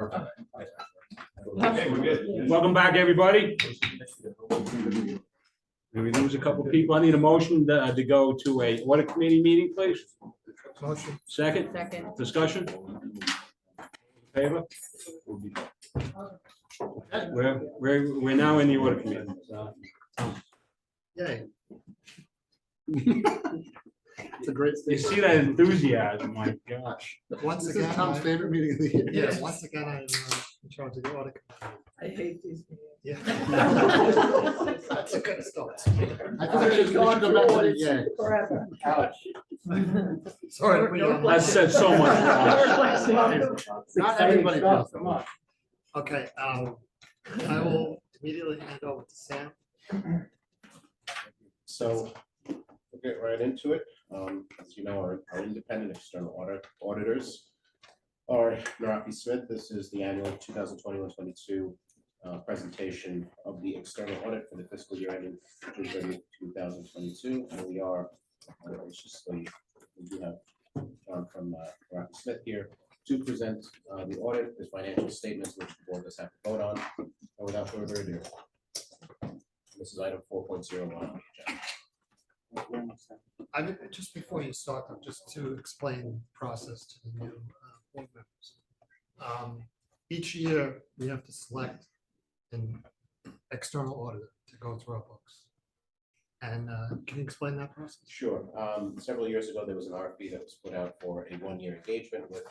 Perfect. Okay, we're good. Welcome back, everybody. Did we lose a couple people? I need a motion to go to a audit committee meeting, please. Motion. Second, Second. discussion? Favor? We're now in the audit committee. Yay. It's a great You see that enthusiasm, my gosh. Once This again, is Tom's favorite meeting of the year. yeah, once again, I'm in charge of the audit. I hate these meetings. Yeah. That's a good start. I think I should go back to the yeah. Forever. Sorry. That said so much. Not everybody feels. Come on. Okay, I will immediately hand over to Sam. So we'll get right into it. As you know, our independent external auditors are Naraki Smith. This is the annual 2021-22 presentation of the external audit for the fiscal year ending June 30, 2022. And we are graciously, we do have John from Naraki Smith here to present the audit, the financial statements, which the board does have to vote on. And without further ado, this is item 4.01 on the agenda. I mean, just before you start, just to explain the process to the new board members. Each year, we have to select an external auditor to go through our books. And can you explain that process? Sure. Several years ago, there was an RFP that was put out for a one-year engagement with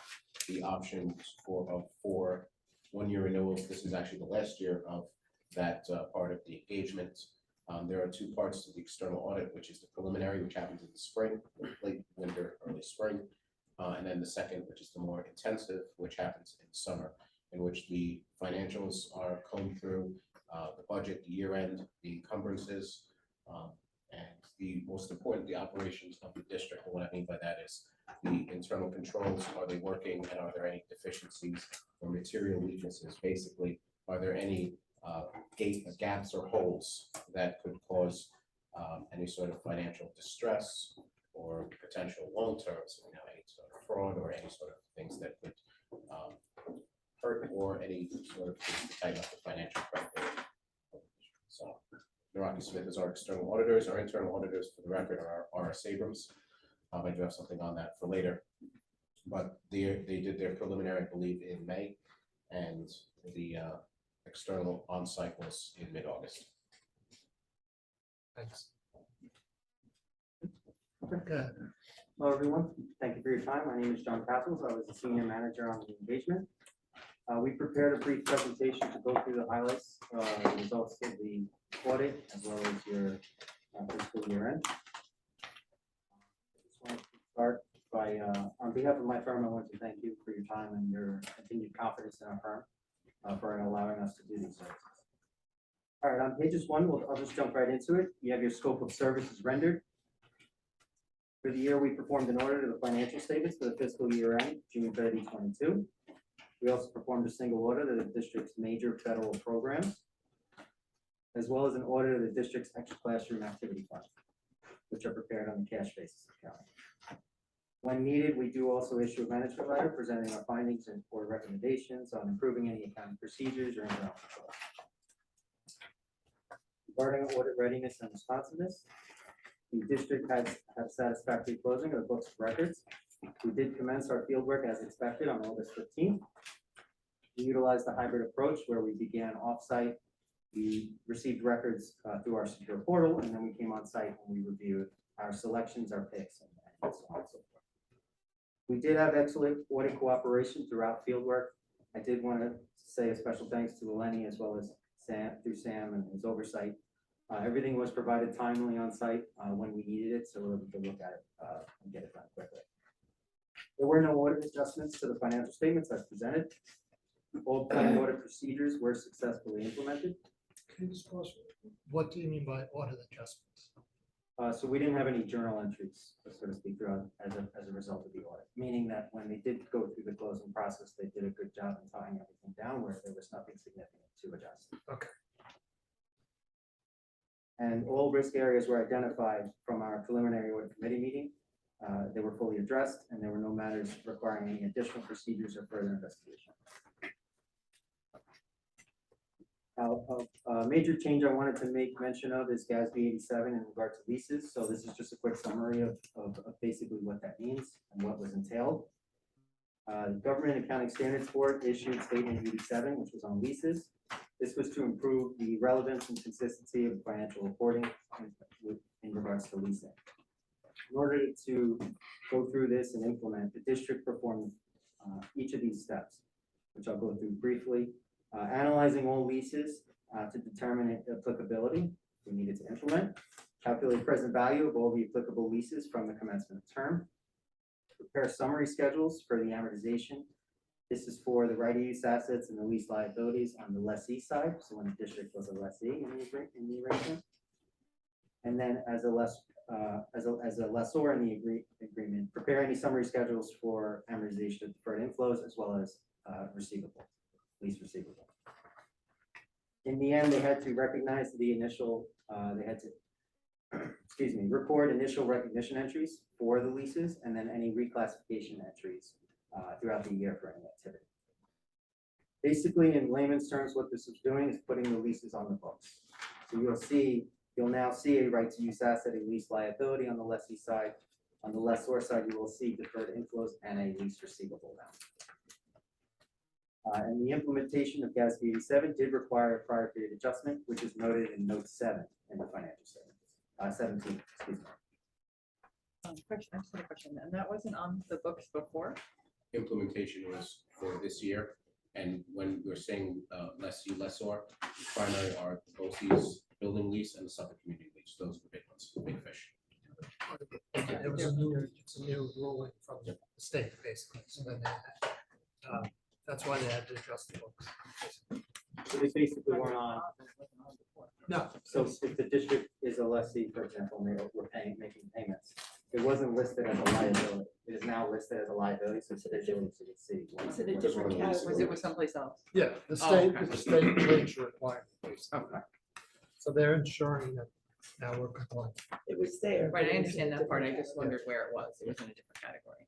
the options for 4 one-year renewals. This is actually the last year of that part of the engagement. There are 2 parts to the external audit, which is the preliminary, which happens in the spring, late winter, early spring. And then the second, which is the more intensive, which happens in summer, in which the financials are combed through, the budget, the year end, the encumbrances, and the most important, the operations of the district. And what I mean by that is the internal controls. Are they working, and are there any deficiencies or material weaknesses? Basically, are there any gaps or holes that could cause any sort of financial distress or potential loan terms, any sort of fraud or any sort of things that could hurt, or any sort of things to tighten up the financial criteria. So Naraki Smith is our external auditors. Our internal auditors, for the record, are R.S. Abrams. I do have something on that for later, but they did their preliminary, I believe, in May, and the external on-site was in mid-August. Thanks. Okay. Hello, everyone. Thank you for your time. My name is John Counsel. I was the senior manager on the engagement. We prepared a brief presentation to go through the highlights, the results of the audit, as well as your fiscal year end. I just want to start by, on behalf of my firm, I want to thank you for your time and your continued confidence in our firm, for allowing us to do these services. All right, on pages 1, I'll just jump right into it. You have your scope of services rendered. For the year, we performed an audit of the financial statements for the fiscal year end, June 30, 22. We also performed a single audit of the district's major federal programs, as well as an audit of the district's extra classroom activity fund, which are prepared on the cash basis accounting. When needed, we do also issue a management letter presenting our findings and or recommendations on improving any accounting procedures or internal controls. Regarding audit readiness and responsiveness, the district has had satisfactory closing of the books of records. We did commence our field work as expected on August 15th. We utilized the hybrid approach where we began off-site. We received records through our secure portal, and then we came on site and we reviewed our selections, our picks, and so on and so forth. We did have excellent audit cooperation throughout fieldwork. I did want to say a special thanks to Eleni as well as Sam and his oversight. Everything was provided timely on site when we needed it, so we could look at it and get it done quickly. There were no audit adjustments to the financial statements as presented. All planned audit procedures were successfully implemented. Can you discuss what do you mean by audit adjustments? So we didn't have any journal entries, so to speak, throughout as a result of the audit, meaning that when they did go through the closing process, they did a good job in tying everything down where there was nothing significant to adjust. Okay. And all risk areas were identified from our preliminary audit committee meeting. They were fully addressed, and there were no matters requiring any additional procedures or further investigation. A major change I wanted to make mention of is GASB 87 in regard to leases. So this is just a quick summary of basically what that means and what was entailed. Government Accounting Standards Board issued Statement 87, which was on leases. This was to improve the relevance and consistency of financial reporting in regards to leasing. In order to go through this and implement, the district performed each of these steps, which I'll go through briefly. Analyzing all leases to determine applicability, we needed to implement. Calculate present value of all the applicable leases from the commencement of term. Prepare summary schedules for the amortization. This is for the right-of-use assets and the lease liabilities on the lessee side, so when the district was a lessee in the arrangement. And then as a lessor in the agreement, prepare any summary schedules for amortization of deferred inflows as well as receivable, lease receivable. In the end, they had to recognize the initial, record initial recognition entries for the leases and then any reclassification entries throughout the year for any activity. Basically, in layman's terms, what this is doing is putting the leases on the books. So you'll now see a right to use asset and lease liability on the lessee side. On the lessor side, you will see deferred inflows and a lease receivable balance. And the implementation of GASB 87 did require a prior period adjustment, which is noted in note 7 in the financial statements. 17, excuse me. Question, I just had a question, and that wasn't on the books before? Implementation was for this year, and when we're saying lessee, lessor, primary are the BOCES building lease and the Suffolk community lease. Those are the big ones, the big fish. It was it's a new ruling from the state, basically, so then that's why they had to adjust the books. So they basically weren't on. No, So if the district is a lessee, for example, and we're making payments, it wasn't listed as a liability. It is now listed as a liability, so it's additional to the city. Is it a different category? Was it with someplace else? yeah, the state changed the requirement. Okay. So they're ensuring that now we're compliant. It was there. Right, I understand that part. I just wondered where it was. It was in a different category.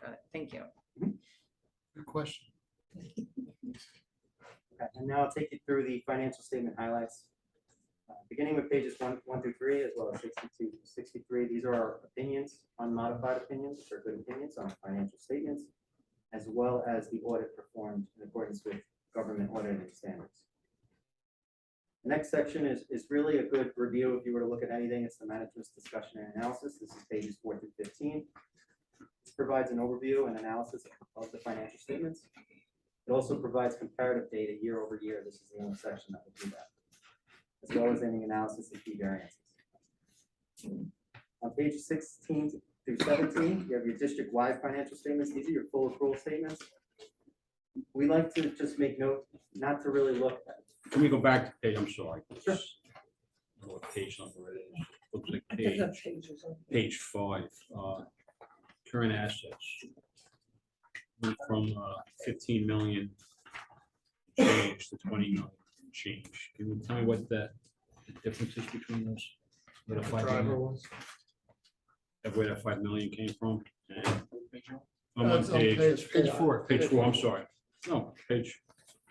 Got it. Thank you. Good question. Okay, and now I'll take you through the financial statement highlights. Beginning with pages 1 through 3, as well as 62 to 63, these are our opinions, unmodified opinions, or good opinions on financial statements, as well as the audit performed in accordance with government auditing standards. The next section is really a good review. If you were to look at anything, it's the management's discussion and analysis. This is pages 4 through 15. This provides an overview and analysis of the financial statements. It also provides comparative data year over year. This is the only section that will do that, as well as any analysis of key variances. On page 16 through 17, you have your district-wide financial statements. These are your full accrual statements. We like to just make note, not to really look at. Can we go back to page, I'm sorry. Sure. What page number it is? Looks like page 5, current assets. Went from 15 million change to 20 million change. Can you tell me what the difference is between those? Where the 5 million, where that 5 million came from? And I'm on It's on page page 4. Page 4, I'm sorry. No, page,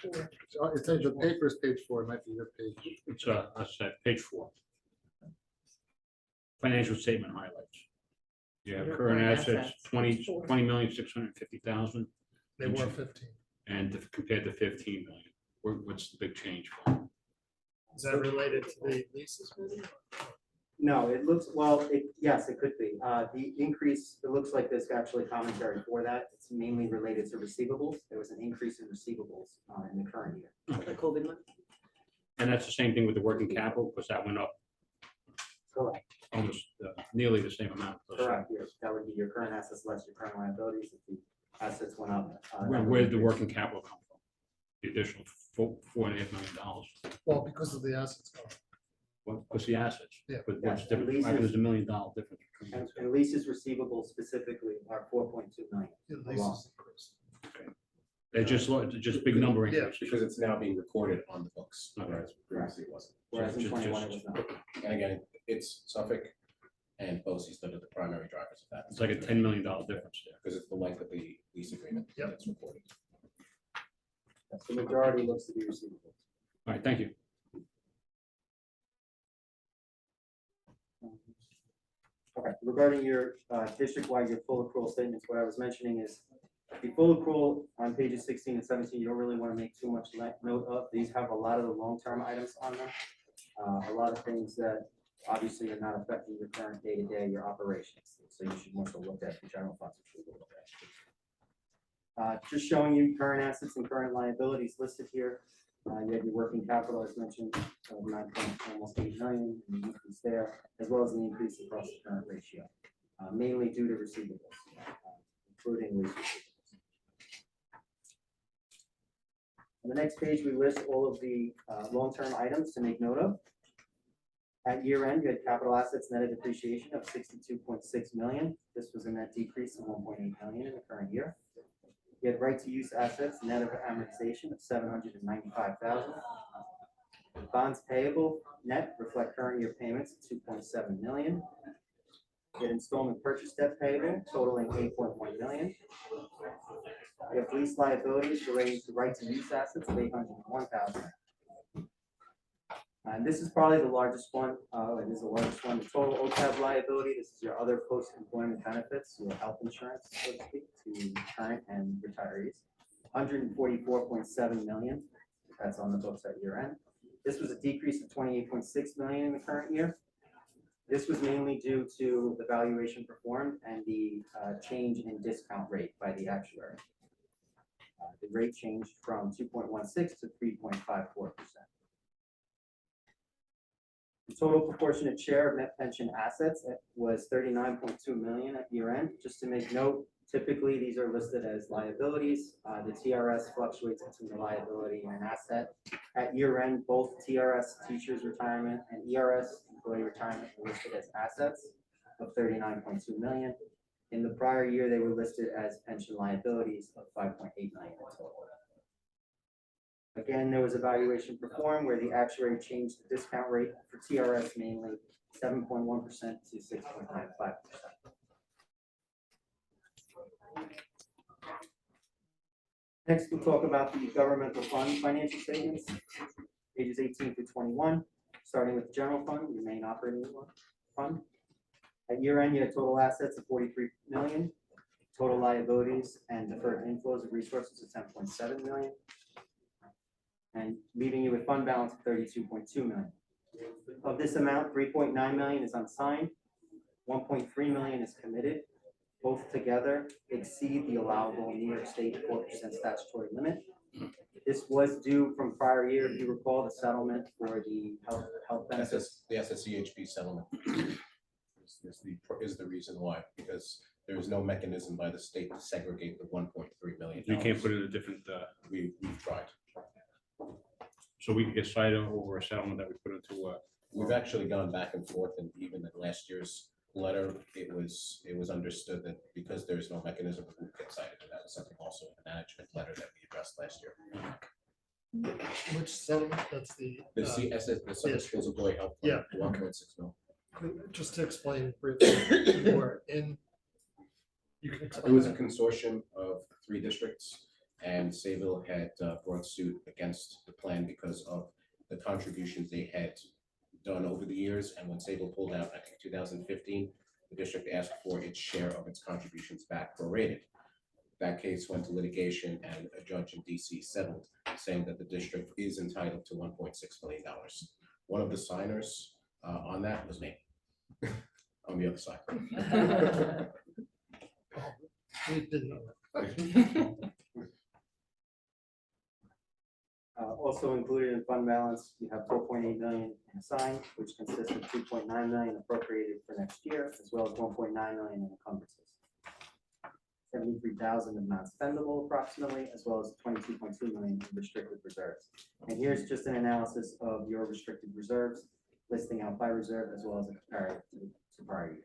It's on your paper is page 4, it might be your page. it's I said page 4. Financial statement highlights. Yeah, Your current current assets, assets. 20,650,000, They were 15. and compared to 15 million. What's the big change from? Is that related to the leases? Maybe? No, it looks, well, yes, it could be. The increase, it looks like there's actually commentary for that. It's mainly related to receivables. There was an increase in receivables in the current year. The COVID month? And that's the same thing with the working capital, because that went up Correct. almost nearly the same amount. Correct. Yes, that would be your current assets less your current liabilities. If the assets went up. Where did the working capital come from? The additional $4.5 million. Well, because of the assets. What's the assets? Yeah. But Yeah, what's different? leases- I think there's $1 million difference between And those two. and leases receivable specifically are 4.2 million. Leases. They're just big number Yeah. increases. Because it's now being recorded on the books, Okay. whereas previously it wasn't. Whereas in Just- 21 it was not. And again, it's Suffolk and BOCES that are the primary drivers of that. It's like a $10 million difference there. Because it's the length of the lease agreement Yep. that's recorded. The majority looks to be receivables. All right, thank you. Okay, regarding your district-wide, your full accrual statements, what I was mentioning is the full accrual on pages 16 and 17, you don't really want to make too much note of. These have a lot of the long-term items on them. A lot of things that obviously are not affecting your current day-to-day, your operations. So you should also look at the general funds. Which we will look at. Just showing you current assets and current liabilities listed here. You have your working capital, as mentioned, of almost $8 million, and the increase there, as well as an increase across the current ratio, mainly due to receivables, including lease receivables. On the next page, we list all of the long-term items to make note of. At year end, you had capital assets net of depreciation of $62.6 million. This was a net decrease of $1.8 million in the current year. You had right to use assets net of amortization of $795,000. Bonds payable net reflect current year payments of $2.7 million. You had installment purchase debt payable totaling $8.1 million. You have lease liabilities relating to right to use assets of $801,000. And this is probably the largest one. It is the largest one. The total OPEB liability, this is your other post-employment benefits, your health insurance, so to speak, to current and retirees. $144.7 million. That's on the books at year end. This was a decrease of $28.6 million in the current year. This was mainly due to the valuation performed and the change in discount rate by the actuary. The rate changed from 2.16 to 3.54%. The total proportionate share of net pension assets was $39.2 million at year end. Just to make note, typically these are listed as liabilities. The TRS fluctuates between the liability and an asset. At year end, both TRS teachers retirement and ERS employee retirement were listed as assets of $39.2 million. In the prior year, they were listed as pension liabilities of $5.8 million in total. Again, there was a valuation performed where the actuary changed the discount rate for TRS mainly 7.1% to 6.95%. Next, we'll talk about the governmental fund financial statements, pages 18 through 21, starting with the general fund, the main operating fund. At year end, you had total assets of $43 million, total liabilities and deferred inflows of resources of $10.7 million. And leaving you with fund balance of $32.2 million. Of this amount, $3.9 million is unsigned, $1.3 million is committed. Both together exceed the allowable New York State 4% statutory limit. This was due from prior year, if you recall, the settlement for the health benefits. The SSCHP settlement is the reason why, because there is no mechanism by the state to segregate the $1.3 million. You can't put it in a different, We've tried. so we could get cited over a settlement that we put into, We've actually gone back and forth, and even in last year's letter, it was understood that because there's no mechanism, we would get cited, and that was something also in the management letter that we addressed last year. Which settlement, that's the. The CSS, the Summer Schools Employee Health Fund, Yeah. 1.6 million. Just to explain briefly, more in. You can It explain. was a that. consortium of 3 districts, and Sayville had brought suit against the plan because of the contributions they had done over the years. And when Sayville pulled out, I think 2015, the district asked for its share of its contributions back prorated. That case went to litigation, and a judge in DC settled, saying that the district is entitled to $1.6 million. One of the signers on that was me, on the other side. We didn't know that. Also included in fund balance, you have $4.8 million assigned, which consists of $2.9 million appropriated for next year, as well as $1.9 million in encumbrances. $73,000 of non-spendable approximately, as well as $22.2 million in restricted reserves. And here's just an analysis of your restricted reserves, listing out by reserve as well as a comparative to prior year.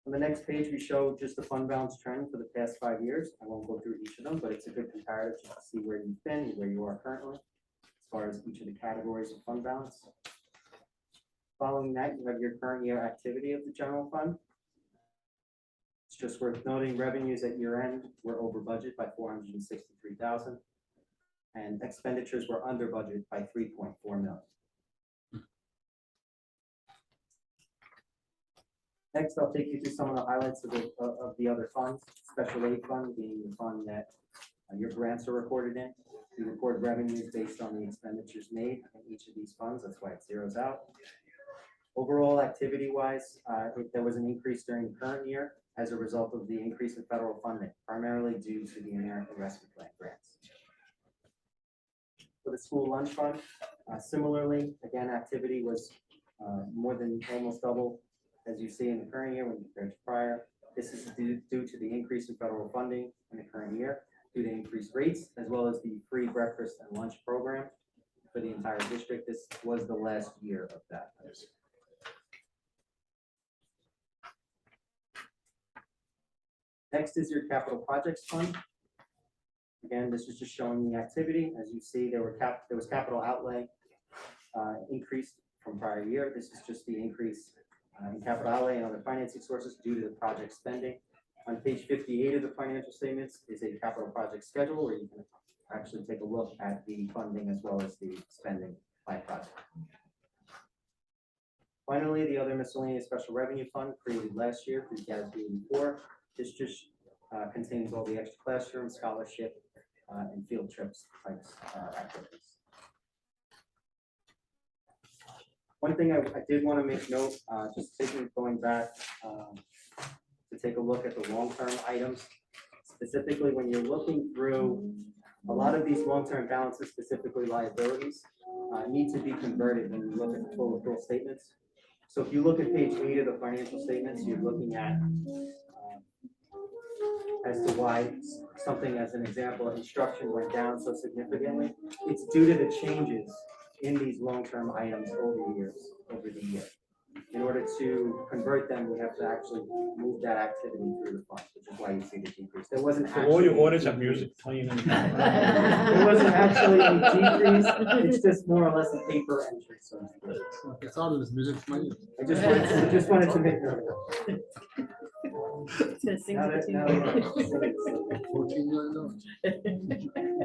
On the next page, we show just the fund balance trend for the past 5 years. I won't go through each of them, but it's a good comparative just to see where you've been and where you are currently, as far as each of the categories of fund balance. Following that, you have your current year activity of the general fund. It's just worth noting, revenues at year end were over budget by 463,000, and expenditures were under budget by 3.4 million. Next, I'll take you through some of the highlights of the other funds. Special aid fund being the fund that your grants are recorded in. We record revenues based on the expenditures made in each of these funds. That's why it zeroes out. Overall, activity-wise, there was an increase during the current year as a result of the increase in federal funding, primarily due to the American Rescue Plan grants. For the school lunch fund, similarly, again, activity was more than almost double, as you see in the current year when compared to prior. This is due to the increase in federal funding in the current year, due to increased rates, as well as the free breakfast and lunch program for the entire district. This was the last year of that. Next is your capital projects fund. Again, this is just showing the activity. As you see, there was capital outlay increased from prior year. This is just the increase in capital outlay and other financing sources due to the project spending. On page 58 of the financial statements is a capital project schedule where you can actually take a look at the funding as well as the spending by project. Finally, the other miscellaneous special revenue fund created last year through GASB 84. This just contains all the extra classroom, scholarship, and field trips types activities. One thing I did want to make note, just going back to take a look at the long-term items, specifically when you're looking through a lot of these long-term balances, specifically liabilities, need to be converted when you look at the full accrual statements. So if you look at page 8 of the financial statements, you're looking at as to why something, as an example, instruction went down so significantly. It's due to the changes in these long-term items over the year. In order to convert them, we have to actually move that activity through the fund, which is why you see the decrease. There wasn't So all your actually- audits have music playing in the There wasn't actually a decrease, it's just more or less a paper entry, so. It's all of this music to my ears. I just wanted to make note of that. It's gonna sing Now to the that- now that- 14 million.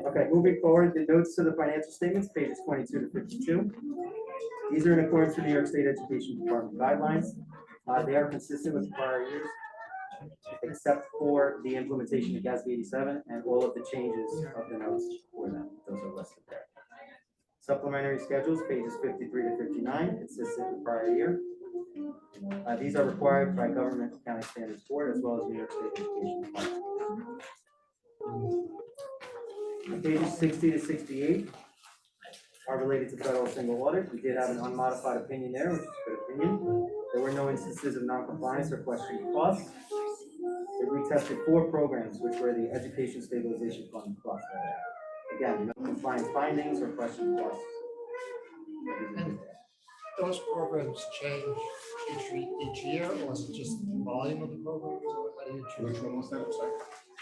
Okay, moving forward, the notes to the financial statements, pages 22 to 52. These are in accordance with New York State Education Department guidelines. They are consistent with prior years, except for the implementation of GASB 87 and all of the changes of the notes for them. Those are listed there. Supplementary schedules, pages 53 to 59, consistent with prior year. These are required by Governmental Accounting Standards Board as well as New York State Education Department. Pages 60 to 68 are related to federal single audit. We did have an unmodified opinion there, which is a good opinion. There were no instances of non-compliance or questioning costs. They retested 4 programs, which were the Education Stabilization Fund plus. Again, no compliance findings or question costs. Those programs change each year, or is it just the volume of the programs? Or how do you choose? Which one was that? I'm sorry.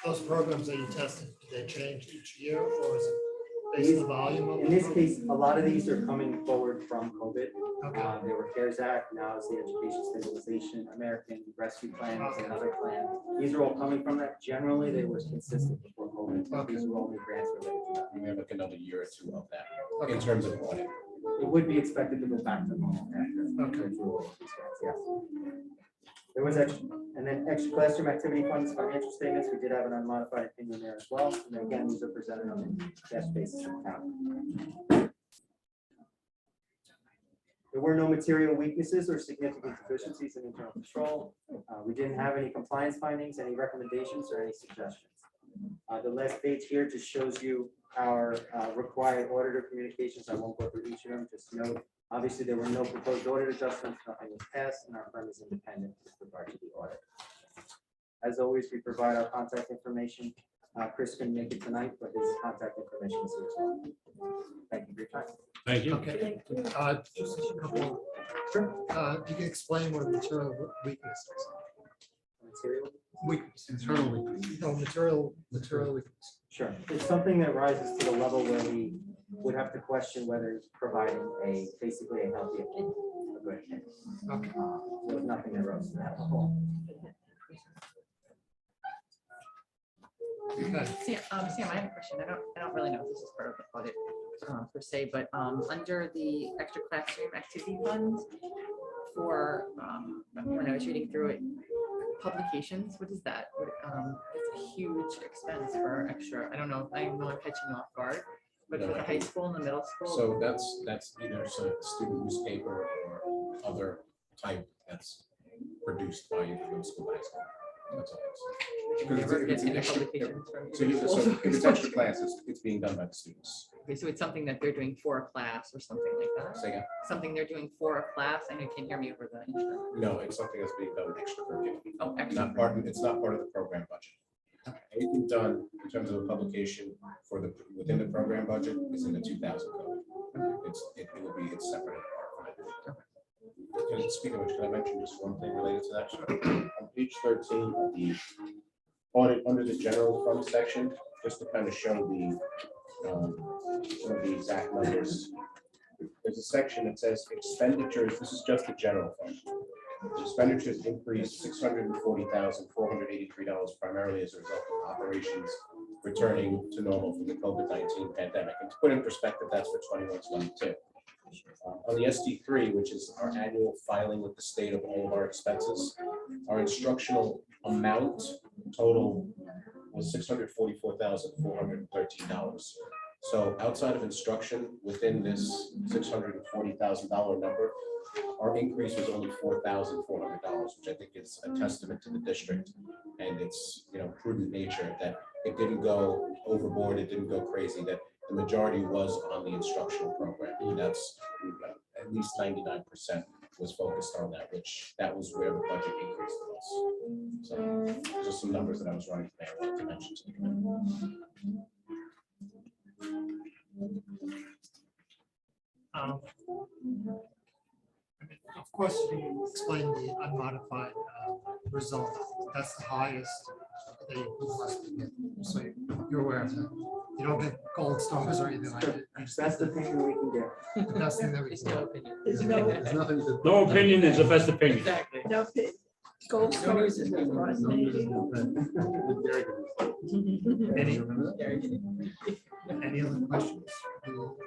Those programs that you tested, do they change each year, or is it based on the volume of? In this case, a lot of these are coming forward from COVID. Okay. They were CARES Act, now it's the Education Stabilization, American Rescue Plan, is another plan. These are all coming from that. Generally, they were consistent before COVID. Okay. These were all new grants related to that. We have like another year or two of that Okay. in terms of audit. It would be expected to go back to normal after. Okay. through all of these grants, yes. There was extra, and then extra classroom activity funds, financial statements, we did have an unmodified opinion there as well. And then again, these are presented on a cash basis account. There were no material weaknesses or significant deficiencies in internal control. We didn't have any compliance findings, any recommendations, or any suggestions. The last page here just shows you our required auditor communications. I won't go through each of them, just note, obviously, there were no proposed audit adjustments, nothing was passed, and our firm is independent with regard to the audit. As always, we provide our contact information. Chris couldn't make it tonight, but his contact information is here as well. Thank you for your time. Thank you. Okay, just a couple. Sure. You can explain what a material weakness is. Material? Weakness, internal weakness. No, material weakness. Sure. It's something that rises to the level where we would have to question whether it's providing basically a healthy opinion, a good opinion. Okay. There was nothing that rose to that level. Okay. Sam, I have a question. I don't really know if this is part of the audit per se, but under the extra classroom activity funds for, when I was reading through it, publications, what is that? It's a huge expense for extra. I don't know if I'm catching you off guard, but for the high school and the middle school. So that's either some student newspaper or other type that's produced by the middle school, high school. That's all. Did you ever get any publications from either So schools? if it's extra classes, it's being done by the students. Okay, so it's something that they're doing for a class or something like that? Say again? Something they're doing for a class? I know you can't hear me over the internet. No, it's something that's being done extracurricular. Oh, extra. It's not part of the program budget. Anything done in terms of a publication for within the program budget is in the 2000 code. It's separate. And speaking of which, can I mention just one thing related to that? On page 13 of the audit, under the general fund section, just to kind of show some of the exact numbers. There's a section that says expenditures, this is just the general fund. Expenditures increased $640,483 primarily as a result of operations returning to normal from the COVID-19 pandemic. And to put in perspective, that's for 21-22. On the SD3, which is our annual filing with the state of all of our expenses, our instructional amount total was $644,413. So outside of instruction, within this $640,000 number, our increase was only $4,400, which I think is a testament to the district and its prudent nature, that it didn't go overboard, it didn't go crazy, that the majority was on the instructional program. And that's at least 99% was focused on that, that was where the budget increase was. So those are some numbers that I was running today I wanted to mention to the committee. Of course, you explain the unmodified result. That's the highest that you could possibly get. So you're aware of that. You don't get gold stars or anything like that. You just- That's the thing we can get. The best thing that we There's can no do. opinion. There's nothing to. No opinion is the best opinion. Exactly. No, gold stars is the prize. Any, Very good. any other questions? No.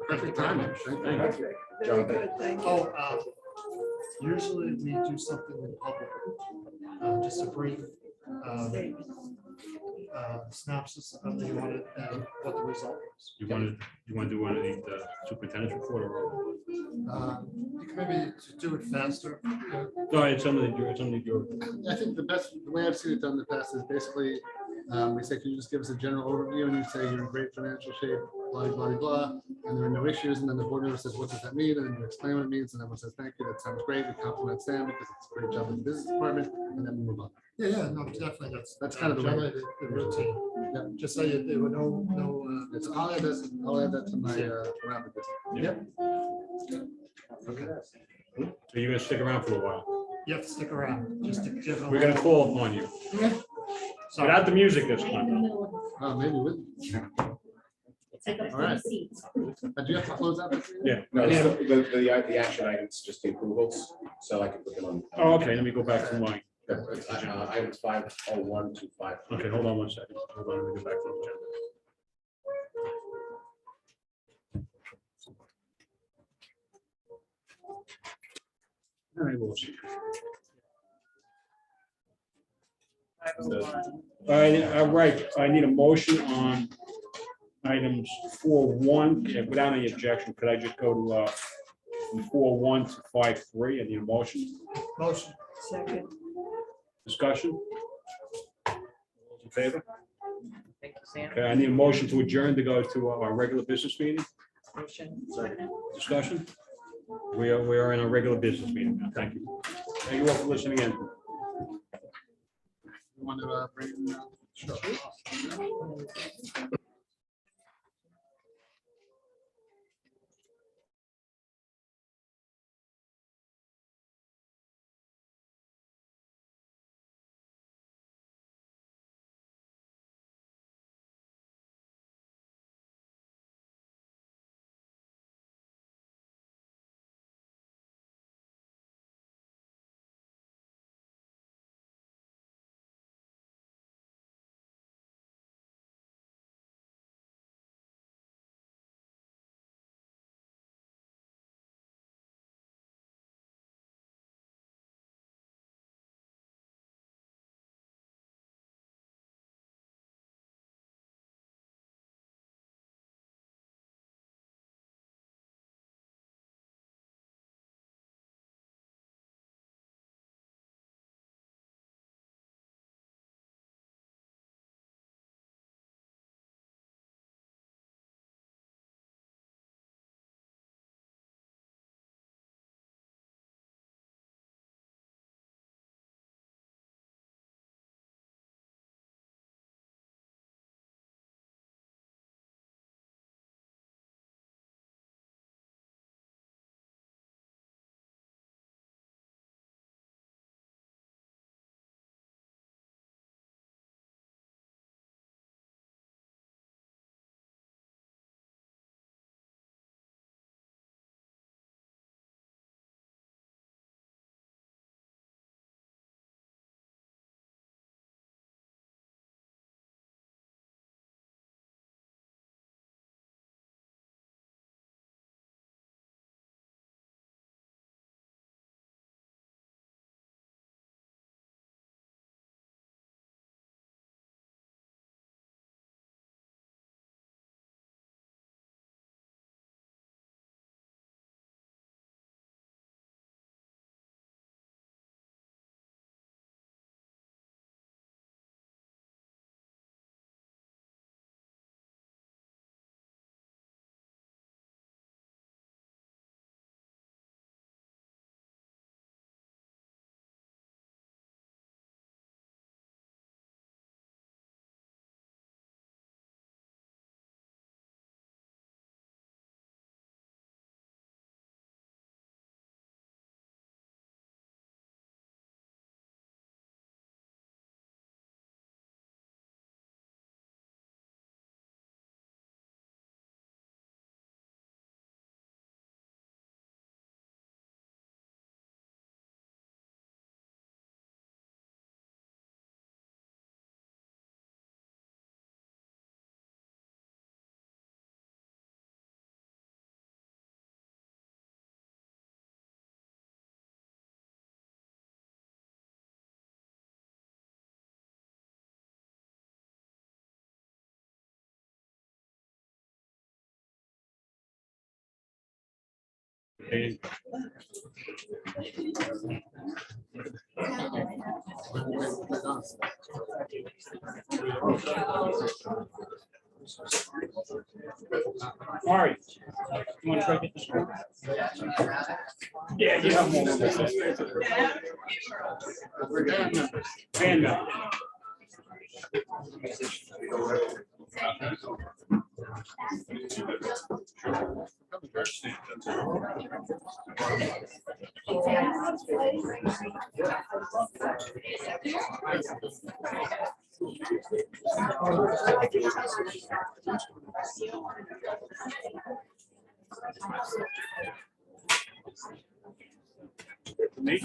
Perfect timing. Thank you. Very good, thank you. Oh, usually we do something in public, just a brief synopsis of the audit and what the result was. You want to do one of the superintendent's report or? You can maybe do it faster. No, it's under your. I think the way I've seen it done in the past is basically, we say, can you just give us a general overview, and you say you're in great financial shape, blah, blah, blah, and there are no issues, and then the board member says, what does that mean? And then you explain what it means, and everyone says, thank you, that sounds great, we compliment Sam because it's a great job in the business department, and then we move on. Yeah, no, definitely, that's kind of the way. generally the routine. Yeah. Just so there were no, I'll add this, I'll add that to my round of business. Yep. Okay, So you're gonna stick around for a while. you have to stick around, just to give. a We're gonna little- call upon you. Sorry. Without the music this time. Maybe with. Take up All right. the seats. Do you have to close out this meeting? Yeah. No, the action items, just the approvals, so I can put them on. Oh, okay, let me go back to mine. Items 501 to 5. Okay, hold on one second. Hold on, let me go back to the agenda. All right, we'll see. All right, I need a motion on items 4.1, without any objection, could I just go to from 4.1 to 5.3? I need a motion, Motion. Second. discussion? All those in favor? Thank you, Sam. Okay, I need a motion to adjourn to go to our regular business meeting, Motion. discussion? We are in a regular business meeting now, thank you. Thank you all for listening in. You want to bring? Sure. And Mari, you want to try to get this one? Yeah, you have more. We're band members. Band members. Me?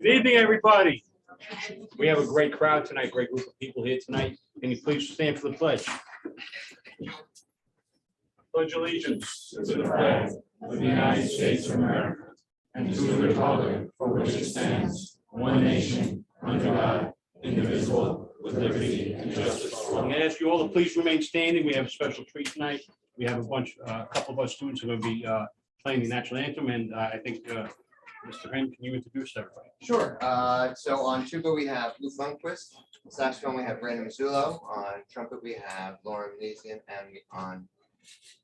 Good evening, everybody. We have a great crowd tonight, great group of people here tonight. Can you please stand for the pledge? Pledge allegiance to the flag of the United States of America and to the republic for which it stands, one nation, under God, indivisible, with liberty and justice for all. I'm going to ask you all to please remain standing. We have a special treat tonight. We have a couple of our students who are going to be playing the national anthem, and I think Mr. Hen, can you introduce everybody? Sure. So on tuba we have Luke Lundquist. Saxophone we have Brandon Mazzullo. On trumpet we have Lauren Manesian, and on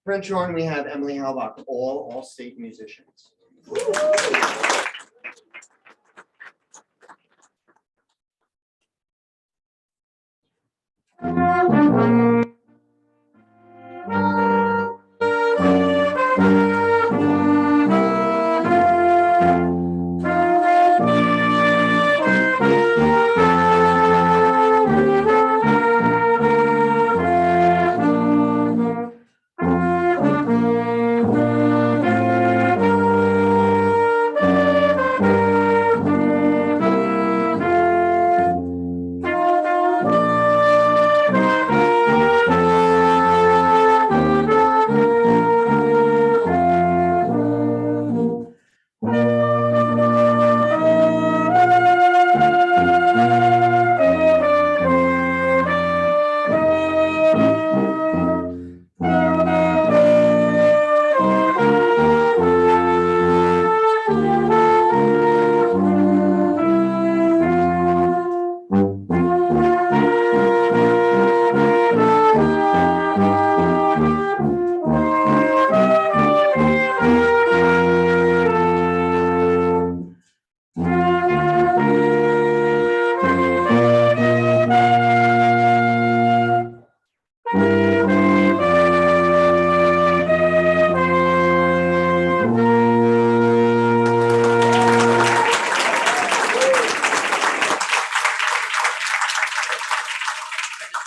French horn we have Emily Halbach. All state musicians.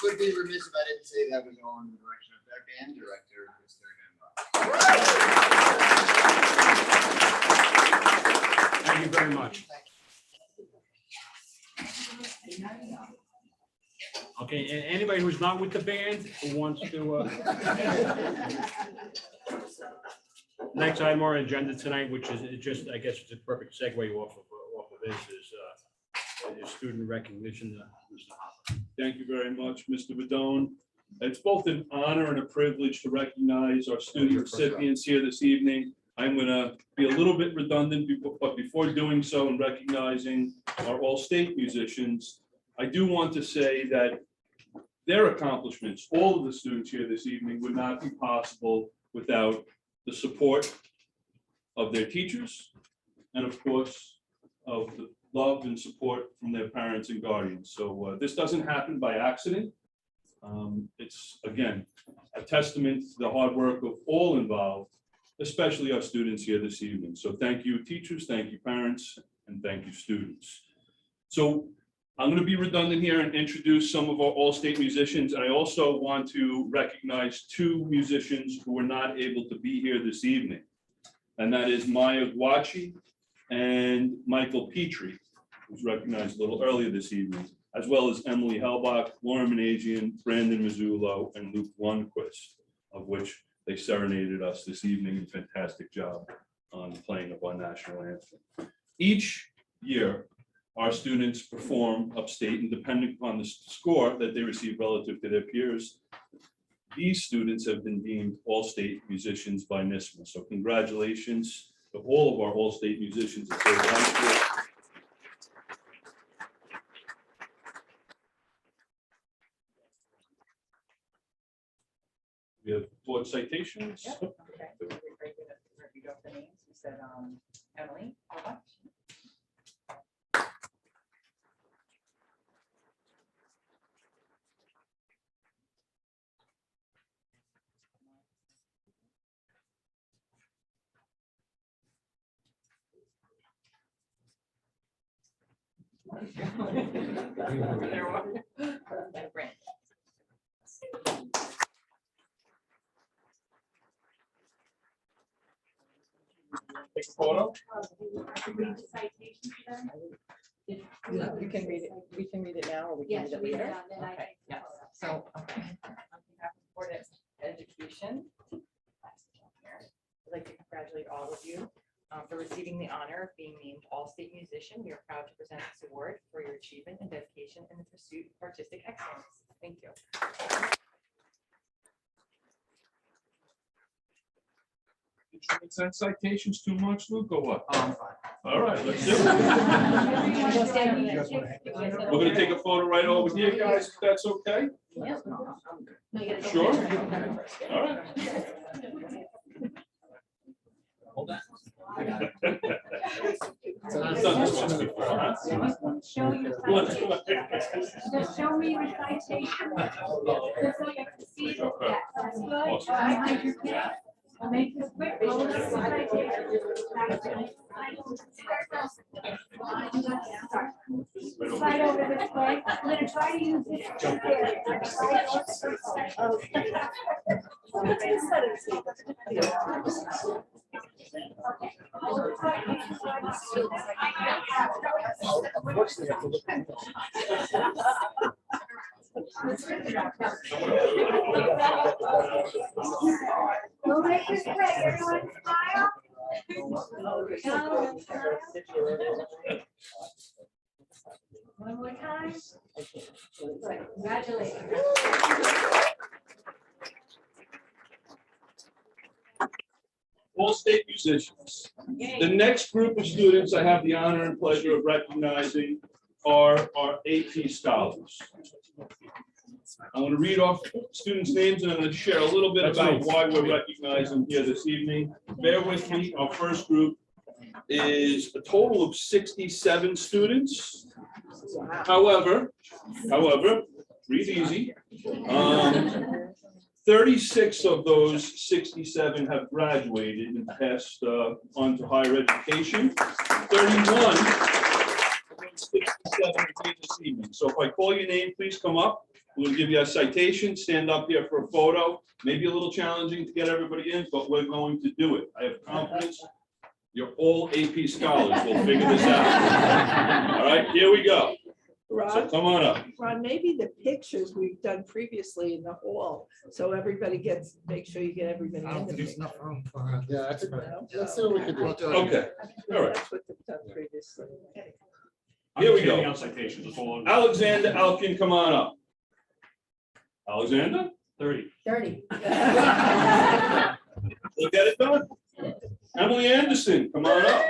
Would be remiss if I didn't say that was all in the direction of their band director, Mr. Thank you very much. Okay, and anybody who's not with the band who wants to next item on our agenda tonight, which is just, I guess it's a perfect segue off of this, is student recognition. Mr. Hopper. Thank you very much, Mr. Badone. It's both an honor and a privilege to recognize our student recipients here this evening. I'm going to be a little bit redundant, but before doing so and recognizing our all-state musicians, I do want to say that their accomplishments, all of the students here this evening, would not be possible without the support of their teachers and of course of the love and support from their parents and guardians. So this doesn't happen by accident. It's again a testament to the hard work of all involved, especially our students here this evening. So thank you, teachers, thank you, parents, and thank you, students. So I'm going to be redundant here and introduce some of our all-state musicians. And I also want to recognize two musicians who were not able to be here this evening. And that is Maya Guachi and Michael Petrie, who's recognized a little earlier this evening, as well as Emily Helbach, Lauren Managian, Brandon Mazzullo, and Luke Lundquist, of which they serenaded us this evening. Fantastic job on playing of our national anthem. Each year, our students perform upstate, and depending upon the score that they receive relative to their peers, these students have been deemed all-state musicians by NISMA. So congratulations to all of our all-state musicians at Sayville High School. We have board citations. Yep. Okay. So we go for the names. We said Emily. How much? Take a photo. You can read it. We can read it now, or we can read it later. Okay. Yes. So, okay. On behalf of the Board of Education, I'd like to congratulate all of you for receiving the honor of being named All-State Musician. We are proud to present this award for your achievement and dedication in the pursuit of artistic excellence. Thank you. Is that citations too much, Luke, or what? Fine. All right, let's do it. We're gonna take a photo right over here, guys, if that's okay? Sure. All right. Hold on. I've done this once before, huh? Show your citation. Just show me your citation. Just so you can see it. Yeah, that's good. I like your pen. I'll make this quick. Hold up the citation. Slide over this way. I'm gonna try to use this. We'll make this quick. Everyone smile. One more time. Good. Congratulations. All-state musicians. The next group of students I have the honor and pleasure of recognizing are our AP scholars. I want to read off students' names and I'm going to share a little bit about why we're recognizing here this evening. Bear with me. Our first group is a total of 67 students. However, breathe easy. 36 of those 67 have graduated and passed on to higher education. 31 of those 67 are here this evening. So if I call your name, please come up. We'll give you a citation, stand up here for a photo. Maybe a little challenging to get everybody in, but we're going to do it. I have confidence. You're all AP scholars. We'll figure this out. All right, here we go. So Ron, come on up. Ron, maybe the pictures we've done previously in the hall, so everybody gets, make sure you get everybody I in don't the think there's picture. enough room for. Yeah, that's No? right. Let's see what we can do. Okay, all right. That's what they've done previously. Here we go. On citations, it's all over. Alexander Alkin, come on up. Alexander? 30. 30. We'll get it done. Emily Anderson, come on up.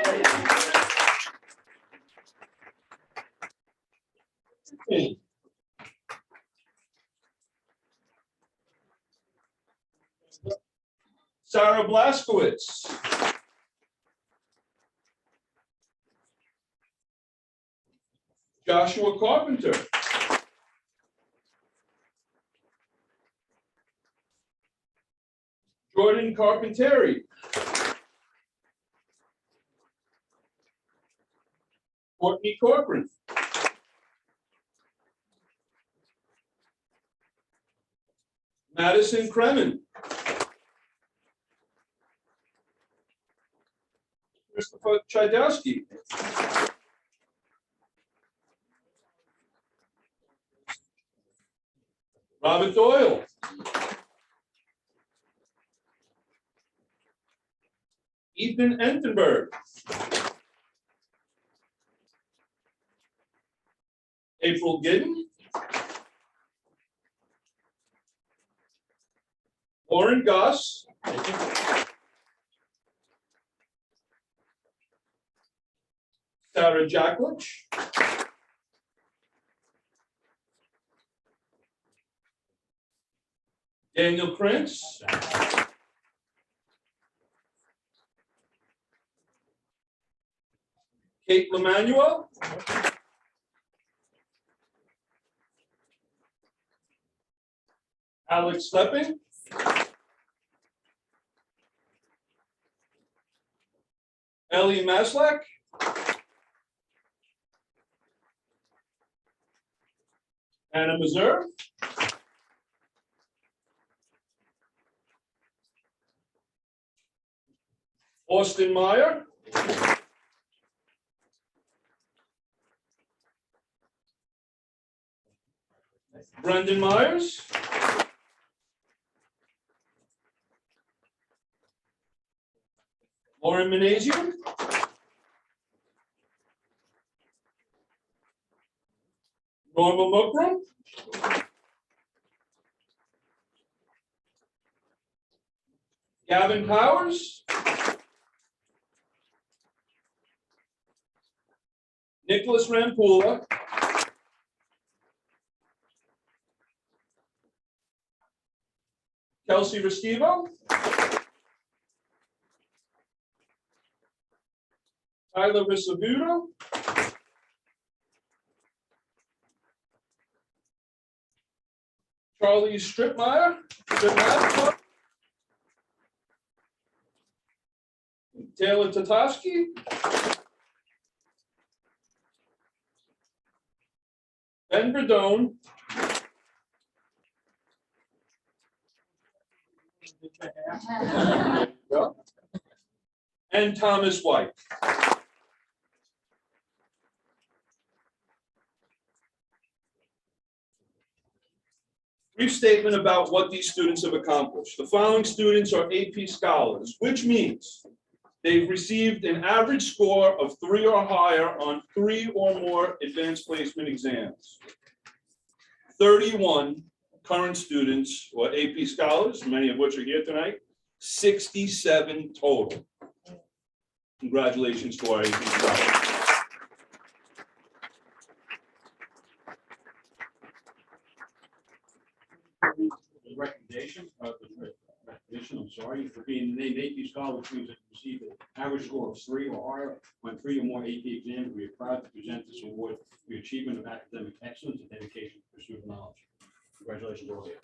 Sarah Blaskowitz. Joshua Carpenter. Jordan Carpenteri. Courtney Corcoran. Madison Kremen. Christopher Chydowski. Robert Doyle. Ethan Entenberg. April Giddens. Lauren Goss. Sarah Jacklich. Daniel Krantz. Kate Lemanuel. Alex Slepping. Ellie Maslak. Anna Mazur. Austin Meyer. Brendan Myers. Lauren Menazian. Norma Mukram. Gavin Powers. Nicholas Rampula. Kelsey Restivo. Tyler Risavuto. Charlie Stripmeyer. Taylor Tatoski. Ben Verdone. And Thomas White. Brief statement about what these students have accomplished. The following students are AP scholars, which means they've received an average score of 3 or higher on 3 or more advanced placement exams. 31 current students or AP scholars, many of which are here tonight, 67 total. Congratulations to our AP scholars. Recognition, I'm sorry, for being named AP Scholar, which means that you received an average score of 3 or higher on 3 or more AP exams. We are proud to present this award for your achievement of academic excellence and dedication to pursuit of knowledge. Congratulations, all of you.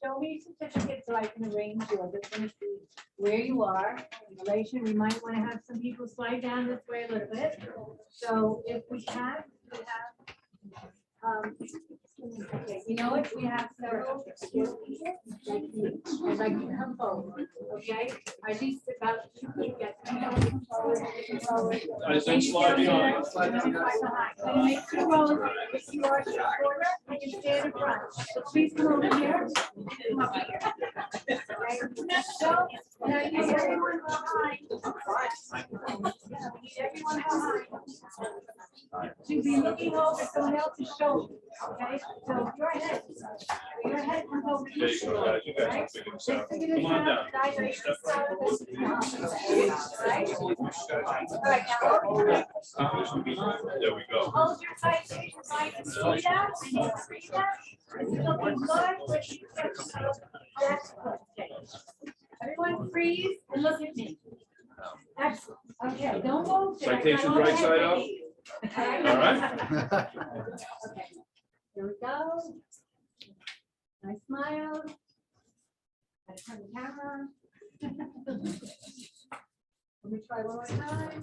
Show me a certificate so I can arrange you. I just want to see where you are in relation. We might want to have some people slide down this way a little bit. So if we have, okay, you know what? We have several people. I'd like you to come forward, okay? At least about 2 people get to come forward. I think slide behind. And make 2 rows. If you are short, you can stand in front. So please come over here. Come up here. Okay? So, now you need everyone behind. Yeah, we need everyone behind. to be looking over someone else's shoulder, okay? So your head comes over There each you go, shoulder, guys. You guys right? can figure this out. Figure this Come on out, down. guys, are you Step just out of this? Right? All right, now There we go. hold your citation, so I can see that, and you can read that. It's looking good, but you can, that's good. Okay. Everyone freeze and look at me. Excellent. Okay, don't move. Citations right side up. All right. Okay, here we go. Nice smile. Gotta turn the camera. Let me try one more time.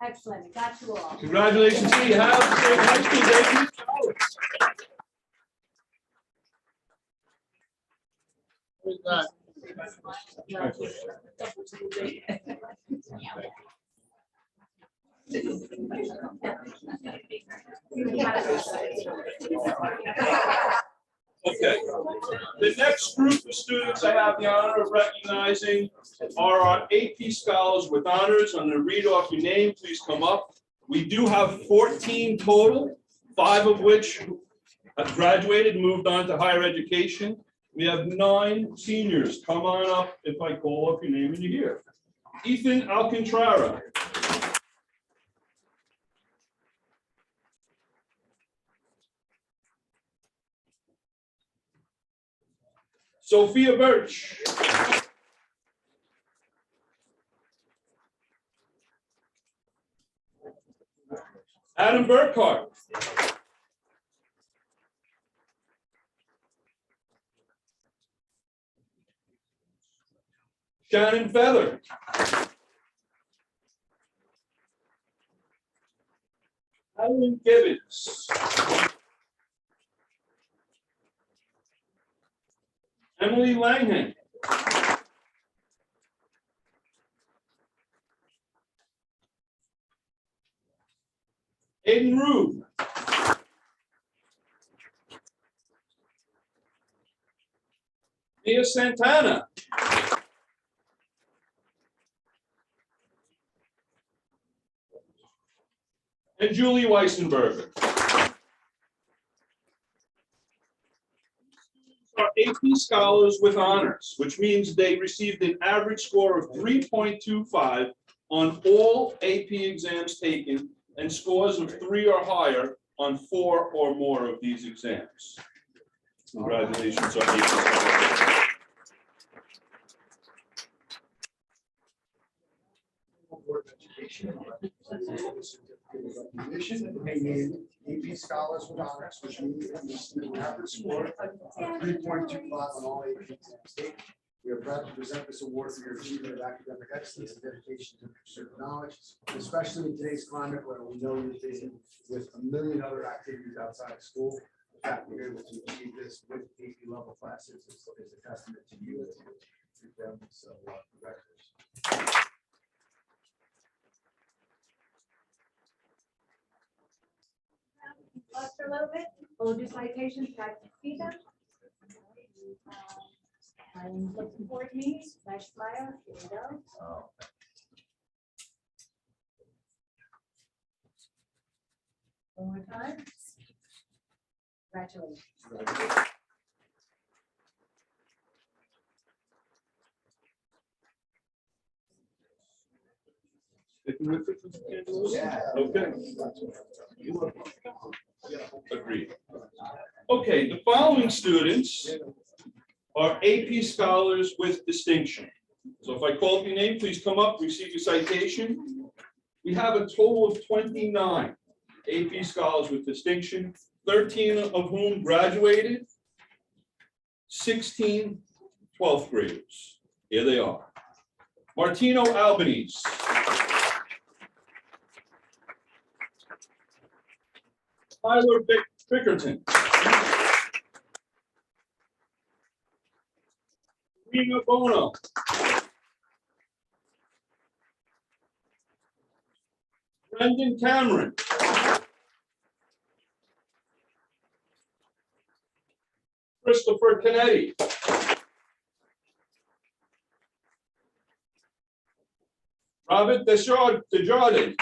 Excellent, got you all. Congratulations, see you have a great high school debut. Who's that? Okay. The next group of students I have the honor of recognizing are our AP scholars with honors. I'm going to read off your name. Please come up. We do have 14 total, 5 of which have graduated and moved on to higher education. We have 9 seniors. Come on up if I call up your name and you're here. Ethan Alcantara. Sophia Birch. Adam Burkhart. Shannon Feather. Alan Gibbons. Emily Langhan. Aiden Rube. Mia Santana. And Julie Weissenberger. Are AP scholars with honors, which means they received an average score of 3.25 on all AP exams taken and scores of 3 or higher on 4 or more of these exams. Congratulations on AP scholars. Board of Education. Recognition, AP scholars with honors, which means that we received an average score of 3.25 on all AP exams taken. We are proud to present this award for your achievement of academic excellence and dedication to pursuit of knowledge, especially in today's climate where we know you're busy with a million other activities outside of school. The fact we're able to achieve this with AP level classes is a testament to you and to them. So, congratulations. Pause for a little bit, hold your citations, try to see them. And look toward me, nice smile, here we go. One more time. Congratulations. Yeah. Okay. Agreed. Okay, the following students are AP scholars with distinction. So if I call up your name, please come up, receive your citation. We have a total of 29 AP scholars with distinction, 13 of whom graduated, 16 12th graders. Here they are. Martino Albanese. Tyler Bickerton. Rena Bono. Brendan Cameron. Christopher Kennedy. Robert Desjardins.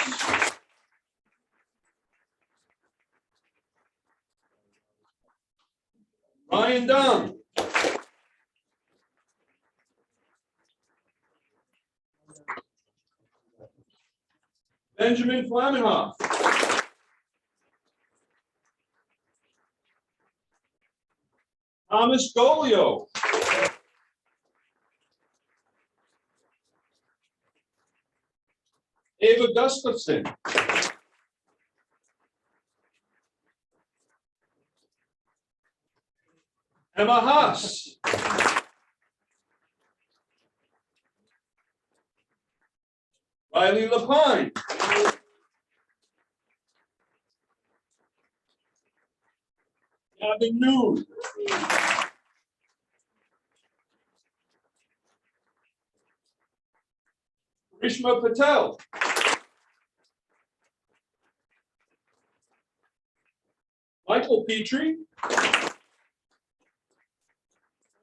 Ryan Dunn. Benjamin Flamenhoff. Thomas Golio. Ava Gustafson. Emma Haas. Riley Lapine. Gavin Noon. Rishma Patel. Michael Petrie.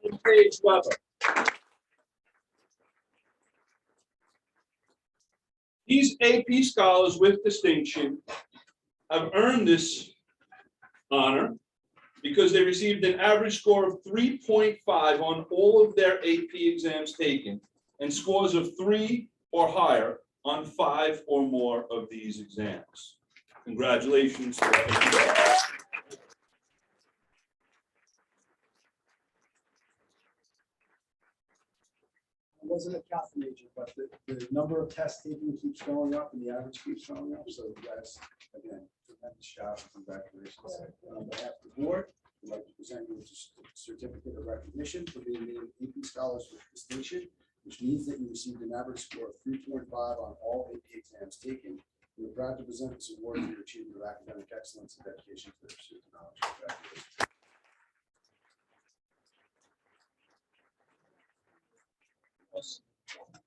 And Paige Weber. These AP scholars with distinction have earned this honor because they received an average score of 3.5 on all of their AP exams taken and scores of 3 or higher on 5 or more of these exams. Congratulations to everyone. I wasn't a calc major, but the number of tests taken keeps going up and the average keeps going up. So you guys, again, tremendous job. Congratulations. On behalf of the board, I'd like to present you with a certificate of recognition for being named AP Scholars with Distinction, which means that you received an average score of 3.5 on all AP exams taken. We are proud to present this award for your achievement of academic excellence and dedication to the pursuit of knowledge. Congratulations.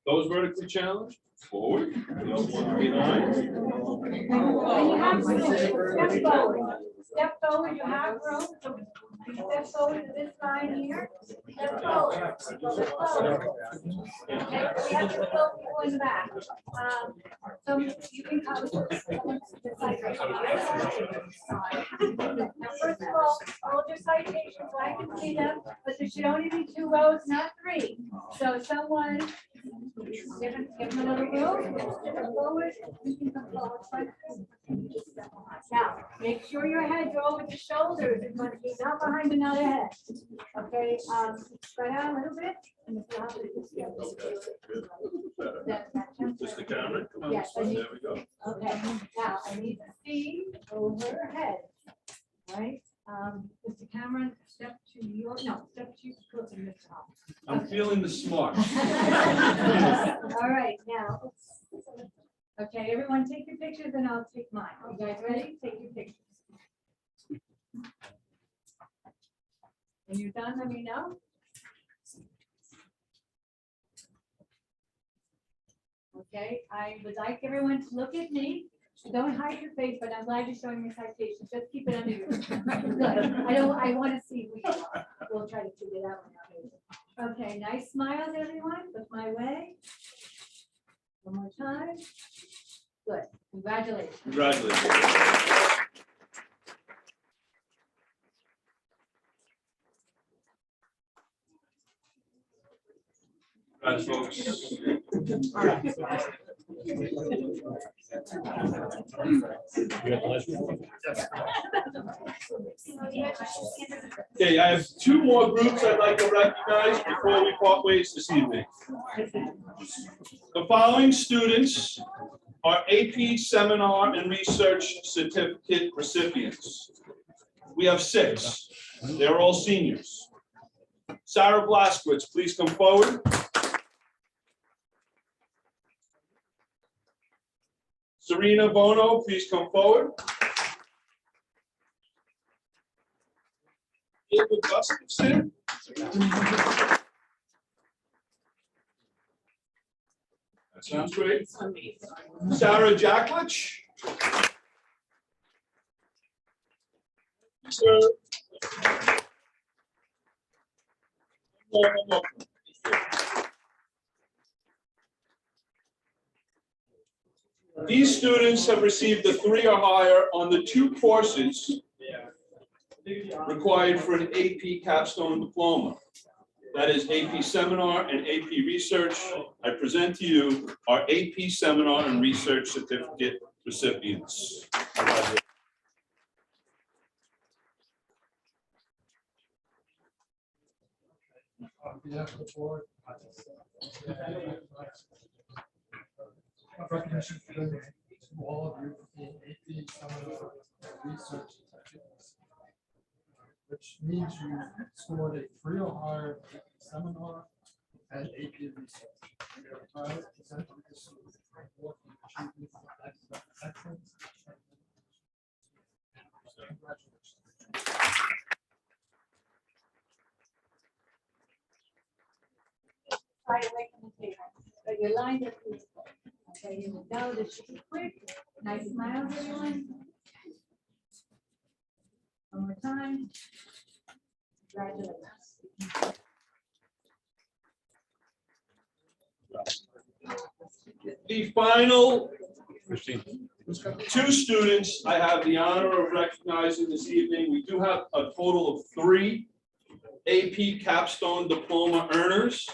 Those vertically challenged, forward. Those one behind. When you have room, step forward. Step forward, you have room. So step forward to this line here. Step forward. Step forward. Okay, we have to go people in the back. So you can cover this. Now, first of all, hold your citations so I can see them, but there should only be 2 rows, not 3. So someone, give them a little room, step forward, you can come forward. Now, make sure your heads are over the shoulders, it's going to be not behind another head. Okay, spread out a little bit. And if you have Just the camera. Yes, There we go. okay, now I need to see over her head. Right, Mr. Cameron, step to your, no, step to your top. I'm feeling the smart. All right, now. Okay, everyone take your pictures and I'll take mine. You guys ready? Take your pictures. When you're done, let me know. Okay, I would like everyone to look at me. Don't hide your face, but I'm glad you're showing your citations. Just keep it under your. Good. I want to see who you are. We'll try to figure that one out. Okay, nice smiles, everyone. Look my way. One more time. Good. Congratulations. Congratulations. Guys, folks. Okay, I have 2 more groups I'd like to recognize before we part ways this evening. The following students are AP Seminar and Research Certificate recipients. We have 6. They're all seniors. Sarah Blaskowitz, please come forward. Serena Bono, please come forward. Ava Gustafson. That sounds great. Sarah Jacklich. These students have received a 3 or higher on the 2 courses required for an AP capstone diploma. That is AP seminar and AP research. I present to you our AP seminar and research certificate recipients. On behalf of the board, recognition for all of you for the AP seminar research certificates, which means you scored a 3 or higher seminar and AP research. We are proud to present you this award for achievement of excellence. Congratulations. Right away from the table, but your lines are beautiful. Okay, you will go, this should be quick. Nice smiles, everyone. One more time. Congratulations. The final two students I have the honor of recognizing this evening. We do have a total of 3 AP capstone diploma earners,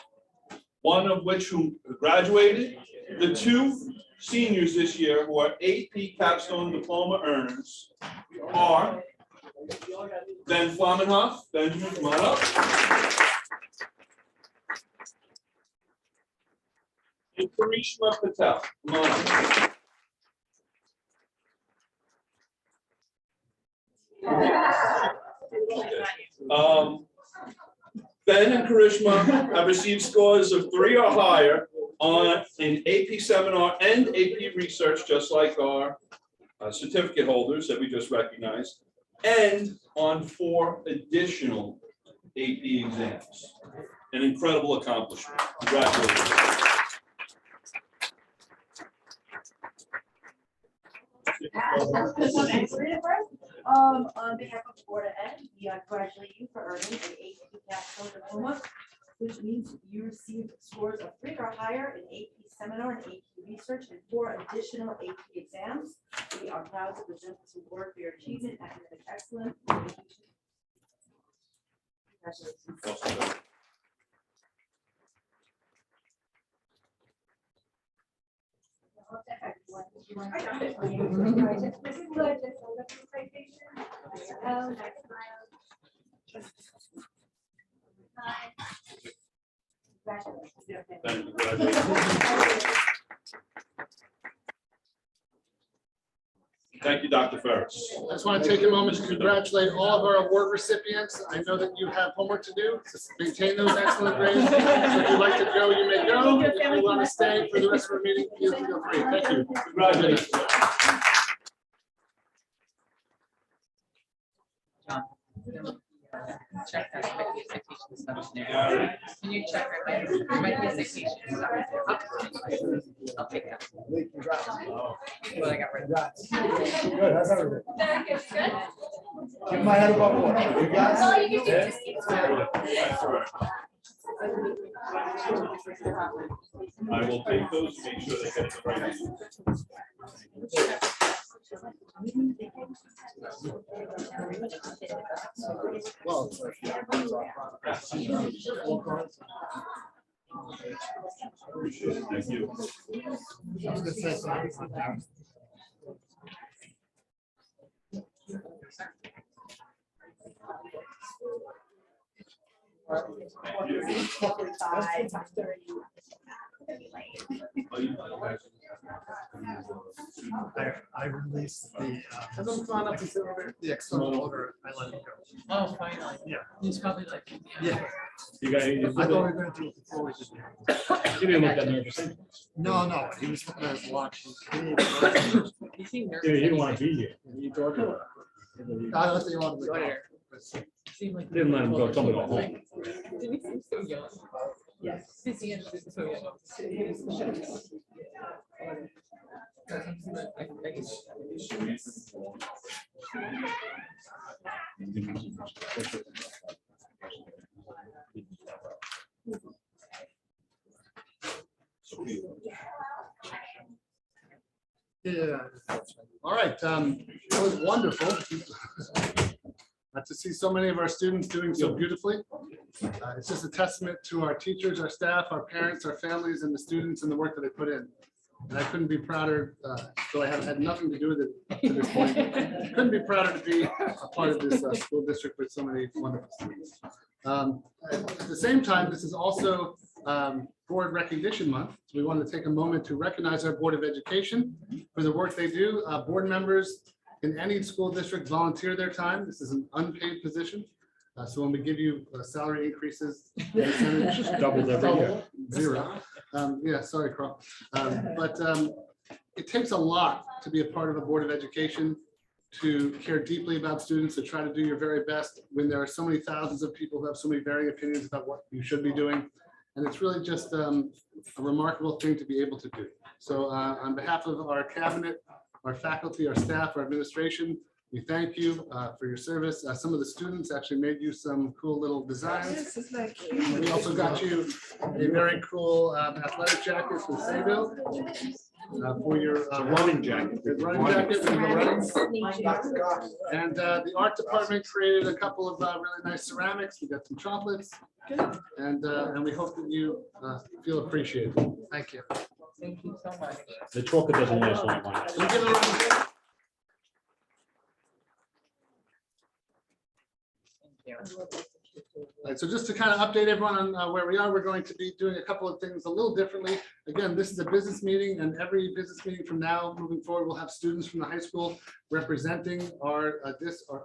one of which who graduated. The 2 seniors this year who are AP capstone diploma earners are Ben Flamenhoff. Benjamin, come on up. And Karishma Patel, come on up. Ben and Karishma have received scores of 3 or higher on an AP seminar and AP research, just like our certificate holders that we just recognized, and on 4 additional AP exams. An incredible accomplishment. Congratulations. On behalf of the Board of Ed, we congratulate you for earning an AP capstone diploma, which means you received scores of 3 or higher in AP seminar and AP research and 4 additional AP exams. We are proud to present this award for your achievement and academic excellence. Congratulations. I got it. This is good. This is a citation. Next Thank you, Dr. Ferris. I just want to take a moment to congratulate all of our award recipients. I know that you have homework to do to maintain those excellent grades. So if you'd like to go, you may go. If you want to stay for the rest of our meeting, please feel free. Thank you. Congratulations. Check that, there might be a citation stuff there. Can you check right there? There might be a citation. I'll take that. Well, I got rid of that. Good, how's everything? Very good. Good. Keep my head above water. You guys? All you can do is keep I will take those, make sure they get the right answer. Well, Thank you. I released the external order. I let it go. Oh, finally. Yeah. He's probably like. Yeah. You got it. I thought we were going to do it before we did that. You didn't look that nervous. No, he was looking at his watch. He seemed nervous. He didn't want to be here. I don't think you want to. Daughter. Seemed like. Didn't let him go, told him to go home. Didn't he seem so young? Yes. Busy and so young. Yeah. All right. That was wonderful. to see so many of our students doing so beautifully. It's just a testament to our teachers, our staff, our parents, our families, and the students and the work that they put in. And I couldn't be prouder, though I have had nothing to do with it up to this point. Couldn't be prouder to be a part of this school district with so many wonderful students. At the same time, this is also Board Recognition Month. So we want to take a moment to recognize our Board of Education for the work they do. Board members in any school district volunteer their time. This is an unpaid position. So when we give you salary increases, Doubled every year. Zero. Yeah, sorry, Carl. But it takes a lot to be a part of a Board of Education, to care deeply about students, to try to do your very best when there are so many thousands of people who have so many varying opinions about what you should be doing. And it's really just a remarkable thing to be able to do. So on behalf of our cabinet, our faculty, our staff, our administration, we thank you for your service. Some of the students actually made you some cool little designs. This is like cute. We also got you a very cool athletic jacket from Sayville for your Running jacket. your running jacket. for your running. And the art department created a couple of really nice ceramics. We got some chocolates, and we hope that you feel appreciated. Thank you. Thank you so much. The chocolate doesn't last long. We'll give it a round. All right, so just to kind of update everyone on where we are, we're going to be doing a couple of things a little differently. Again, this is a business meeting, and every business meeting from now moving forward, we'll have students from the high school representing our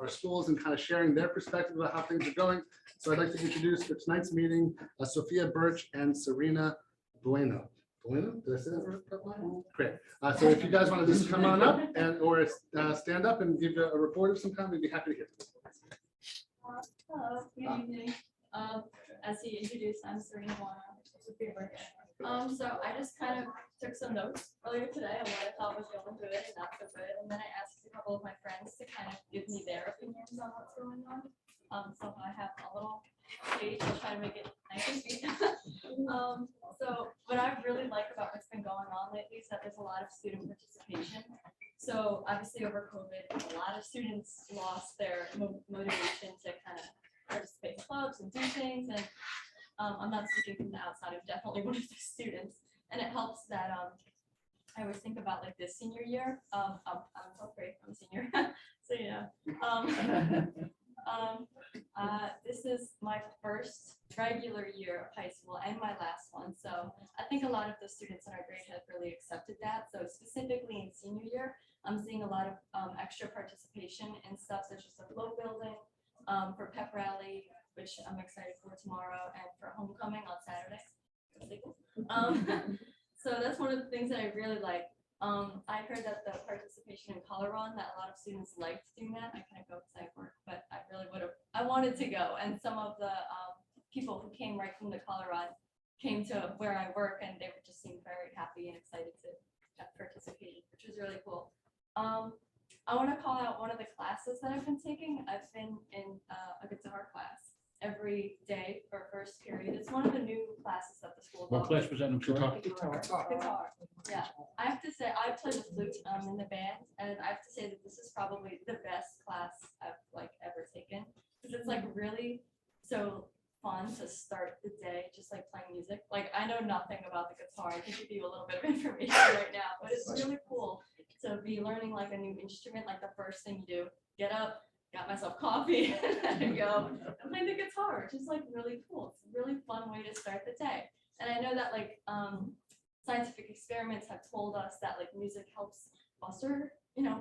schools and kind of sharing their perspective about how things are going. So I'd like to introduce for tonight's meeting, Sophia Birch and Serena Bueno. Bueno, did I say that right? Great. So if you guys want to just come on up or stand up and give a report of some kind, we'd be happy to hear. Hello, good evening. As he introduced, I'm Serena Buono. So I just kind of took some notes earlier today on what I thought was going good and not so good, and then I asked a couple of my friends to kind of give me their opinions on what's going on. So I have a little page. I'll try to make it nice and sweet. So what I really like about what's been going on lately is that there's a lot of student participation. So obviously over COVID, a lot of students lost their motivation to kind of participate in clubs and do things. And I'm not speaking from the outside, I'm definitely one of the students. And it helps that I always think about like this senior year. I'm great, I'm a senior. So yeah. This is my first regular year of high school and my last one. So I think a lot of the students in our grade have really accepted that. So specifically in senior year, I'm seeing a lot of extra participation in stuff such as the float building, for pep rally, which I'm excited for tomorrow, and for homecoming on Saturday. So that's one of the things that I really like. I heard that the participation in Color Run, that a lot of students liked doing that. I kind of go because I work, but I really I wanted to go. And some of the people who came right from the Color Run came to where I work, and they would just seem very happy and excited to have participated, which was really cool. I want to call out one of the classes that I've been taking. I've been in a guitar class every day for first period. It's one of the new classes that the school. What class was that in guitar? Guitar. Yeah, I have to say I play the flute in the band, and I have to say that this is probably the best class I've like ever taken, because it's like really so fun to start the day just like playing music. Like I know nothing about the guitar. I can give you a little bit of information right now, but it's really cool to be learning like a new instrument. Like the first thing you do, get up, got myself coffee, and go and play the guitar, which is like really cool. It's a really fun way to start the day. And I know that like scientific experiments have told us that like music helps foster,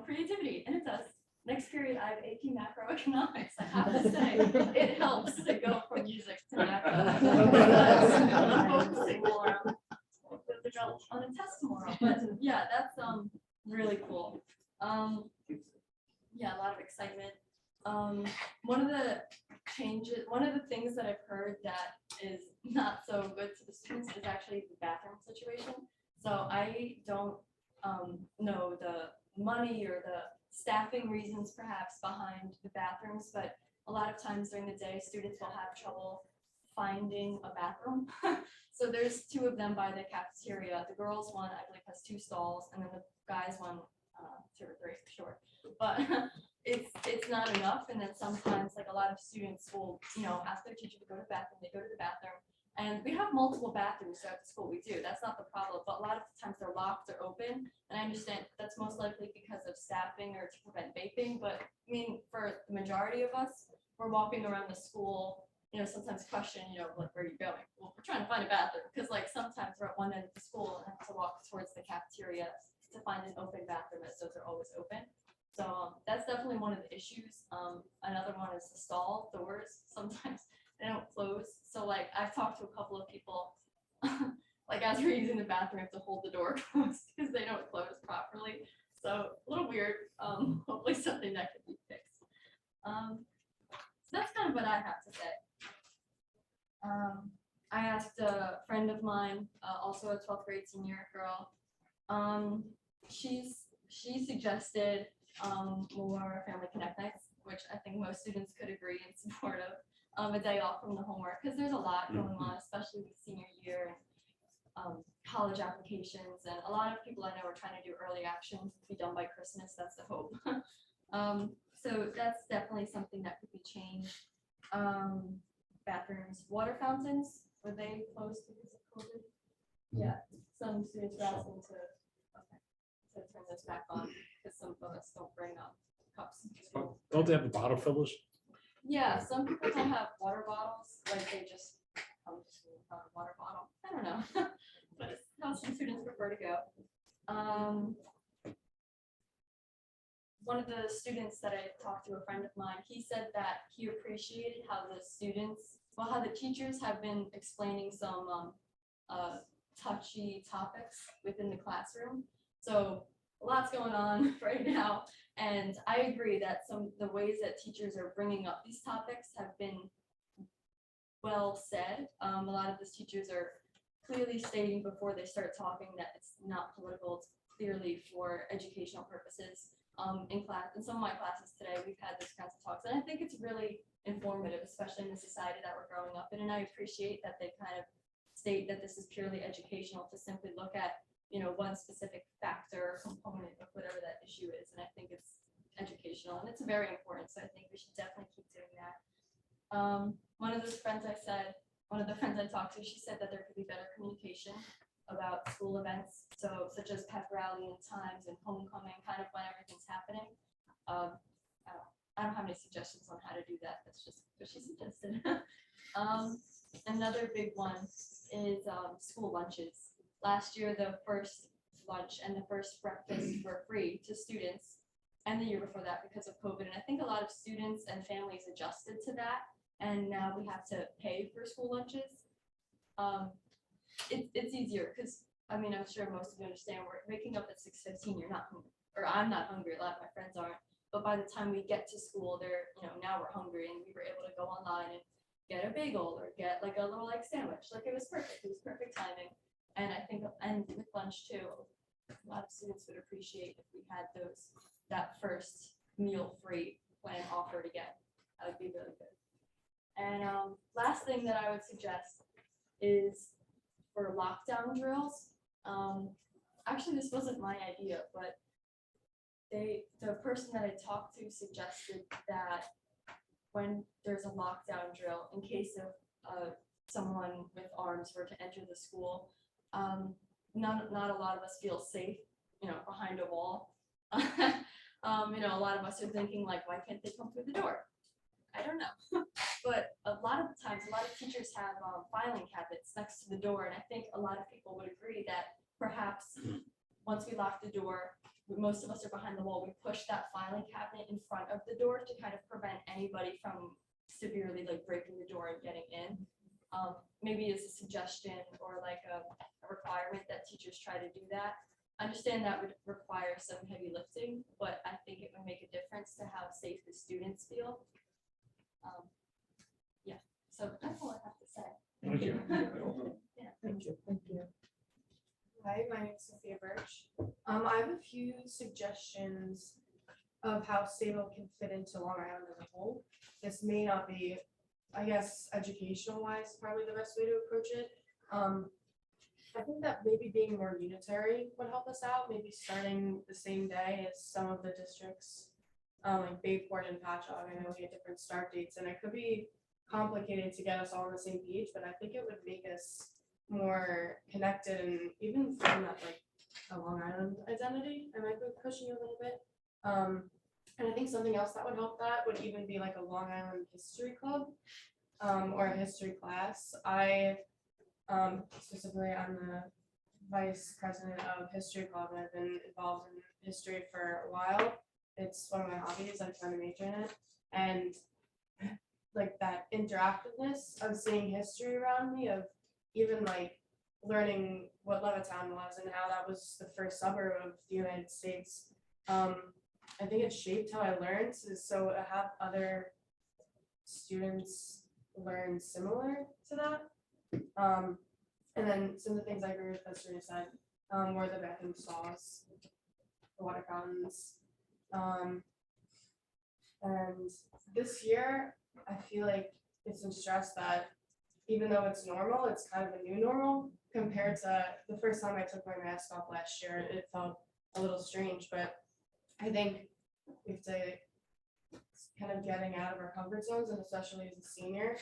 creativity, and it does. Next period, I have AP macroeconomics. I have to say, it helps to go from music to macro. I'm focusing more on the results on a test tomorrow. But yeah, that's really cool. Yeah, a lot of excitement. One of the things that I've heard that is not so good to the students is actually the bathroom situation. So I don't know the money or the staffing reasons perhaps behind the bathrooms, but a lot of times during the day, students will have trouble finding a bathroom. So there's 2 of them by the cafeteria. The girls' one, I believe, has 2 stalls, and then the guys' one, 2 or 3 for sure. But it's not enough. And then sometimes like a lot of students will, ask their teacher to go to the bathroom, they go to the bathroom. And we have multiple bathrooms throughout the school, we do, that's not the problem, but a lot of times they're locked or open. And I understand that's most likely because of staffing or to prevent vaping, but I mean, for the majority of us, we're walking around the school, sometimes question, like, where are you going? Well, we're trying to find a bathroom, because like sometimes we're at one end of the school and have to walk towards the cafeteria to find an open bathroom, as those are always open. So that's definitely one of the issues. Another one is the stall doors, sometimes they don't close. So like I've talked to a couple of people, like as we're using the bathroom, we have to hold the door closed because they don't close properly. So a little weird. Hopefully something that could be fixed. So that's kind of what I have to say. I asked a friend of mine, also a 12th grade senior girl. She suggested more family connect nights, which I think most students could agree and support of. A day off from the homework, because there's a lot going on, especially with senior year and college applications, and a lot of people I know are trying to do early action to be done by Christmas. That's the hope. So that's definitely something that could be changed. Bathrooms, water fountains, were they closed because of COVID? Yeah, some students were asking to turn those back on because some of us don't bring cups. Don't they have the bottle fillers? Yeah, some people don't have water bottles, like they just come to school without a water bottle. I don't know, but it's how some students prefer to go. One of the students that I talked to, a friend of mine, he said that he appreciated how how the teachers have been explaining some touchy topics within the classroom. So a lot's going on right now. And I agree that the ways that teachers are bringing up these topics have been well said. A lot of these teachers are clearly stating before they start talking that it's not political, it's clearly for educational purposes. In some of my classes today, we've had those kinds of talks, and I think it's really informative, especially in the society that we're growing up in. And I appreciate that they kind of state that this is purely educational, to simply look at one specific factor or component of whatever that issue is. And I think it's educational and it's very important. So I think we should definitely keep doing that. One of the friends I talked to, she said that there could be better communication about school events. So such as pep rally and times and homecoming, kind of when everything's happening. I don't have any suggestions on how to do that. That's just what she suggested. Another big one is school lunches. Last year, the first lunch and the first breakfast were free to students, and the year before that because of COVID. And I think a lot of students and families adjusted to that, and now we have to pay for school lunches. It's easier because, I'm sure most of you understand, we're waking up at 6:15, you're not hungry, or I'm not hungry, a lot of my friends aren't. But by the time we get to school, now we're hungry, and we were able to go online and get a bagel or get like a little sandwich. Like it was perfect timing. And I think, and with lunch too, a lot of students would appreciate if we had that first meal free plan offered again. That would be really good. And last thing that I would suggest is for lockdown drills. Actually, this wasn't my idea, but the person that I talked to suggested that when there's a lockdown drill, in case of someone with arms were to enter the school, not a lot of us feel safe, behind a wall. A lot of us are thinking like, why can't they come through the door? I don't know. But a lot of times, a lot of teachers have filing cabinets next to the door, and I think a lot of people would agree that perhaps once we lock the door, most of us are behind the wall, we push that filing cabinet in front of the door to kind of prevent anybody from severely breaking the door and getting in. Maybe as a suggestion or like a requirement that teachers try to do that. I understand that would require some heavy lifting, but I think it would make a difference to how safe the students feel. Yeah, so that's all I have to say. Thank you. Yeah, thank you. Thank you. Hi, my name is Sophia Birch. I have a few suggestions of how Sayville can fit into Long Island as a whole. This may not be, I guess, educational wise, probably the best way to approach it. I think that maybe being more unitary would help us out, maybe starting the same day as some of the districts like Bayport and Patchogue. I know we had different start dates, and it could be complicated to get us all on the same page, but I think it would make us more connected and even from that like a Long Island identity. I might be pushing you a little bit. And I think something else that would help that would even be like a Long Island history club, or a history class. I specifically, I'm the vice president of history club, and I've been involved in history for a while. It's one of my hobbies. I'm trying to major in it, and like that interactiveness of seeing history around me, of even like learning what Levittown was and how that was the first suburb of the United States. I think it shaped how I learned, so to have other students learn similar to that. And then some of the things I agree with Pastor said were the bathroom stalls, the water fountains. And this year, I feel like it's been stressed that even though it's normal, it's kind of a new normal compared to the first time I took my mask off last year. It felt a little strange, but I think we have to kind of getting out of our comfort zones, and especially as a senior,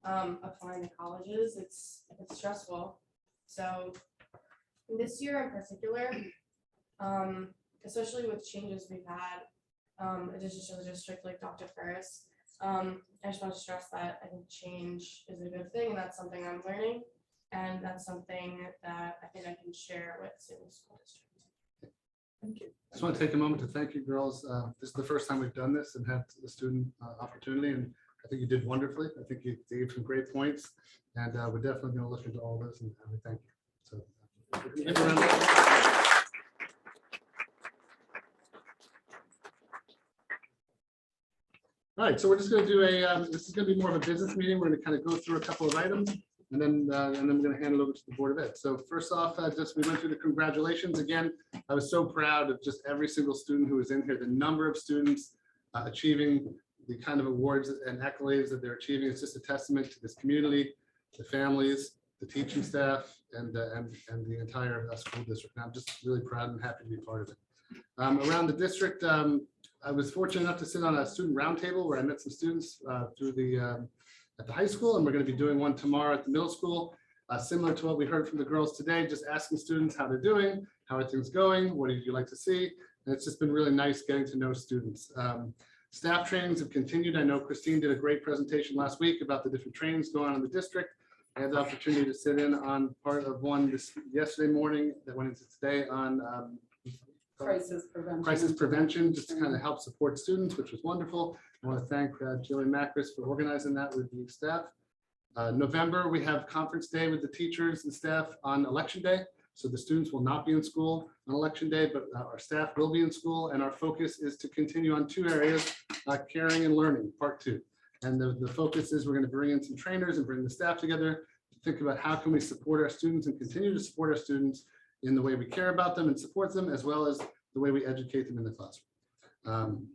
applying to colleges, it's stressful. So this year in particular, especially with changes we've had, addition to the district like Dr. Ferris, I just want to stress that I think change is a good thing, and that's something I'm learning, and that's something that I think I can share with Sayville School District. Thank you. I just want to take a moment to thank you, girls. This is the first time we've done this and had the student opportunity, and I think you did wonderfully. I think you gave some great points, and we're definitely going to look into all this, and we thank you. So, give a round of applause. All right, so we're just going to do a, this is going to be more of a business meeting. We're going to kind of go through a couple of items, and then we're going to hand it over to the Board of Ed. So first off, just we went through the congratulations. Again, I was so proud of just every single student who was in here, the number of students achieving the kind of awards and accolades that they're achieving. It's just a testament to this community, the families, the teaching staff, and the entire school district. And I'm just really proud and happy to be part of it. Around the district, I was fortunate enough to sit on a student roundtable where I met some students through the at the high school, and we're going to be doing one tomorrow at the middle school, similar to what we heard from the girls today, just asking students how they're doing, how are things going, what do you like to see, and it's just been really nice getting to know students. Staff trainings have continued. I know Christine did a great presentation last week about the different trainings going on in the district. I had the opportunity to sit in on part of one yesterday morning that went into today on crisis prevention, just to kind of help support students, which was wonderful. I want to thank Jillian Macris for organizing that with the staff. November, we have conference day with the teachers and staff on election day. So the students will not be in school on election day, but our staff will be in school, and our focus is to continue on two areas, caring and learning, part 2. And the focus is we're going to bring in some trainers and bring the staff together to think about how can we support our students and continue to support our students in the way we care about them and support them, as well as the way we educate them in the classroom.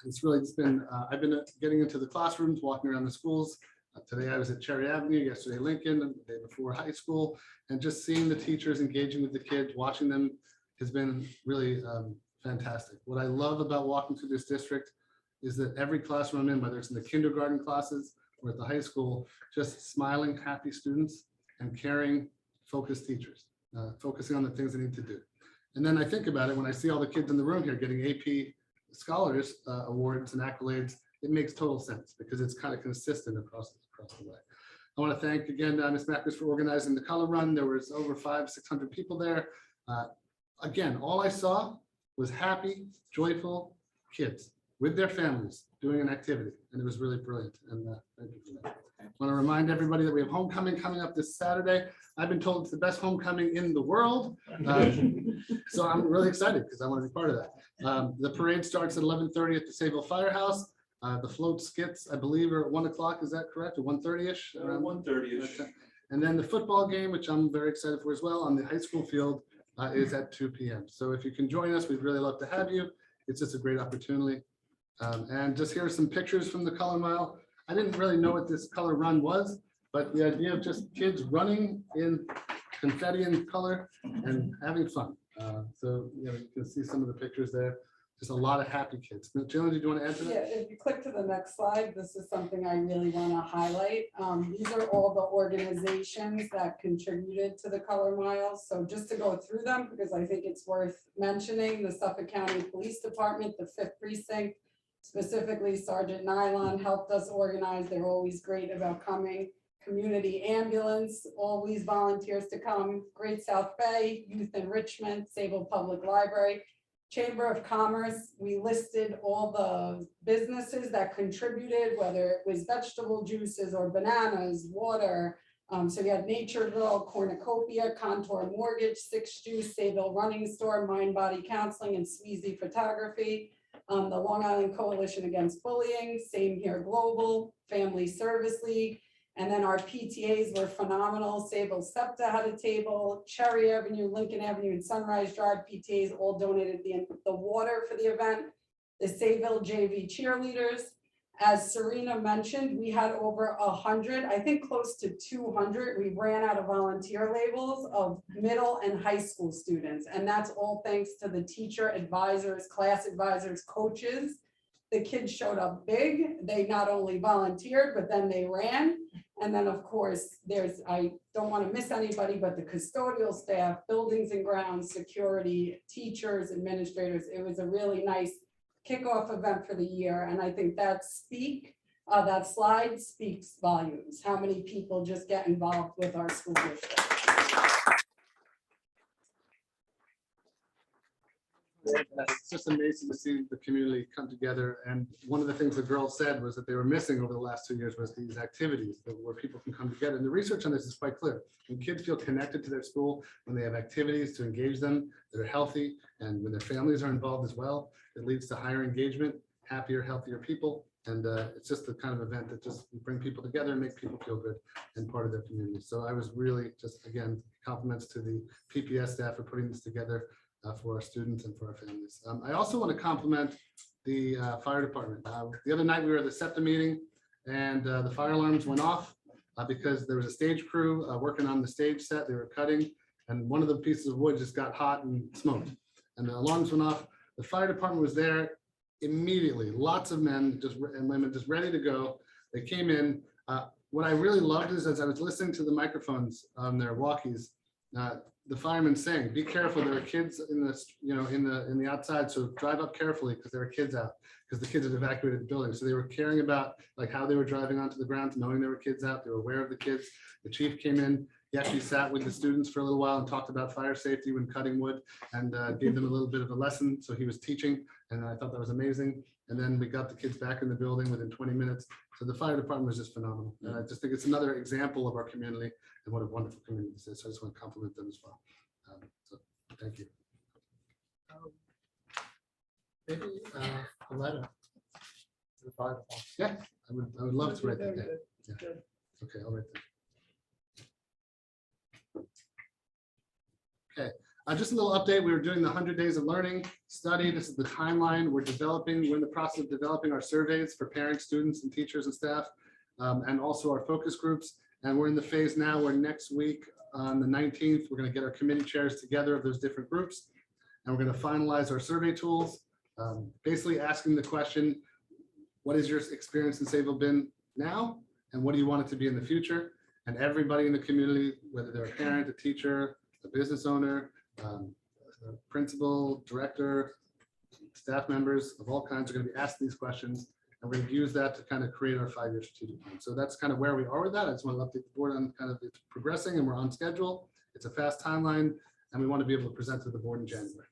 It's really just been, I've been getting into the classrooms, walking around the schools. Today I was at Cherry Avenue, yesterday Lincoln, and the day before high school, and just seeing the teachers engaging with the kids, watching them has been really fantastic. What I love about walking through this district is that every classroom I'm in, whether it's in the kindergarten classes or at the high school, just smiling, happy students and caring, focused teachers, focusing on the things they need to do. And then I think about it, when I see all the kids in the room here getting AP Scholars awards and accolades, it makes total sense because it's kind of consistent across the way. I want to thank again Ms. Macris for organizing the color run. There was over 500-600 people there. Again, all I saw was happy, joyful kids with their families doing an activity, and it was really brilliant. And thank you for that. I want to remind everybody that we have homecoming coming up this Saturday. I've been told it's the best homecoming in the world. So I'm really excited because I want to be part of that. The parade starts at 11:30 at the Sayville Firehouse. The float skits, I believe, are at 1 o'clock. Is that correct? Or 1:30ish? Around 1:30ish. And then the football game, which I'm very excited for as well, on the high school field is at 2 p.m. So if you can join us, we'd really love to have you. It's just a great opportunity. And just here are some pictures from the Color Mile. I didn't really know what this color run was, but the idea of just kids running in confetti and color and having fun. So you can see some of the pictures there. just a lot of happy kids. Jillian, did you want to add to Yeah, that? if you click to the next slide, this is something I really want to highlight. These are all the organizations that contributed to the Color Miles. So just to go through them, because I think it's worth mentioning, the Suffolk County Police Department, the 5th Precinct, specifically Sergeant Nylon helped us organize. They're always great about coming. Community Ambulance always volunteers to come. Great South Bay, Youth Enrichment, Sayville Public Library. Chamber of Commerce, we listed all the businesses that contributed, whether it was vegetable juices or bananas, water. So we had Natureville, Cornucopia, Contour Mortgage, Six Juice, Sayville Running Store, Mind Body Counseling, and Sweezy Photography. The Long Island Coalition Against Bullying, Same Here Global, Family Service League. And then our PTAs were phenomenal. Sayville SEPTA had a table, Cherry Avenue, Lincoln Avenue, and Sunrise Drive PTAs all donated the water for the event. The Sayville JV cheerleaders. As Serena mentioned, we had over 100, I think close to 200. We ran out of volunteer labels of middle and high school students. And that's all thanks to the teacher advisors, class advisors, coaches. The kids showed up big. They not only volunteered, but then they ran. And then of course, I don't want to miss anybody, but the custodial staff, buildings and grounds, security, teachers, administrators. It was a really nice kickoff event for the year. And I think that slide speaks volumes. How many people just get involved with our school district. It's just amazing to see the community come together. And one of the things the girls said was that they were missing over the last 2 years was these activities where people can come together. And the research on this is quite clear. When kids feel connected to their school, when they have activities to engage them, they're healthy, and when their families are involved as well, it leads to higher engagement, happier, healthier people. And it's just the kind of event that just bring people together and make people feel good and part of their community. So I was really just, again, compliments to the PPS staff for putting this together for our students and for our families. I also want to compliment the fire department. The other night we were at the SEPTA meeting and the fire alarms went off because there was a stage crew working on the stage set. They were cutting and one of the pieces of wood just got hot and smoked and the alarms went off. The fire department was there immediately. Lots of men and women just ready to go. They came in. What I really loved is as I was listening to the microphones on their walkies, the firemen saying, "Be careful. There are kids in this, in the outside. So drive up carefully because there are kids out because the kids had evacuated the building." So they were caring about like how they were driving onto the ground, knowing there were kids out. They were aware of the kids. The chief came in. He actually sat with the students for a little while and talked about fire safety when cutting wood and gave them a little bit of a lesson. So he was teaching, and I thought that was amazing. And then we got the kids back in the building within 20 minutes. So the fire department was just phenomenal. And I just think it's another example of our community and what a wonderful community this is. So I just want to compliment them as well. So thank you. Maybe a letter to the fire department. Yeah, I would love to write that down. Yeah. Okay, I'll write that. Okay, just a little update. We were doing the 100 days of learning study. This is the timeline we're developing. We're in the process of developing our surveys for parents, students, and teachers and staff, and also our focus groups. And we're in the phase now where next week on the 19th, we're going to get our committee chairs together of those different groups. And we're going to finalize our survey tools, basically asking the question, what is your experience in Sayville been now? And what do you want it to be in the future? And everybody in the community, whether they're a parent, a teacher, a business owner, a principal, director, staff members of all kinds are going to be asked these questions. And we're going to use that to kind of create our 5-year strategic plan. So that's kind of where we are with that. I just want to update the board on kind of it's progressing and we're on schedule. It's a fast timeline and we want to be able to present to the board in January.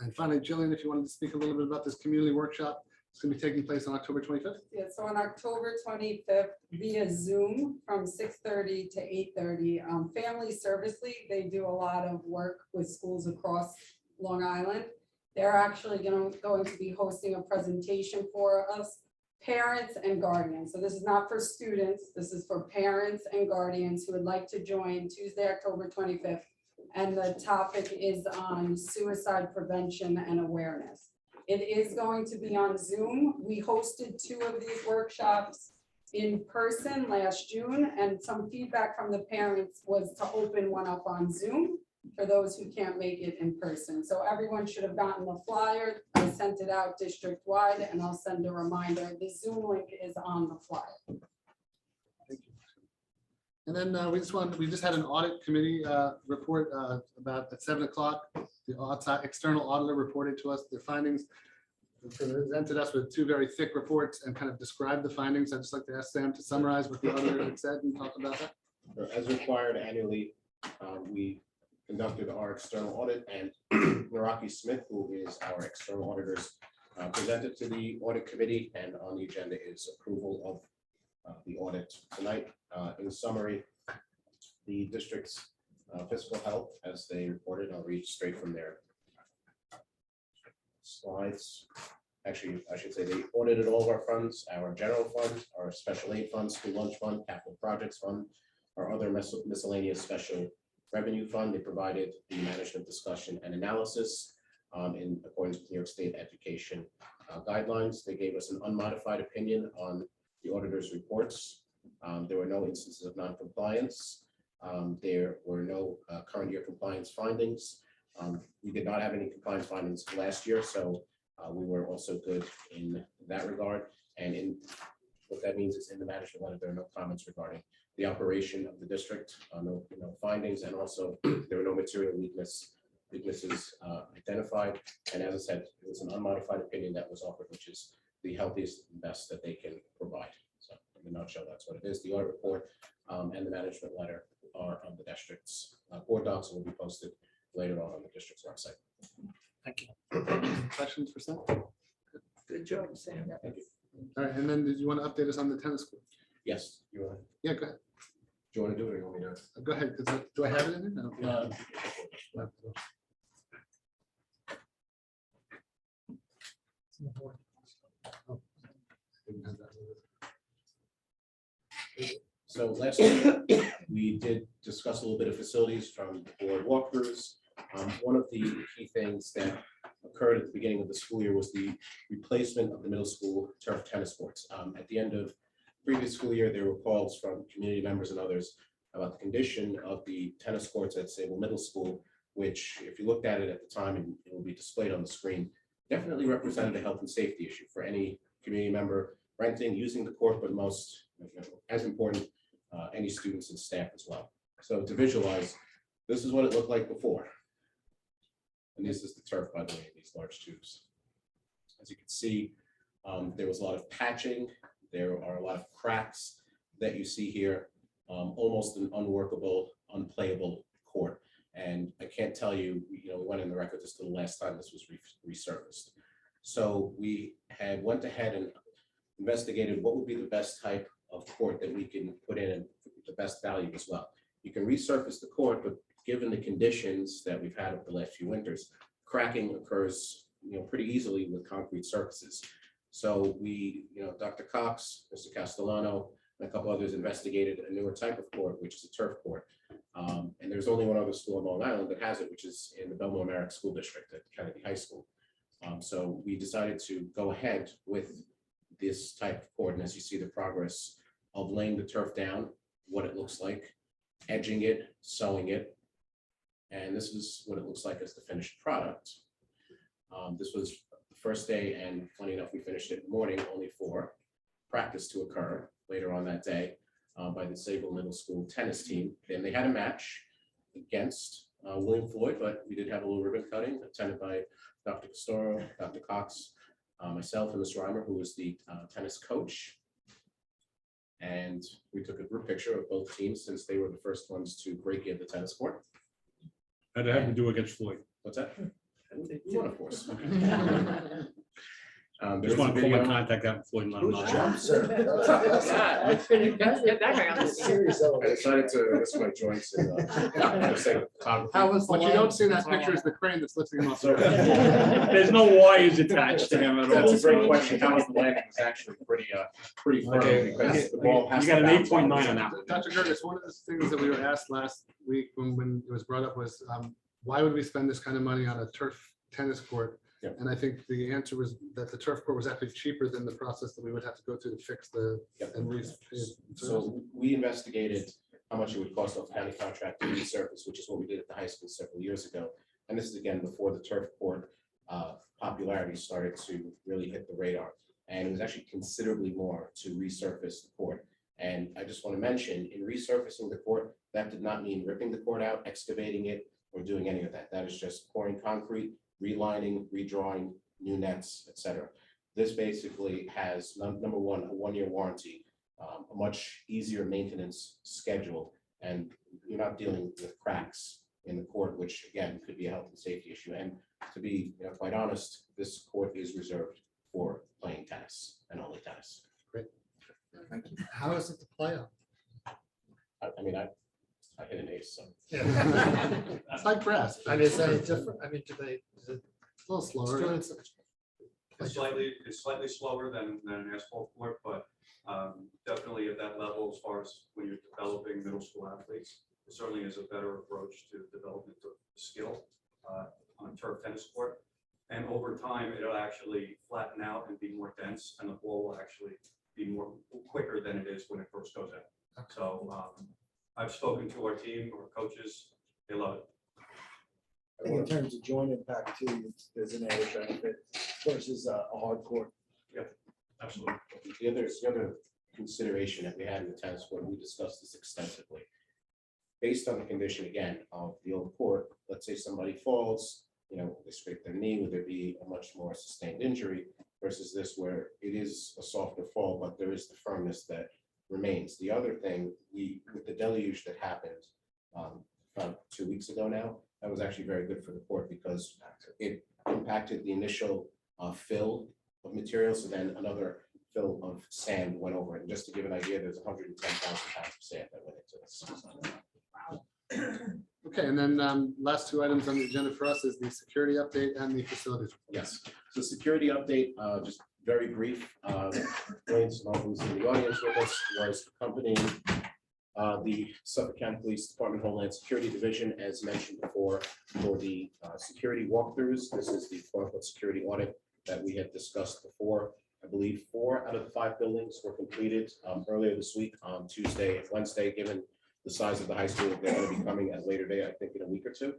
And finally, Jillian, if you wanted to speak a little bit about this community workshop, it's going to be taking place on October 25th. Yeah, so on October 25th via Zoom from 6:30 to 8:30. Family Service League, they do a lot of work with schools across Long Island. They're actually going to be hosting a presentation for us, parents and guardians. So this is not for students. This is for parents and guardians who would like to join Tuesday, October 25th. And the topic is on suicide prevention and awareness. It is going to be on Zoom. We hosted 2 of these workshops in person last June, and some feedback from the parents was to open one up on Zoom. for those who can't make it in person. So everyone should have gotten the flyer. I sent it out district-wide, and I'll send a reminder. The Zoom link is on the flyer. Thank you. And then we just had an audit committee report about at 7 o'clock. The external auditor reported to us their findings. Presented us with two very thick reports and kind of described the findings. I'd just like to ask Sam to summarize what the auditor had said and talk about that. As required annually, we conducted our external audit, and Naraki Smith, who is our external auditors, presented to the audit committee, and on the agenda is approval of the audit tonight. In summary, the district's fiscal health, as they reported, I'll read straight from their slides. Actually, I should say they audited all of our funds, our general fund, our special aid fund, school lunch fund, capital projects fund, our other miscellaneous special revenue fund. They provided the management discussion and analysis in accordance with New York State education guidelines. They gave us an unmodified opinion on the auditor's reports. There were no instances of non-compliance. There were no current year compliance findings. We did not have any compliance findings last year, so we were also good in that regard. And in what that means is in the management letter, there are no comments regarding the operation of the district, no findings, and also there were no material weaknesses identified. And as I said, it was an unmodified opinion that was offered, which is the healthiest and best that they can provide. So in a nutshell, that's what it is. The audit report and the management letter are on the district's board docs and will be posted later on the district's website. Thank you. Questions for Sam? Good job, Sam. Thank you. All right, and then did you want to update us on the tennis court? Yes, you want to, Yeah, go ahead. do you want to do it or you want me to? Go ahead. Do I have it in there? No. So last week, we did discuss a little bit of facilities from the board walkthroughs. One of the key things that occurred at the beginning of the school year was the replacement of the middle school turf tennis courts. At the end of previous school year, there were calls from community members and others about the condition of the tennis courts at Sayville Middle School, which, if you looked at it at the time, and it will be displayed on the screen, definitely represented a health and safety issue for any community member renting, using the court, but most, as important, any students and staff as well. So to visualize, this is what it looked like before. And this is the turf, by the way, these large tubes. As you can see, there was a lot of patching. There are a lot of cracks that you see here, almost an unworkable, unplayable court. And I can't tell you, we went in the record just the last time this was resurfaced. So we went ahead and investigated what would be the best type of court that we can put in and the best value as well. You can resurface the court, but given the conditions that we've had over the last few winters, cracking occurs pretty easily with concrete surfaces. So we, Dr. Cox, Mr. Castellano, and a couple others investigated a newer type of court, which is a turf court. And there's only one other school in Long Island that has it, which is in the Belmore Merrick School District at Kennedy High School. So we decided to go ahead with this type of court. And as you see the progress of laying the turf down, what it looks like, edging it, sewing it, and this is what it looks like as the finished product. This was the first day, and funny enough, we finished it in the morning, only for practice to occur later on that day by the Sayville Middle School tennis team. And they had a match against William Floyd, but we did have a little ribbon cutting attended by Dr. Castoro, Dr. Cox, myself, and Ms. Reimer, who was the tennis coach. And we took a group picture of both teams since they were the first ones to break in the tennis court. How'd it have to do against Floyd? What's that? We won, of course. Just want to pull my contact out and Floyd and let him know. Yeah, it's pretty good. Get that guy on the scene. I decided to risk my joints and say photography. How was what you don't see in that picture is the crane that's lifting him off. There's no wires attached to him at all. That's a great question. How was the landing? It was actually pretty firm because the ball has You got to an bounce 8.9 off. on that. Dr. Gerges, one of the things that we were asked last week when it was brought up was, why would we spend this kind of money on a turf tennis court? Yep. And I think the answer was that the turf court was actually cheaper than the process that we would have to go through to fix the. Yep. And So we investigated how much it would cost off the county contract to resurface, which is what we did at the high school several years ago. And this is again before the turf court popularity started to really hit the radar. And it was actually considerably more to resurface the court. And I just want to mention, in resurfacing the court, that did not mean ripping the court out, excavating it, or doing any of that. That is just pouring concrete, relining, redrawing, new nets, etc. This basically has, number one, a 1-year warranty, a much easier maintenance schedule, and you're not dealing with cracks in the court, which again could be a health and safety issue. And to be quite honest, this court is reserved for playing tennis and only tennis. Great. Thank you. How is it to play on? I mean, I hit an ace, so. Yeah. It's like grass. I mean, is that different? I mean, is it A little slower. students? It's slightly slower than an asphalt court, but definitely at that level, as far as when you're developing middle school athletes, it certainly is a better approach to development of skill on a turf tennis court. And over time, it'll actually flatten out and be more dense, and the ball will actually be more quicker than it is when it first goes out. So I've spoken to our team, our coaches, they love it. I think in terms of joint impact too, there's an added benefit versus a hard court. Yeah, absolutely. The other consideration that we had in the tennis court, we discussed this extensively. Based on the condition, again, of the old court, let's say somebody falls, they scrape their knee, would there be a much more sustained injury versus this where it is a softer fall, but there is the firmness that remains. The other thing, with the deluge that happened about 2 weeks ago now, that was actually very good for the court because it impacted the initial fill of material, so then another fill of sand went over it. And just to give an idea, there's 110,000 pounds of sand that went into this. Okay, and then last two items on the agenda for us is the security update and the facilities. Yes, so security update, just very brief. Wayne Small, who's in the audience with us, was accompanying the Suffolk County Police Department Homeland Security Division, as mentioned before, for the security walkthroughs. This is the quote-unquote security audit that we had discussed before. I believe 4 out of the 5 buildings were completed earlier this week on Tuesday and Wednesday, given the size of the high school. They're going to be coming at a later date, I think in a week or two.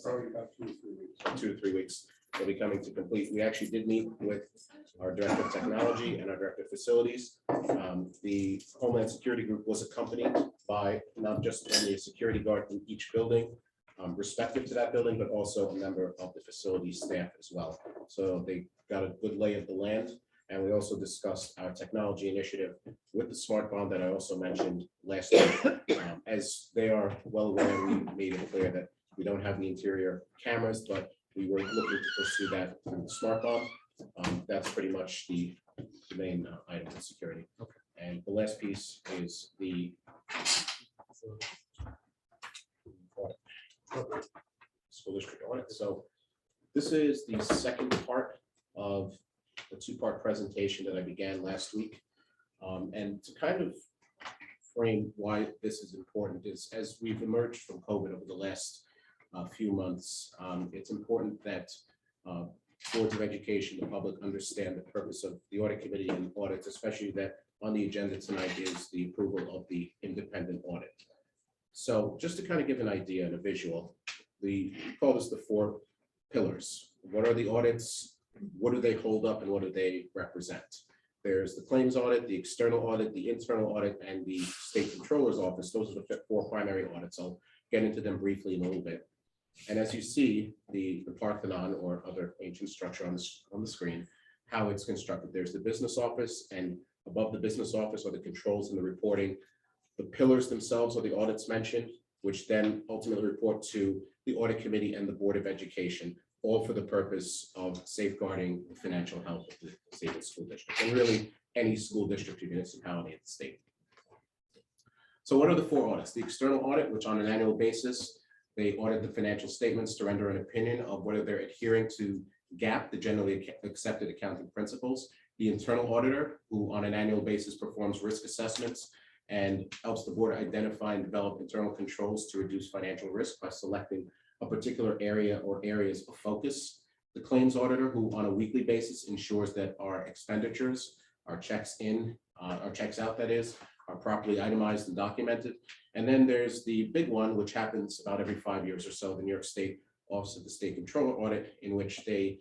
Probably about 2 to 3 weeks. 2 to 3 weeks. They'll be coming to complete. We actually did meet with our Director of Technology and our Director of Facilities. The Homeland Security Group was accompanied by not just only a security guard in each building, respective to that building, but also a member of the facility staff as well. So they got a good lay of the land. And we also discussed our technology initiative with the smart bond that I also mentioned last week. As they are well aware, we made it clear that we don't have the interior cameras, but we were looking to pursue that through the smart bond. That's pretty much the main item of security. Okay. And the last piece is the school district audit. So this is the second part of the 2-part presentation that I began last week. And to kind of frame why this is important is, as we've emerged from COVID over the last few months, it's important that boards of education, the public, understand the purpose of the audit committee and audits, especially that on the agenda tonight is the approval of the independent audit. So just to kind of give an idea and a visual, we call this the 4 pillars. What are the audits? What do they hold up and what do they represent? There's the claims audit, the external audit, the internal audit, and the state controller's office. Those are the 4 primary audits. I'll get into them briefly in a little bit. And as you see, the Parthenon or other ancient structure on the screen, how it's constructed. There's the business office, and above the business office are the controls and the reporting. The pillars themselves are the audits mentioned, which then ultimately report to the audit committee and the Board of Education, all for the purpose of safeguarding the financial health of the Sayville School District, and really any school district or municipality in the state. So what are the 4 audits? The external audit, which on an annual basis, they audit the financial statements to render an opinion of whether they're adhering to GAAP, the generally accepted accounting principles. The internal auditor, who on an annual basis performs risk assessments and helps the board identify and develop internal controls to reduce financial risk by selecting a particular area or areas of focus. The claims auditor, who on a weekly basis ensures that our expenditures, our checks in, our checks out, that is, are properly itemized and documented. And then there's the big one, which happens about every 5 years or so, the New York State Office of the State Controller Audit, in which they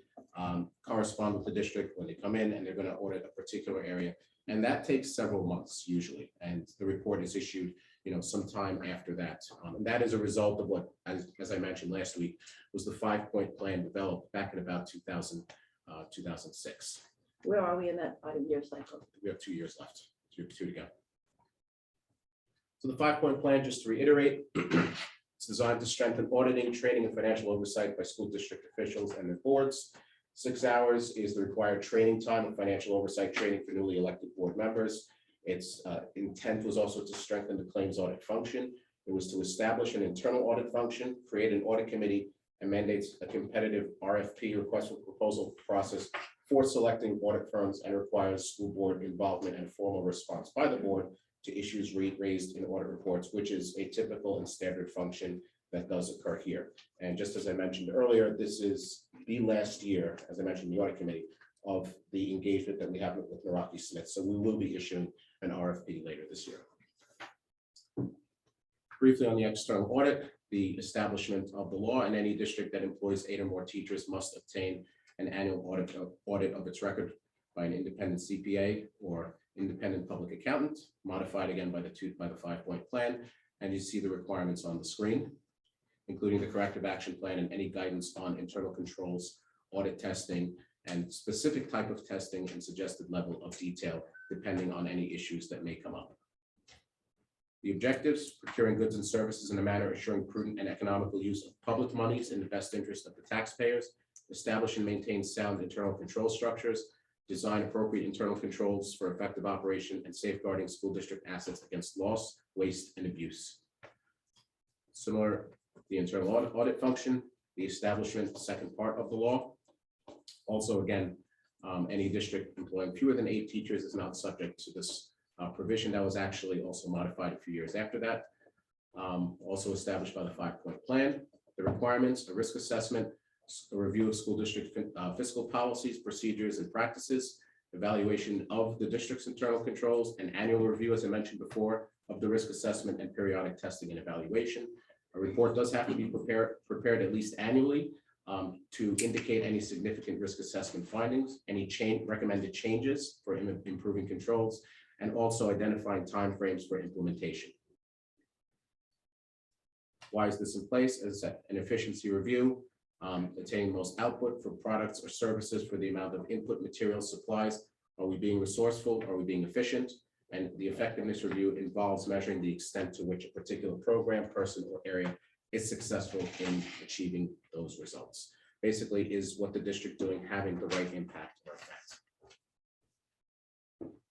correspond with the district when they come in and they're going to audit a particular area. And that takes several months usually. And the report is issued, sometime after that. And that is a result of what, as I mentioned last week, was the 5-point plan developed back in about 2006. Where are we in that 5-year cycle? We have 2 years left, two to go. So the 5-point plan, just to reiterate, it's designed to strengthen auditing, training, and financial oversight by school district officials and their boards. 6 hours is the required training time and financial oversight training for newly elected board members. Its intent was also to strengthen the claims audit function. It was to establish an internal audit function, create an audit committee, and mandates a competitive RFP, request for proposal process, for selecting audit firms, and requires school board involvement and formal response by the board to issues raised in audit reports, which is a typical and standard function that does occur here. And just as I mentioned earlier, this is the last year, as I mentioned, the audit committee, of the engagement that we have with Naraki Smith. So we will be issuing an RFP later this year. Briefly on the external audit, the establishment of the law, and any district that employs 8 or more teachers must obtain an annual audit of its record by an independent CPA or independent public accountant, modified again by the 5-point plan. And you see the requirements on the screen, including the corrective action plan and any guidance on internal controls, audit testing, and specific type of testing and suggested level of detail, depending on any issues that may come up. The objectives: procuring goods and services in a manner assuring prudent and economical use of public monies in the best interest of the taxpayers, establish and maintain sound internal control structures, design appropriate internal controls for effective operation and safeguarding school district assets against loss, waste, and abuse. Similar, the internal audit function, the establishment, second part of the law. Also, again, any district employing fewer than 8 teachers is not subject to this provision. That was actually also modified a few years after that. Also established by the 5-point plan. The requirements: a risk assessment, a review of school district fiscal policies, procedures, and practices, evaluation of the district's internal controls, an annual review, as I mentioned before, of the risk assessment and periodic testing and evaluation. A report does have to be prepared at least annually to indicate any significant risk assessment findings, any recommended changes for improving controls, and also identifying timeframes for implementation. Why is this in place? As an efficiency review, attaining most output for products or services for the amount of input, materials, supplies. Are we being resourceful? Are we being efficient? And the effectiveness review involves measuring the extent to which a particular program, person, or area is successful in achieving those results. Basically, is what the district doing having the right impact or effect?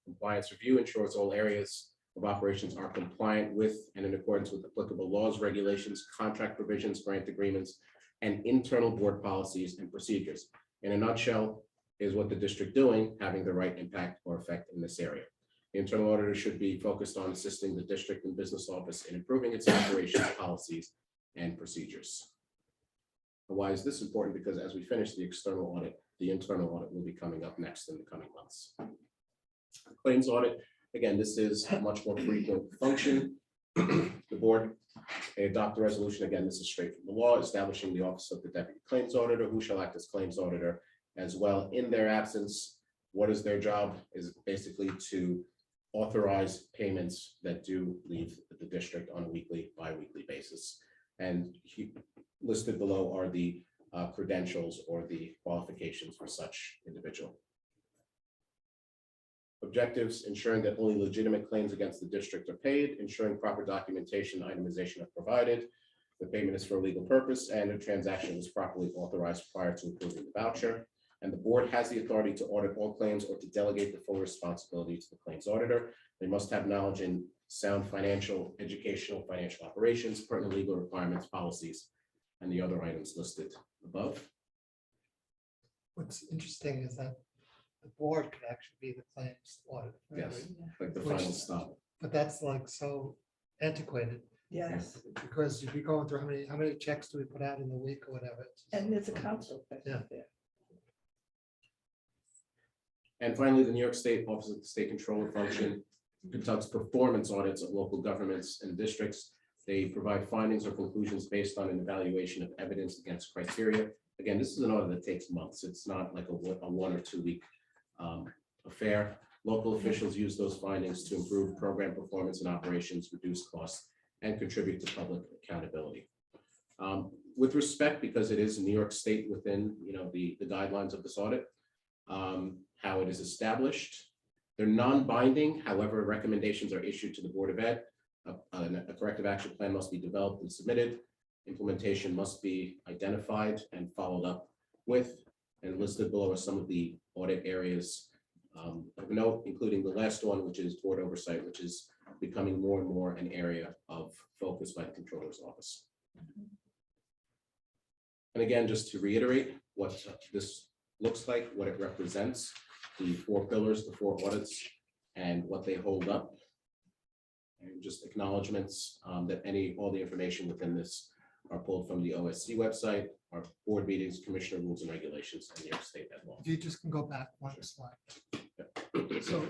Compliance review ensures all areas of operations are compliant with and in accordance with applicable laws, regulations, contract provisions, grant agreements, and internal board policies and procedures. In a nutshell, is what the district doing having the right impact or effect in this area? The internal auditor should be focused on assisting the district and business office in improving its operations, policies, and procedures. And why is this important? Because as we finish the external audit, the internal audit will be coming up next in the coming months. Claims audit, again, this is a much more frequent function. The board may adopt a resolution. Again, this is straight from the law, establishing the office of the deputy claims auditor, who shall act as claims auditor as well. In their absence, what is their job? Is basically to authorize payments that do leave the district on a weekly, bi-weekly basis. And listed below are the credentials or the qualifications for such individual. Objectives: ensuring that only legitimate claims against the district are paid, ensuring proper documentation and itemization are provided, the payment is for a legal purpose, and a transaction was properly authorized prior to approving the voucher. And the board has the authority to audit all claims or to delegate the full responsibility to the claims auditor. They must have knowledge in sound financial, educational, financial operations, pertinent legal requirements, policies, and the other items listed above. What's interesting is that the board could actually be the claims auditor. Yes, like the final stop. But that's like so antiquated. Yes, Because you'd be going through how many checks do we put out in a week or whatever. and there's a council Yeah. there. And finally, the New York State Office of the State Controller function conducts performance audits of local governments and districts. They provide findings or conclusions based on an evaluation of evidence against criteria. Again, this is an audit that takes months. It's not like a 1 or 2 week affair. Local officials use those findings to improve program performance and operations, reduce costs, and contribute to public accountability. With respect, because it is New York State within the guidelines of this audit, how it is established, they're non-binding. However, recommendations are issued to the Board of Ed. A corrective action plan must be developed and submitted. Implementation must be identified and followed up with, and listed below are some of the audit areas of note, including the last one, which is board oversight, which is becoming more and more an area of focus by the Controller's Office. And again, just to reiterate what this looks like, what it represents, the 4 pillars, the 4 audits, and what they hold up. And just acknowledgements that all the information within this are pulled from the OSC website, our board meetings, commissioner rules and regulations, and New York State ed law. If you just can go back one slide. So,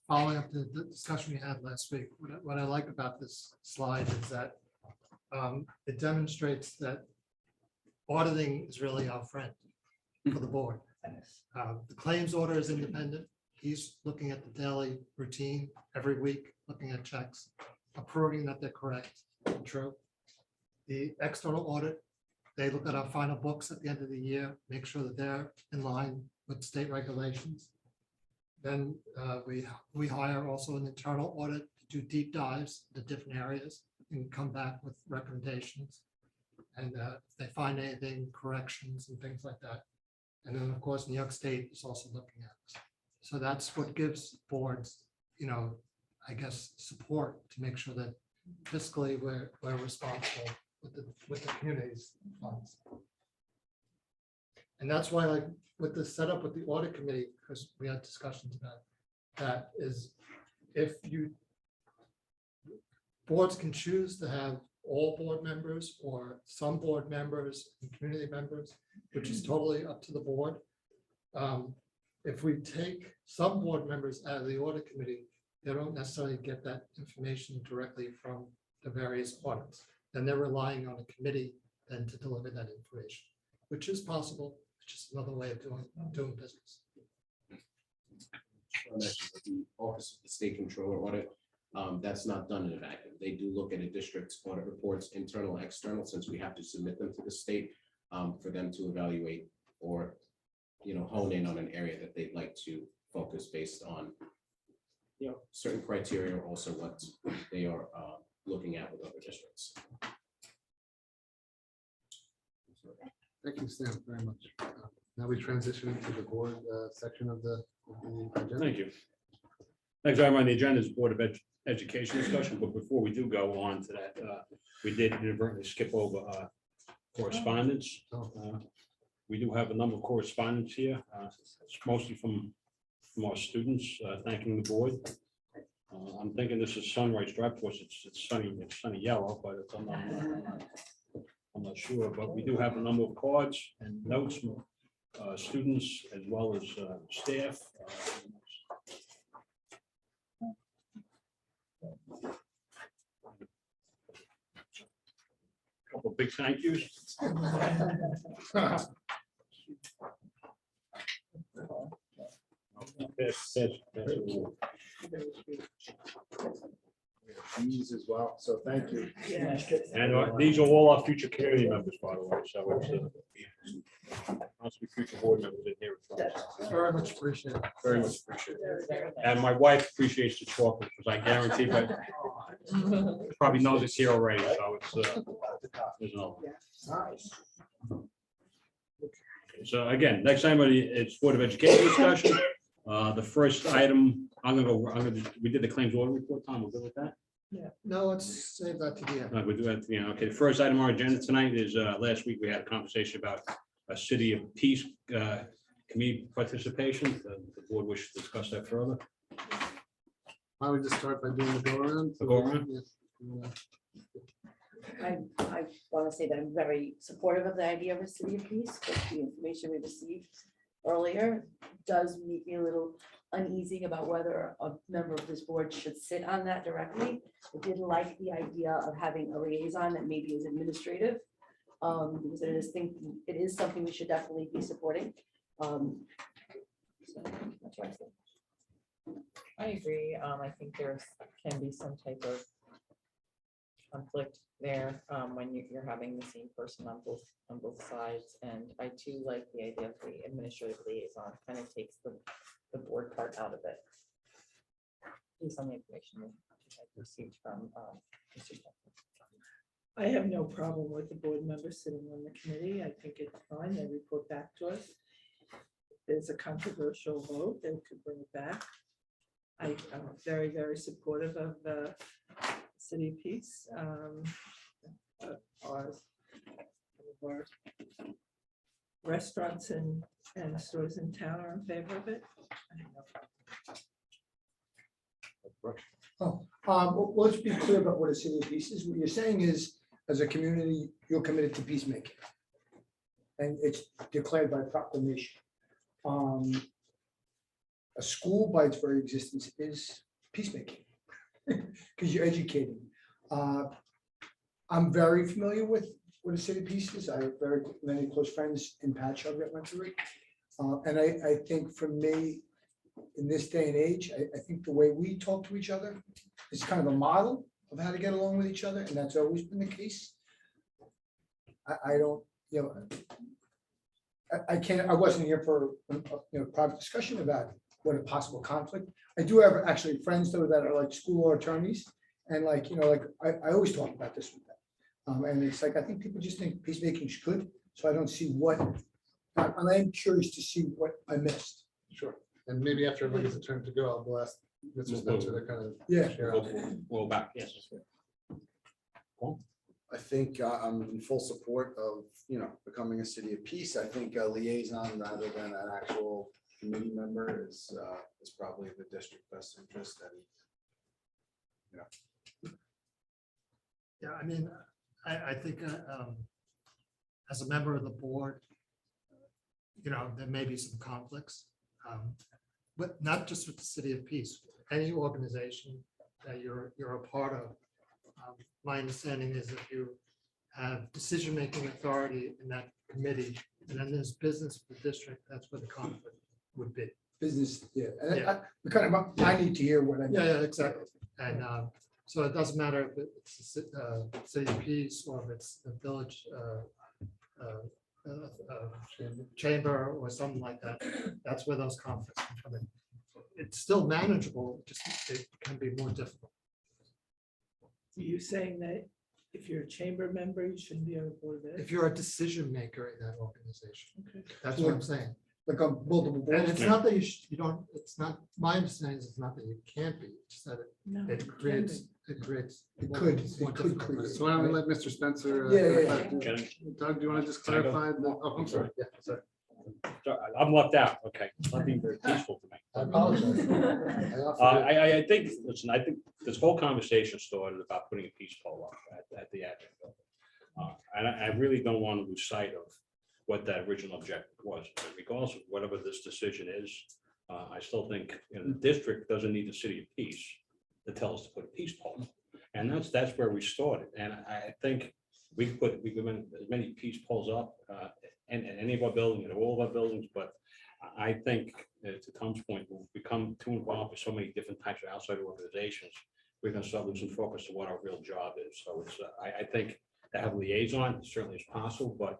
following up the discussion we had last week, what I like about this slide is that it demonstrates that auditing is really our friend for the board. The claims order is independent. He's looking at the daily routine every week, looking at checks, approving that they're correct and true. The external audit, they look at our final books at the end of the year, make sure that they're in line with state regulations. Then we hire also an internal audit to do deep dives into different areas and come back with recommendations. And if they find anything, corrections and things like that. And then, of course, New York State is also looking at this. So that's what gives boards, I guess, support to make sure that fiscally we're responsible with the community's funds. And that's why, like, with the setup with the audit committee, because we had discussions about that, is if boards can choose to have all board members or some board members and community members, which is totally up to the board. If we take some board members out of the audit committee, they don't necessarily get that information directly from the various audits. Then they're relying on a committee then to deliver that information, which is possible. It's just another way of doing business. The Office of the State Controller audit, that's not done in a vacuum. They do look at a district's audit reports, internal, external, since we have to submit them to the state for them to evaluate or hone in on an area that they'd like to focus based on certain criteria, also what they are looking at with other districts. Thank you, Sam, very much. Now we transition into the board section of the agenda. Thank you. Next item on the agenda is Board of Education discussion, but before we do go on to that, we did inadvertently skip over correspondence. We do have a number of correspondence here. It's mostly from our students thanking the board. I'm thinking this is Sunrise Drive, of course it's sunny yellow, but I'm not sure, but we do have a number of cards and notes from students as well as staff. Couple big thank yous. These as well, so thank you. And these are all our future community members, by the way, so it's must be future board members in here. Very much appreciated. Very much appreciated. And my wife appreciates the chocolate, because I guarantee, but probably knows it's here already, so it's So again, next time it's Board of Education discussion. The first item, we did the claims order report, Tom, we're good with that? Yeah. No, let's save that to the end. We'll do that at the end. Okay, the first item on our agenda tonight is, last week we had a conversation about a City of Peace community participation. The board wishes to discuss that further. Why don't we just start by doing the go around? The go around? I want to say that I'm very supportive of the idea of a City of Peace, with the information we received earlier does make me a little uneasy about whether a member of this board should sit on that directly. I did like the idea of having a liaison that maybe is administrative, because it is something we should definitely be supporting. So that's what I think. I agree. I think there can be some type of conflict there when you're having the same person on both sides. And I too like the idea of the administrative liaison, kind of takes the board part out of it. Based on the information I received from Mr. Spencer. I have no problem with the board members sitting on the committee. I think it's fine. They report back to us. If there's a controversial vote, they could bring it back. I'm very, very supportive of the city piece. Our restaurants and stores in town are in favor of it. I have no problem. Well, let's be clear about what a city of peace is. What you're saying is, as a community, you're committed to peacemaking. And it's declared by proclamation. A school, by its very existence, is peacemaking because you're educating. I'm very familiar with what a city of peace is. I have very many close friends in Patchogue that went through it. And I think for me, in this day and age, I think the way we talk to each other is kind of a model of how to get along with each other, and that's always been the case. I don't, you know, I wasn't here for private discussion about what a possible conflict. I do have actually friends though that are like school law attorneys, and like, you know, like I always talk about this with them. And it's like, I think people just think peacemaking is good, so I don't see what, and I'm curious to see what I missed. Sure. And maybe after everybody gets a turn to go, I'll ask Mr. Spencer to kind of. Yeah. share out. Well, back, yes. I think I'm in full support of, becoming a city of peace. I think a liaison rather than an actual committee member is probably the district best interest and, Yeah, I mean, I think as a member of the board, there may be some conflicts, but not just with the City of Peace, any organization that you're a part of. My understanding is if you have decision-making authority in that committee, and then there's business for the district, that's where the conflict would be. Business, yeah. Yeah. I need to hear what I. Yeah, exactly. And so it doesn't matter if it's City of Peace or if it's the village chamber or something like that. That's where those conflicts can come in. It's still manageable, just it can be more difficult. Are you saying that if you're a chamber member, you shouldn't be on the board of ed? If you're a decision maker in that organization, Okay. that's what I'm saying. Like on multiple boards. And it's not that you don't, it's not, my understanding is it's not that you can't be, it's just that No, it creates. It more could difficult. create. So why don't we let Mr. Spencer? Doug, do you want to just Can I go? clarify? Oh, I'm sorry. Yeah, sorry. I'm left out, okay, not being very peaceful tonight. I apologize. I think, listen, I think this whole conversation started about putting a peace pole up at the admin building. And I really don't want to lose sight of what that original objective was. Regardless of whatever this decision is, I still think the district doesn't need the City of Peace to tell us to put a peace pole up. And that's where we started. And I think we've given as many peace poles up in any of our buildings, in all of our buildings, but I think to Tom's point, we've become too involved with so many different types of outside organizations. We're going to start losing focus to what our real job is. So it's I think to have a liaison certainly is possible, but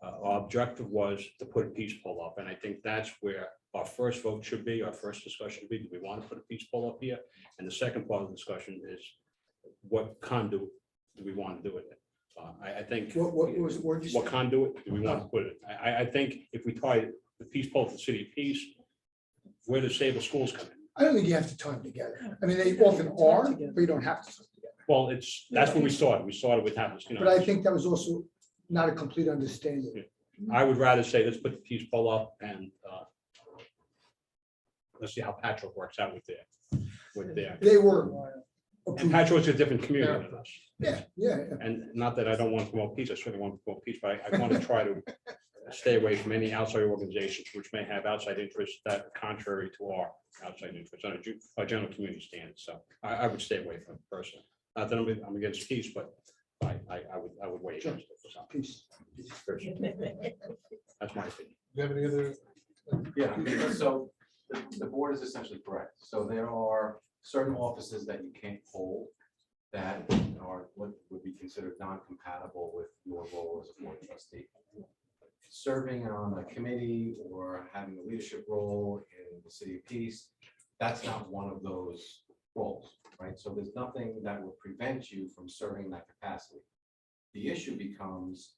our objective was to put a peace pole up, and I think that's where our first vote should be. Our first discussion should be: do we want to put a peace pole up here? And the second part of the discussion is what conduit do we want to do with it? I think What was the word you said? what conduit do we want to put it? I think if we tie the peace pole to the City of Peace, where does Sayville schools come in? I don't think you have to tie them together. I mean, they often are, but you don't have to tie them together. Well, that's when we started. We started with having, But I think that was also not a complete understanding. I would rather say, let's put the peace pole up and let's see how Patrick works out with their. They were. And Patrick's a different community than us. Yeah. And not that I don't want to promote peace, I certainly want to promote peace, but I want to try to stay away from any outside organizations which may have outside interests that are contrary to our outside interests on our general community standards. So I would stay away from it personally. Not that I'm against peace, but I would weigh against it. So, Peace. that's my opinion. Do you have any other? Yeah, so the board is essentially correct. So there are certain offices that you can't hold that are what would be considered non-compatible with your role as a board trustee. Serving on a committee or having a leadership role in the City of Peace, that's not one of those roles, right? So there's nothing that would prevent you from serving that capacity. The issue becomes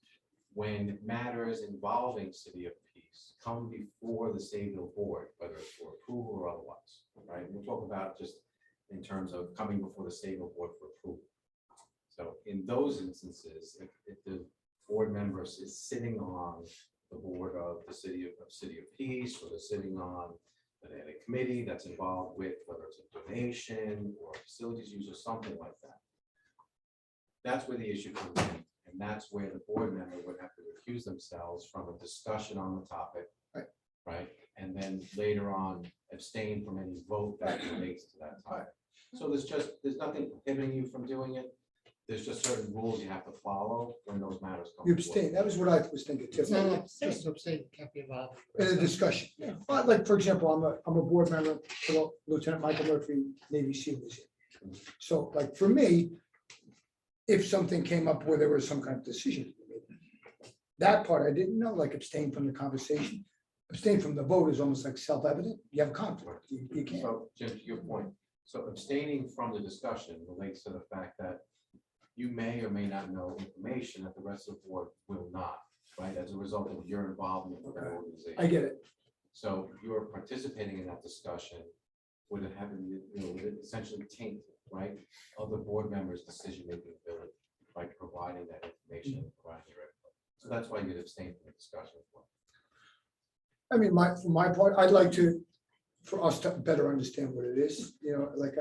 when matters involving City of Peace come before the Sayville board, whether it's for approval or otherwise, right? We'll talk about just in terms of coming before the Sayville board for approval. So in those instances, if the board member is sitting on the board of the City of Peace, or they're sitting on a committee that's involved with whether it's a donation or facilities use or something like that, that's where the issue comes in. And that's where the board member would have to recuse themselves from a discussion on the topic, right? And then later on abstain from any vote that relates to that topic. So there's nothing prohibiting you from doing it. There's just certain rules you have to follow when those matters come. You abstain, that was what I was thinking too. No, just abstain, can't be involved. In a discussion. Well, like, for example, I'm a board member, well, Lieutenant Michael Murphy, Navy SEAL is here. So like for me, if something came up where there was some kind of decision to be made, that part I didn't know, like abstain from the conversation. Abstain from the vote is almost like self-evident. You have a conflict. You can't. So Jim, to your point, so abstaining from the discussion relates to the fact that you may or may not know information that the rest of the board will not, right? As a result of your involvement with that organization. I get it. So you're participating in that discussion would it have, would it essentially taint, right, other board members' decision-making ability by providing that information, and providing your input. So that's why you'd abstain from the discussion. I mean, for my part, I'd like for us to better understand what it is, like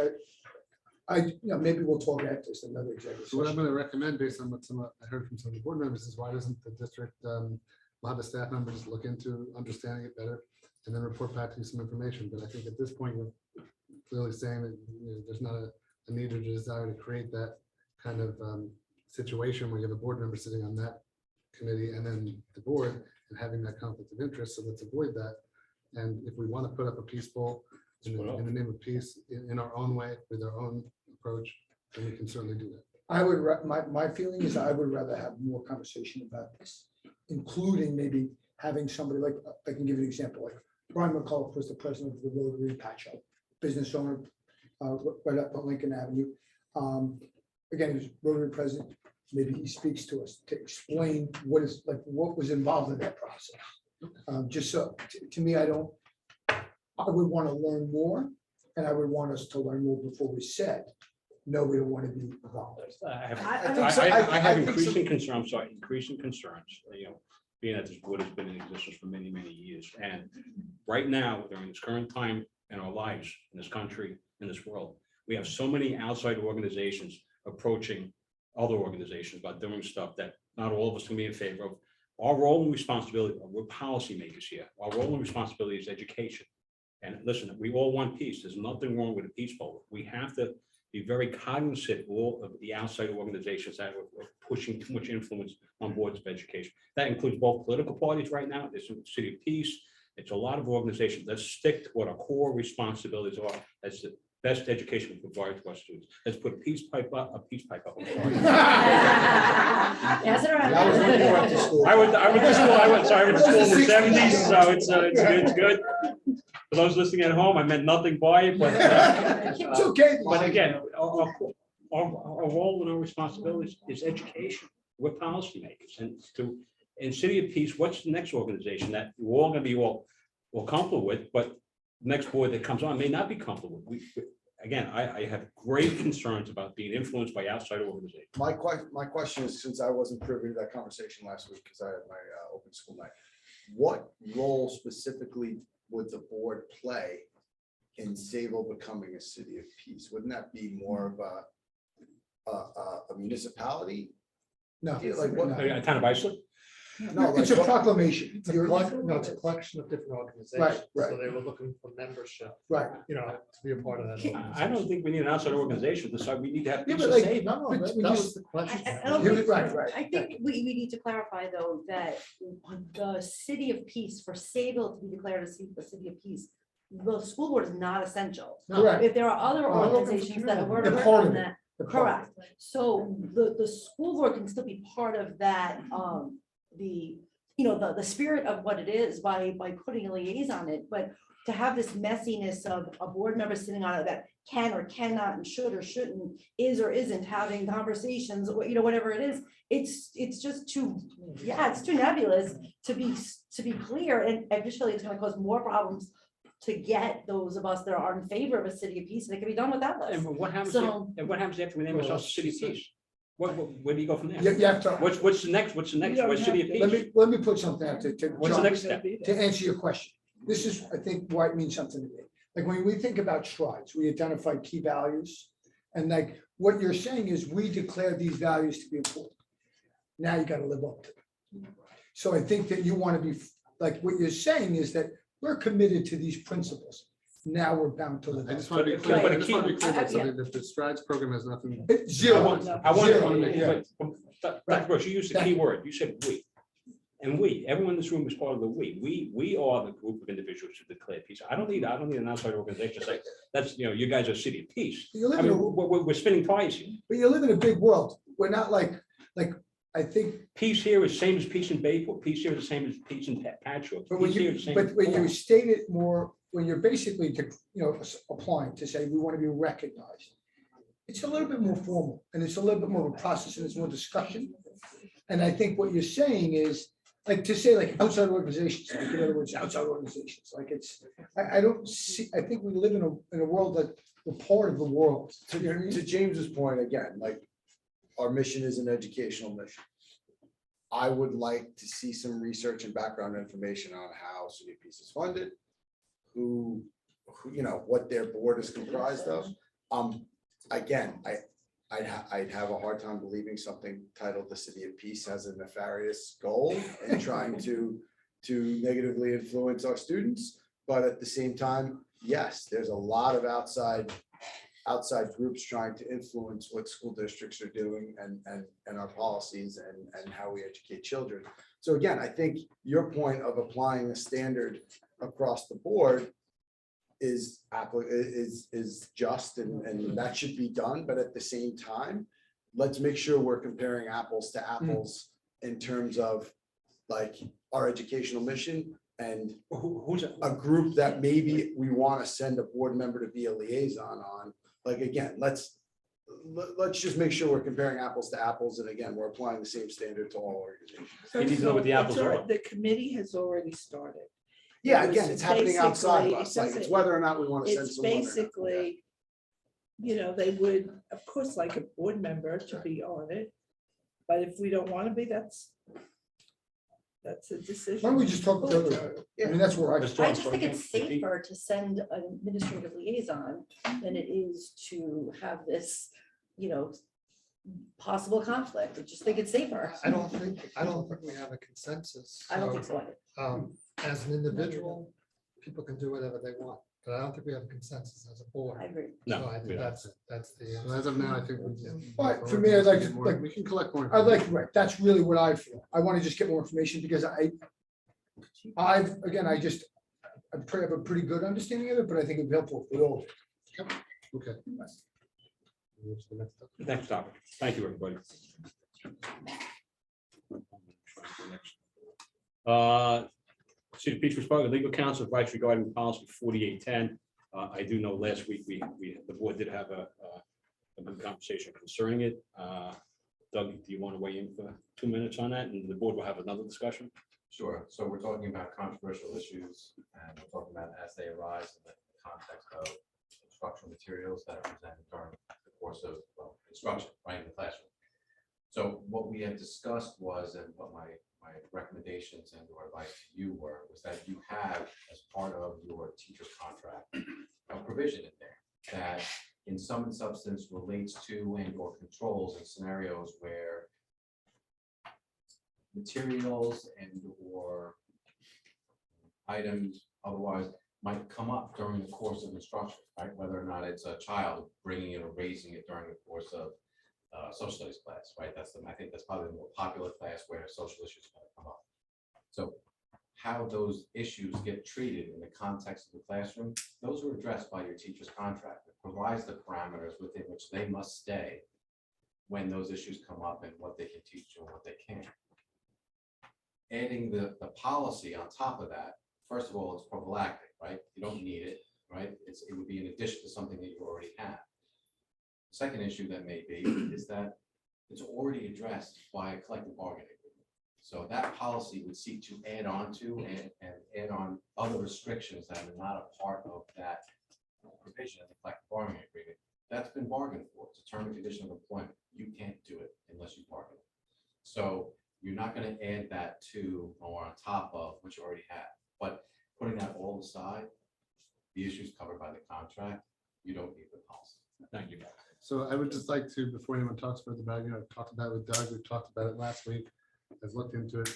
maybe we'll talk after this, another executive. So what I'm session. going to recommend based on what I heard from some of the board members is why doesn't the district, allow the staff members to look into understanding it better and then report back to you some information. But I think at this point, we're clearly saying that there's not a need or desire to create that kind of situation where you have a board member sitting on that committee and then the board and having that conflict of interest. So let's avoid that. And if we want to put up a peaceful, in the name of peace, in our own way, with our own approach, then we can certainly do that. I would, my feeling is I would rather have more conversation about this, including maybe having somebody like, I can give you an example, like Brian McCullough was the president of the Rotary Patch Up, business owner, right up on Lincoln Avenue. Again, he was Rotary president. Maybe he speaks to us to explain what was involved in that process. Just so, to me, I would want to learn more, and I would want us to learn more before we said, no, we don't want to be involved. I have increasing concerns, I'm sorry, increasing concerns, being that this board has been in existence for many, many years. And right now, during this current time in our lives, in this country, in this world, we have so many outside organizations approaching other organizations about doing stuff that not all of us can be in favor of. Our role and responsibility, we're policymakers here. Our role and responsibility is education. And listen, we all want peace. There's nothing wrong with a peace bowl. We have to be very cognizant of all of the outside organizations that are pushing too much influence on boards of education. That includes both political parties right now. There's the City of Peace. It's a lot of organizations. Let's stick to what our core responsibilities are as the best education we provide to our students. Let's put a peace pipe up. I'm sorry. Yes, I went to school in the 70s, so it's good. For those listening at home, I meant nothing by it, but It's okay. But again, our role and our responsibilities is education. We're policymakers, and in City of Peace, what's the next organization that we're all going to be all comfortable with, but the next board that comes on may not be comfortable with. Again, I have great concerns about being influenced by outside organizations. My question is, since I wasn't privy to that conversation last week because I had my open school night, what role specifically would the board play in Sayville becoming a City of Peace? Wouldn't that be more of a municipality? No, Like what? A town of Islip? No, It's a like, proclamation. It's a You're- no, it's a collection of different organizations. right. So they were looking for membership, Right. you know, to be a part of that. I organization. don't think we need an outside organization to decide we need to have. Yeah, peace but and like, safety. No, but that we that just- was the question. I don't Yeah, think- right. I think we need to clarify though that the city of peace, for Sayville to be declared a city of peace, the school board is not essential. Correct. If there are other Oh, they're organizations that are They're working part on of it. that, The part- correct. So the school board can still be part of that, the spirit of what it is by putting a liaison on it, but to have this messiness of a board member sitting on it that can or cannot and should or shouldn't, is or isn't having conversations, or, whatever it is, it's just too, it's too nebulous to be clear, and additionally, it's gonna cause more problems to get those of us that are in favor of a city of peace, and it can be done without us. And what happens, So- and what happens after we name ourselves City of Peace? Where do you go from there? You have to, What's the next, what's don't City of have Peace? let me put something out to What's the John, next step? to answer your question. This is, I think, why it means something to me. Like when we think about strides, we identify key values. And like what you're saying is we declare these values to be important. Now you gotta live up to them. So I think that you want to be, like what you're saying is that we're committed to these principles. Now we're bound to live. I up just to want to be them. clear, But I a just key- want to be clear about yeah. something, that the strides program has nothing. It's I zero. want Zero. to, Dr. Bush, you used the Thank key you. word, you said we. And we, everyone in this room is part of the we. We are the group of individuals who declare peace. I don't need an outside organization to say, that's, you guys are City of Peace. You live I in mean, a- we're spinning ties here. But you live in a big world. We're not like, I think, Peace here is same as peace in Bayport. Peace here is the same as peace in Patchogue. but when Peace here you, is the same. but as when you Florida. state it more, when you're basically, applying to say, we want to be recognized. It's a little bit more formal and it's a little bit more of a process and it's more discussion. And I think what you're saying is, like, to say like outside organizations, like in other words, outside organizations, like it's, I don't see, I think we live in a world that we're part of the world. You know what I mean? To James's point, again, like, our mission is an educational mission. I would like to see some research and background information on how City of Peace is funded, who, what their board is comprised of. Again, I'd have a hard time believing something titled the City of Peace has a nefarious goal in trying to negatively influence our students. But at the same time, yes, there's a lot of outside groups trying to influence what school districts are doing and our policies and how we educate children. So again, I think your point of applying a standard across the board is just and that should be done, but at the same time, let's make sure we're comparing apples to apples in terms of like our educational mission and Who's a group that maybe we want to send a board member to be a liaison on. Like, again, let's just make sure we're comparing apples to apples, and again, we're applying the same standard to all organizations. You need to know what the apples are. The committee has already started. Yeah, It was again, it's happening outside of basically- us, like, it's doesn't- whether or not we want to send It's someone. or not. basically, they would, of course, like a board member to be on it. But if we don't want to be, that's a decision. Why don't we just talk to, I mean, that's where I. I just think it's safer to send an administrative liaison than it is to have this, possible conflict. I just think it's safer. I don't think we have a consensus. I don't think so either. As an individual, people can do whatever they want, but I don't think we have a consensus as a board. I agree. So No, I we think don't. that's the. So as of now, I think. But for me, I'd like to, like, We can collect more. I'd like, right, that's really what I feel. I want to just get more information because I have a pretty good understanding of it, but I think it'd be helpful if we all. Okay. Next topic. Thank you, everybody. City of Peace responded to legal counsel advice regarding policy 4810. I do know last week the board did have a good conversation concerning it. Doug, do you want to weigh in for 2 minutes on that? And the board will have another discussion. Sure. So we're talking about controversial issues and we're talking about as they arise in the context of instructional materials that are presented during the course of instruction, right, in the classroom. So what we had discussed was, and what my recommendations and or advice to you was that you have as part of your teacher's contract a provision in there that in sum and substance relates to and or controls in scenarios where materials and or items otherwise might come up during the course of instruction, right? Whether or not it's a child bringing it or raising it during the course of social studies class, right? I think that's probably the more popular class where social issues are going to come up. So how those issues get treated in the context of the classroom, those are addressed by your teacher's contract. It provides the parameters within which they must stay when those issues come up and what they can teach you and what they can't. Adding the policy on top of that, first of all, it's prophylactic, right? You don't need it, right? It would be in addition to something that you already have. Second issue that may be is that it's already addressed by a collective bargaining agreement. So that policy would seek to add on to and add on other restrictions that are not a part of that provision of the collective bargaining agreement. That's been bargained for. It's a term and condition of employment. You can't do it unless you bargain it. So you're not going to add that to or on top of what you already have. But putting that all aside, the issues covered by the contract, you don't need the policy. Thank you. So I would just like to, before anyone talks about the value, I've talked about it with Doug, we've talked about it last week. I've looked into it.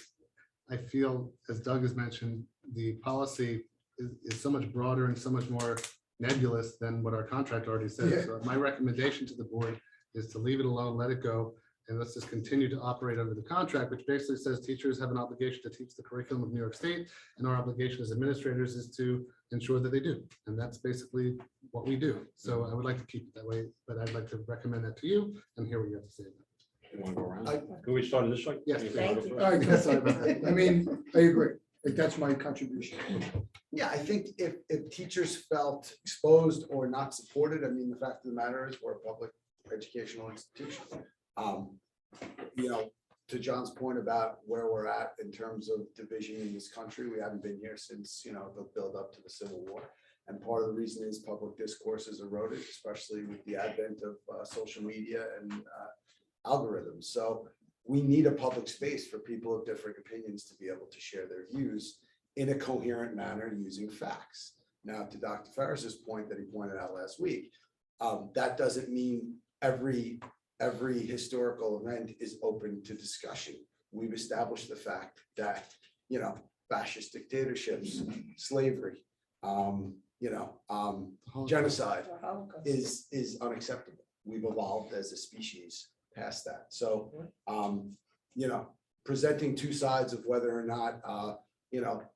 I feel, as Doug has mentioned, the policy is so much broader and so much more nebulous than what our contract already says. Yeah. So my recommendation to the board is to leave it alone, let it go, and let's just continue to operate under the contract, which basically says teachers have an obligation to teach the curriculum of New York State, and our obligation as administrators is to ensure that they do. And that's basically what we do. So I would like to keep it that way, but I'd like to recommend that to you and hear what you have to say about it. You want to go around? Can we start this way? Yes, Thank you. All right, yes, sorry about that. I mean, I agree. Like, that's my contribution. Yeah, I think if teachers felt exposed or not supported, I mean, the fact of the matter is we're a public educational institution. You know, to John's point about where we're at in terms of division in this country, we haven't been here since, you know, the build up to the Civil War. And part of the reason is public discourse is eroded, especially with the advent of social media and algorithms. So we need a public space for people of different opinions to be able to share their views in a coherent manner using facts. Now, to Dr. Ferris's point that he pointed out last week, that doesn't mean every historical event is open to discussion. We've established the fact that, you know, fascist dictatorships, slavery, genocide is unacceptable. We've evolved as a species past that. So, you know, presenting two sides of whether or not,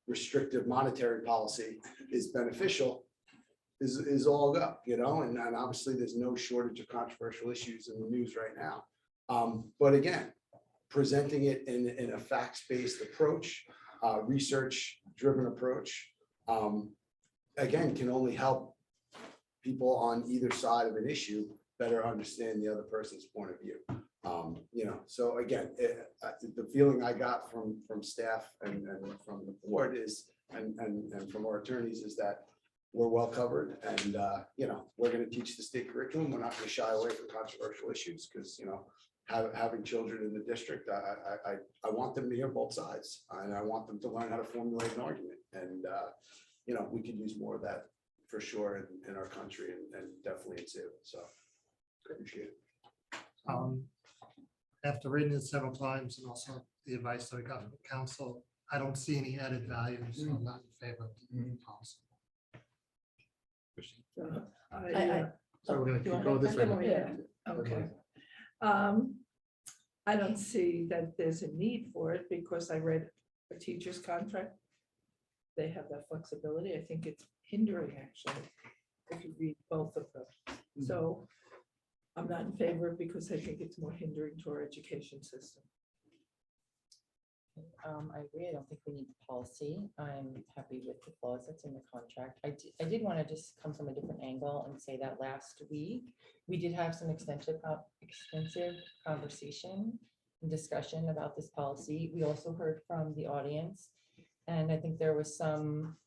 restrictive monetary policy is beneficial is all go, you know, and obviously there's no shortage of controversial issues in the news right now. But again, presenting it in a facts-based approach, research-driven approach, again, can only help people on either side of an issue better understand the other person's point of view. So again, the feeling I got from staff and from the board is, and from our attorneys, is that we're well covered, and we're going to teach the state curriculum. We're not going to shy away from controversial issues, because having children in the district, I want them to hear both sides, and I want them to learn how to formulate an argument. And we could use more of that for sure in our country, and definitely in Sayville. So appreciate it. After reading it several times and also the advice that we got from counsel, I don't see any added value, so I'm not in favor of the policy. So we're gonna keep going this way. Yeah, okay. I don't see that there's a need for it, because I read a teacher's contract. They have that flexibility. I think it's hindering, actually, if you read both of them. So I'm not in favor, because I think it's more hindering to our education system. I agree. I don't think we need the policy. I'm happy with the clause that's in the contract. I did want to just come from a different angle and say that last week we did have some extensive conversation and discussion about this policy. We also heard from the audience, and I think there was some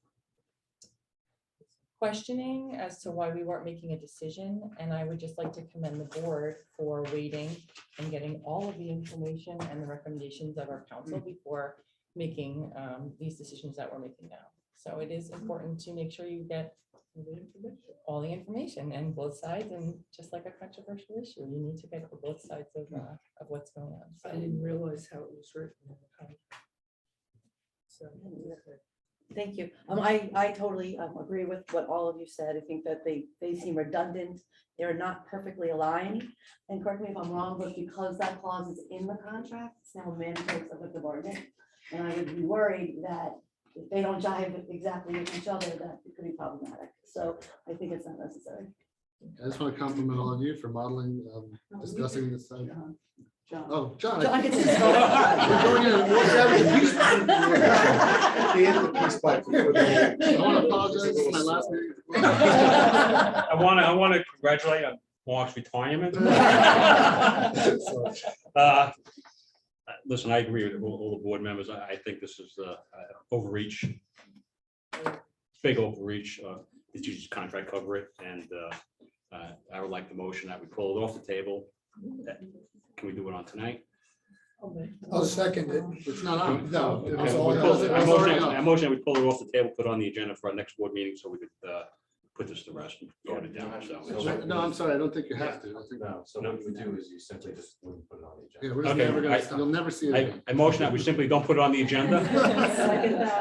questioning as to why we weren't making a decision. And I would just like to commend the board for waiting and getting all of the information and the recommendations of our counsel before making these decisions that we're making now. So it is important to make sure you get all the information and both sides, and just like a controversial issue, you need to get both sides of what's going on. I So didn't realize how it was written in the contract. So. Thank you. I totally agree with what all of you said. I think that they seem redundant. They're not perfectly aligned. And correct me if I'm wrong, but because that clause is in the contract, it's now a mandatory collective bargaining. And I would be worried that if they don't jive exactly with each other, that it could be problematic. So I think it's not necessary. I just want to compliment all of you for modeling, discussing this. John. Oh, John. John gets to We're going in order. I want to apologize. This is my last meeting. I want to congratulate on Mark's retirement. Listen, I agree with all the board members. I think this is overreach, big overreach. The teacher's contract cover it, and I would like the motion that we pull it off the table. Can we do it on tonight? I'll second it. It's not on. No, it was Okay, all. I motion that we pull it off the table, put it on the agenda for our next board meeting, so we could put this to rest and vote it down. So No, I'm sorry. I don't think you have to. I think. No, so what you would do is you simply just wouldn't put it on the agenda. Yeah, we're just Okay, never gonna, you'll never see it again. I motion that we simply don't put it on the agenda.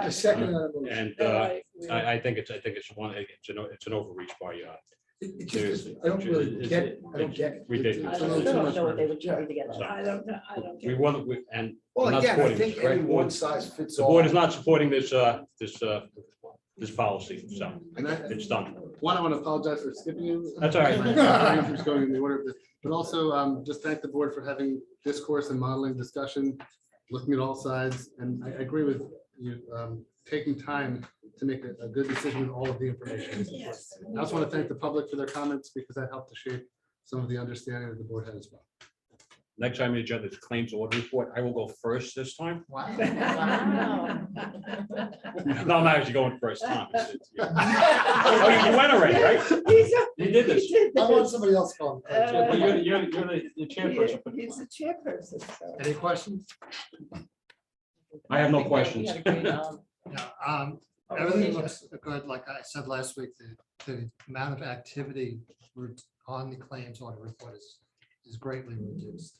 The second on the motion. And I think it's an overreach by It just, I don't really get it. I don't get it. ridiculous. I still don't know what they would carry together. I don't know. I don't. We want, and. Well, I'm not again, I supporting think this, right? any one size fits The all. board is not supporting this this policy, so And it's done. One, I want to apologize for skipping you. That's all right. I'm just going in the order of this, but also just thank the board for having discourse and modeling discussion, looking at all sides. And I agree with you, taking time to make a good decision with all of the information. Yes. I also want to thank the public for their comments because that helped to shape some of the understanding that the board had as well. Next time the agenda is claims order report. I will go first this time. Wow. No, I'm actually going first time. Oh, you went already, right? You did this. I want somebody else going. Well, you're the chairperson. He's the chairperson. So. Any questions? I have no questions. Yeah, everything looks good. Like I said last week, the amount of activity on the claims audit report is greatly reduced.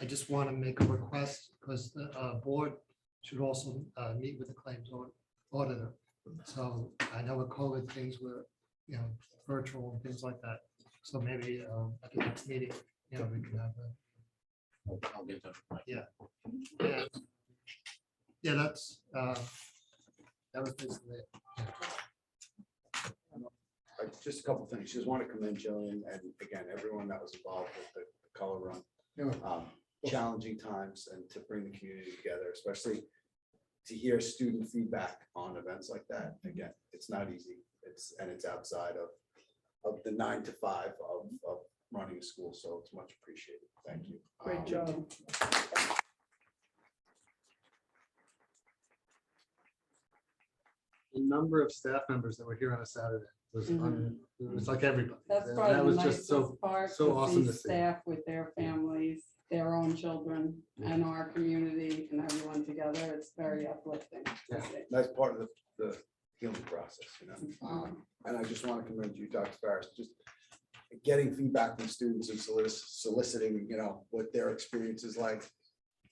I just want to make a request because the board should also meet with the claims auditor. So I know with COVID things were, virtual and things like that. So maybe at the next meeting, we can have that. I'll get that. Yeah. Yeah, that's everything's there. Just a couple things. Just want to commend Jillian and again, everyone that was involved with the color run. Challenging times and to bring the community together, especially to hear student feedback on events like that. Again, it's not easy. It's outside of the 9 to 5 of running a school. So it's much appreciated. Thank you. Great job. The number of staff members that were here on a Saturday was, it was like everybody. That's And probably that the was just nicest part, so to awesome see to see. staff with their families, their own children, and our community and everyone together. It's very uplifting. to Yeah. see. That's part of the healing process, And I just want to commend you, Dr. Farris, just getting feedback from students and soliciting, what their experience is like.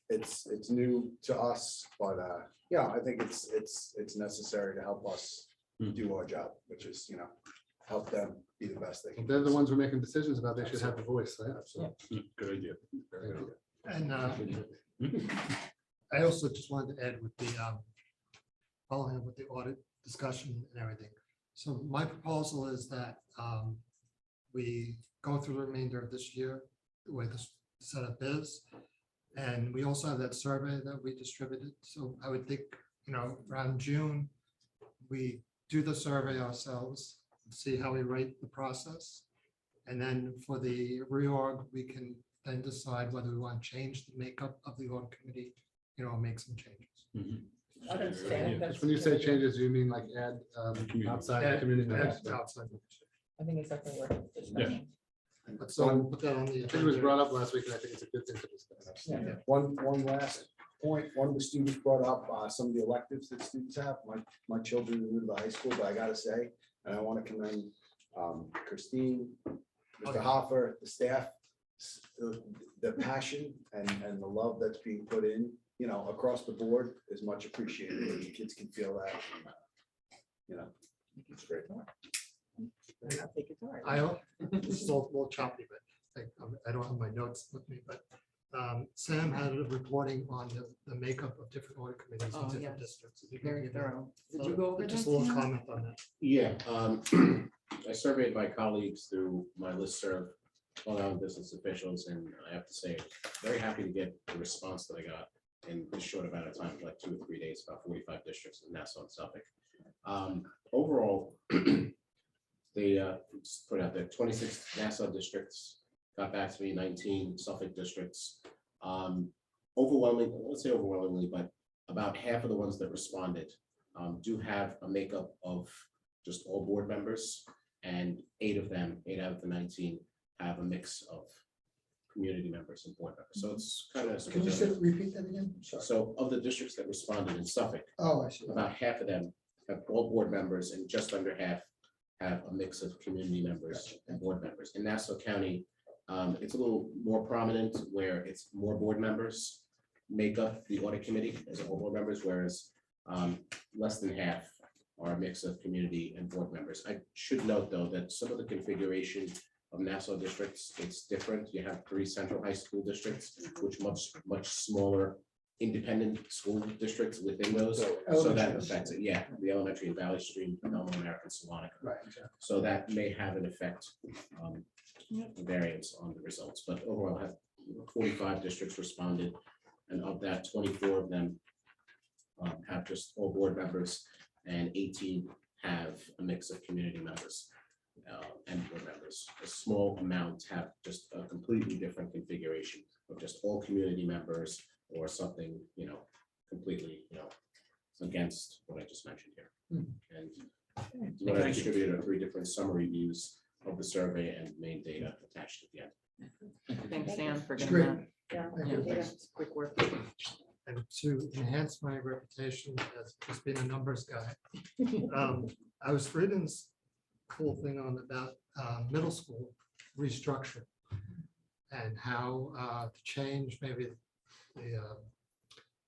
It's new to us, but I think it's necessary to help us do our job, which is, help them be the best they can. They're the ones we're making decisions about. They should have the voice. Right? Absolutely. Good idea. Very good. And I also just wanted to add with the following up with the audit discussion and everything. So my proposal is that we go through the remainder of this year, the way this setup is. And we also have that survey that we distributed. So I would think, around June, we do the survey ourselves, see how we rate the process. And then for the reorg, we can then decide whether we want to change the makeup of the audit committee, make some changes. Just when you say changes, you mean like add outside the community members? Outside. I think it's definitely worth discussion. So put that on the. I think it was brought up last week, and I think it's a good thing to discuss. One last point, one of the students brought up some of the electives that students have. My children are new to the high school, but I gotta say, and I want to commend Christine, Mr. Hoffer, the staff, the passion and the love that's being put in, you know, across the board is much appreciated. And the kids can feel that, you know, it's great. This is a little choppy, but I don't have my notes with me, but Sam had a reporting on the makeup of different audit committees in Oh, different yes. districts. If you Very could give thorough. Did a- you go over Just that, a little Sam? comment on that. Yeah, I surveyed my colleagues through my listserv, on business officials, and I have to say, very happy to get the response that I got in this short amount of time, like 2 or 3 days, about 45 districts in Nassau and Suffolk. Overall, they just put out there 26 Nassau districts got back to me, 19 Suffolk districts. Overwhelmingly, let's say overwhelmingly, but about half of the ones that responded do have a makeup of just all board members, and 8 of them, 8 out of the 19, have a mix of community members and board members. So it's kind of. Can you repeat that again? Sorry. So of the districts that responded in Suffolk, Oh, I see. about half of them have all board members, and just under half have a mix of community members and board members. In Nassau County, it's a little more prominent where it's more board members make up the audit committee as all board members, whereas less than half are a mix of community and board members. I should note, though, that some of the configuration of Nassau districts, it's different. You have 3 central high school districts, which much smaller independent school districts within those. So that affects it. Yeah, the elementary in Valley Stream, Belmont, American, Salonica. Right, exactly. So that may have an effect, variance on the results, but overall have 45 districts responded, and of that, 24 of them have just all board members, and 18 have a mix of community members and board members. A small amount have just a completely different configuration of just all community members or something, you know, completely, you know, against what I just mentioned here. And what I distributed are 3 different summary views of the survey and main data attached at the end. Thanks, Sam, for It's getting great. that. Yeah. Yeah, it's quick work. And to enhance my reputation as just being a numbers guy, I was reading this cool thing on about middle school restructure and how to change maybe the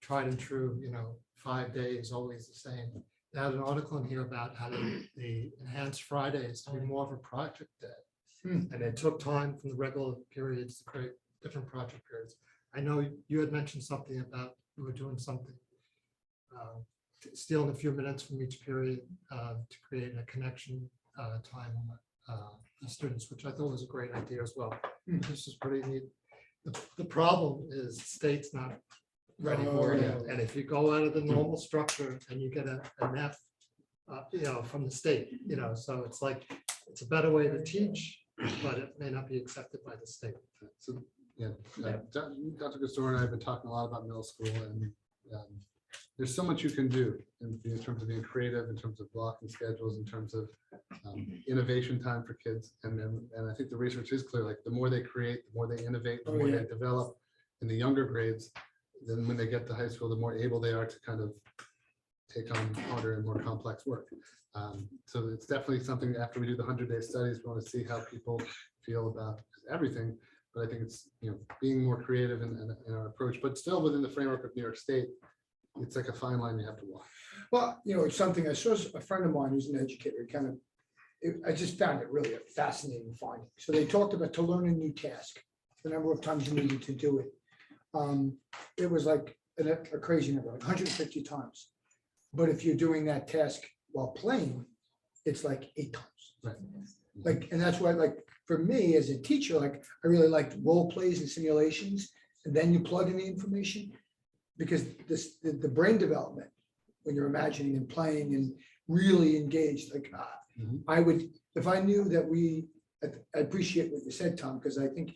tried and true, you know, 5 days, always the same. They had an article in here about how the enhanced Fridays to be more of a project day. And it took time from the regular periods to create different project periods. I know you had mentioned something about you were doing something, stealing a few minutes from each period to create a connection time on the students, which I thought was a great idea as well. This is pretty neat. The problem is the state's not ready for it yet. And if you go out of the normal structure and you get an F, you know, from the state, you know, so it's like, it's a better way to teach, but it may not be accepted by the state. So, yeah, Dr. Gastor and I have been talking a lot about middle school, and there's so much you can do in terms of being creative, in terms of blocking schedules, in terms of innovation time for kids. And I think the research is clear, like the more they create, the more they innovate, the more they develop in the younger grades, then when they get to high school, the more able they are to kind of take on harder and more complex work. So it's definitely something, after we do the 100-day studies, we want to see how people feel about everything. But I think it's, you know, being more creative in our approach, but still within the framework of New York State. It's like a fine line you have to walk. Well, you know, it's something I saw a friend of mine who's an educator, I just found it really a fascinating finding. So they talked about to learn a new task, the number of times you needed to do it. It was like a crazy number, like 150 times. But if you're doing that task while playing, it's like 8 times. Right. Like, and that's why, like, for me as a teacher, like, I really liked role plays and simulations, and then you plug in the information, because the brain development, when you're imagining and playing and really engaged, like, I would, if I knew that I appreciate what you said, Tom, because I think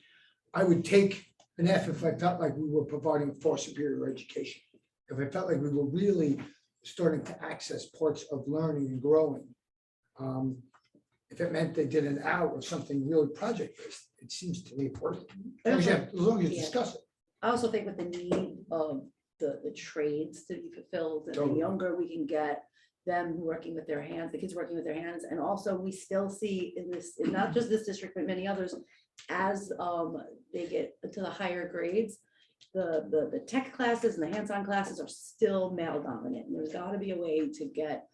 I would take an F if I felt like we were providing far superior education. If I felt like we were really starting to access parts of learning and growing. If it meant they did an hour of something really project-based, it seems to me worth it. As long as you discuss it. I also think with the need of the trades to be fulfilled, and the Totally. younger we can get them working with their hands, the kids working with their hands. And also we still see in this, in not just this district, but many others, as they get to the higher grades, the tech classes and the hands-on classes are still male dominant. And there's got to be a way to get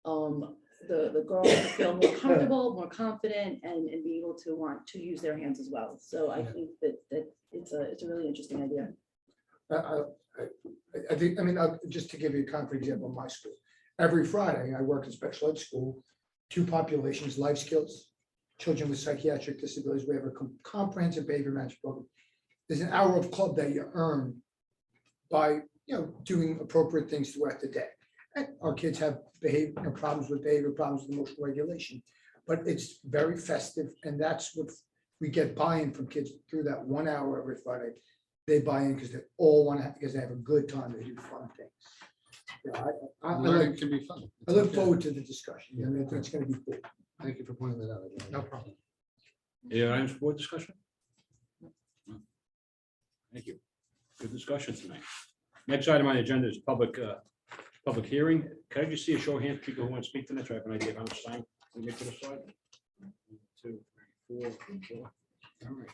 the girls to feel more comfortable, more confident, and be able to want to use their hands as well. So I think that it's a really interesting idea. I think, I mean, just to give you a concrete example, my school, every Friday, I work in special ed school, 2 populations, life skills, children with psychiatric disabilities. We have a comprehensive behavior management program. There's an hour of club that you earn by, doing appropriate things throughout the day. And our kids have behavior, problems with behavior, problems with emotional regulation, but it's very festive, and that's what we get buy-in from kids through that 1 hour every Friday. They buy in because they all want to, because they have a good time, they do fun things. Learning can be fun. I look forward to the discussion, and I think it's gonna be cool. Thank you for pointing that out. No problem. Any other items for board discussion? No. Thank you. Good discussion tonight. Next item on the agenda is public hearing. Can I just see a show of hands, people who want to speak to this? I have an idea of how much time we get to the side. 1, 2, 3, 4. All right.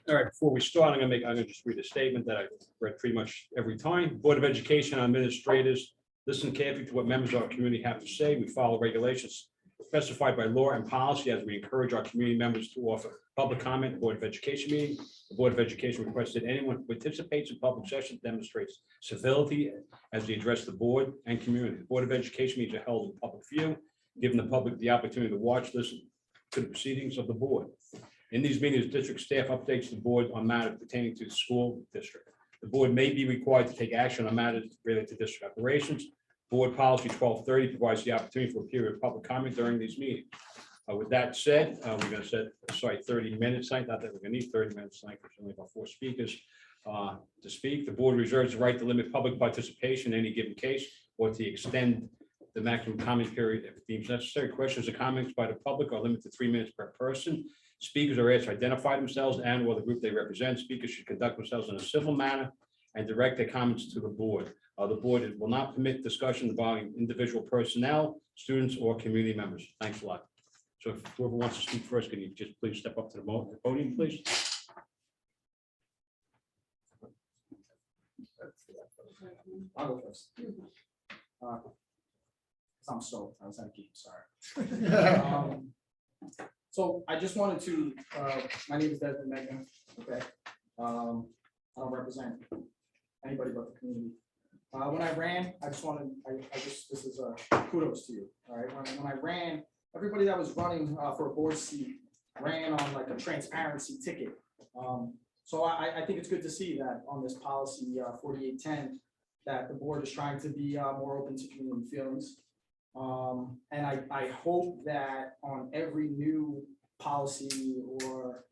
All right, before we start, I'm gonna just read a statement that I read pretty much every time. Board of Education administrators, listen carefully to what members of our community have to say. We follow regulations specified by law and policy as we encourage our community members to offer public comment at Board of Education meeting. The Board of Education requests that anyone who participates in public session demonstrates civility as they address the board and community. The Board of Education meetings are held in public view, giving the public the opportunity to watch, listen to the proceedings of the board. In these meetings, district staff updates the board on matters pertaining to the school district. The board may be required to take action on matters related to district operations. Board policy 1230 provides the opportunity for a period of public comment during these meetings. With that said, we're going to set aside 30 minutes tonight. Not that we're going to need 30 minutes tonight, because only about 4 speakers to speak. The board reserves the right to limit public participation in any given case, or to extend the maximum comment period if deemed necessary. Questions or comments by the public are limited to 3 minutes per person. Speakers are asked to identify themselves and or the group they represent. Speakers should conduct themselves in a civil manner and direct their comments to the board. The board will not permit discussion involving individual personnel, students, or community members. Thanks a lot. So if whoever wants to speak first, can you just please step up to the podium, please? I'll go first. I'm stoked. I was at a game, sorry. So I just wanted to, my name is Desmond Megna, okay? I don't represent anybody but the community. When I ran, I just wanted, this is a kudos to you, all right? When I ran, everybody that was running for a board seat ran on like a transparency ticket. So I think it's good to see that on this policy 4810, that the board is trying to be more open to community feelings. And I hope that on every new policy or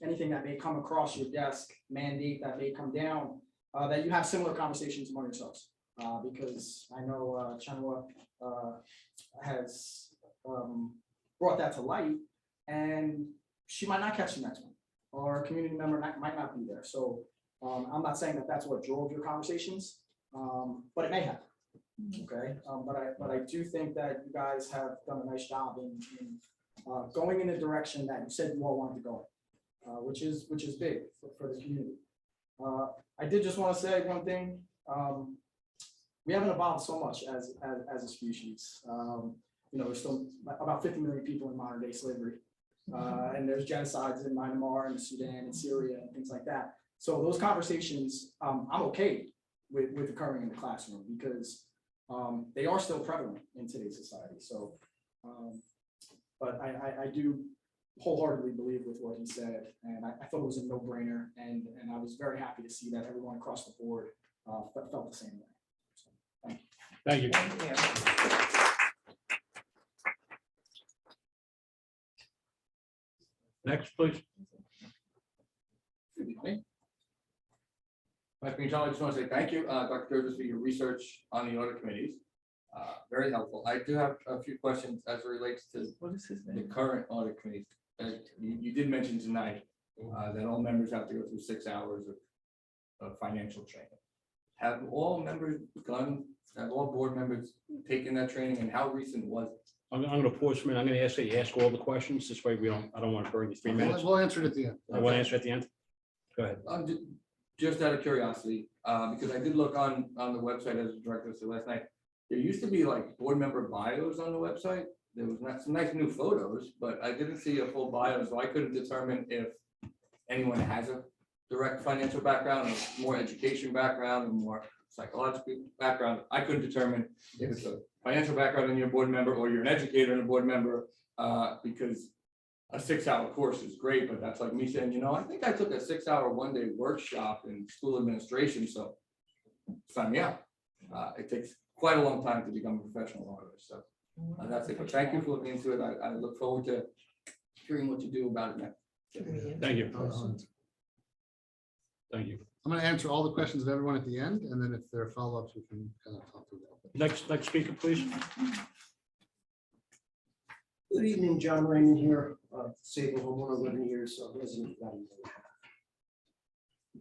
anything that may come across your desk, mandate that may come down, that you have similar conversations among yourselves. Because I know Chenwa has brought that to light, and she might not catch the next one, or a community member might not be there. So I'm not saying that that's what drove your conversations, but it may have. Okay, but I do think that you guys have done a nice job in going in the direction that you said you all wanted to go, which is big for the community. I did just want to say one thing. We haven't evolved so much as a species. There's still about 50 million people in modern day slavery, and there's genocides in Myanmar and Sudan and Syria and things like that. So those conversations, I'm okay with occurring in the classroom, because they are still prevalent in today's society. So, but I do wholeheartely believe with what he said, and I thought it was a no-brainer, and I was very happy to see that everyone across the board felt the same way. So, thank you. Thank you. Next, please. Mike John, I just want to say thank you, Dr. Curtis, for your research on the audit committees. Very helpful. I do have a few questions as it relates to the current audit committees. You did mention tonight that all members have to go through 6 hours of financial training. Have all board members taken that training, and how recent was it? I'm gonna pause for a minute. I'm gonna ask that you ask all the questions. This way I don't want to burn you 3 minutes. We'll answer it at the end. I want to answer at the end. Go ahead. Just out of curiosity, because I did look on the website as a director said last night, there used to be like board member bios on the website. There was some nice new photos, but I didn't see a full bio, so I couldn't determine if anyone has a direct financial background, or more education background, or more psychological background. I couldn't determine if it's a financial background in your board member or you're an educator and a board member, because a 6-hour course is great, but that's like me saying, I think I took a 6-hour one-day workshop in school administration, so sign me up. It takes quite a long time to become a professional auditor, so that's it. But thank you for looking into it. I look forward to hearing what you do about it next. Thank you. Thank you. I'm going to answer all the questions of everyone at the end, and then if there are follow-ups, we can kind of talk through that. Next speaker, please. Good evening, John Raymond here, Sayville homeowner, 11 years, resident of Valley.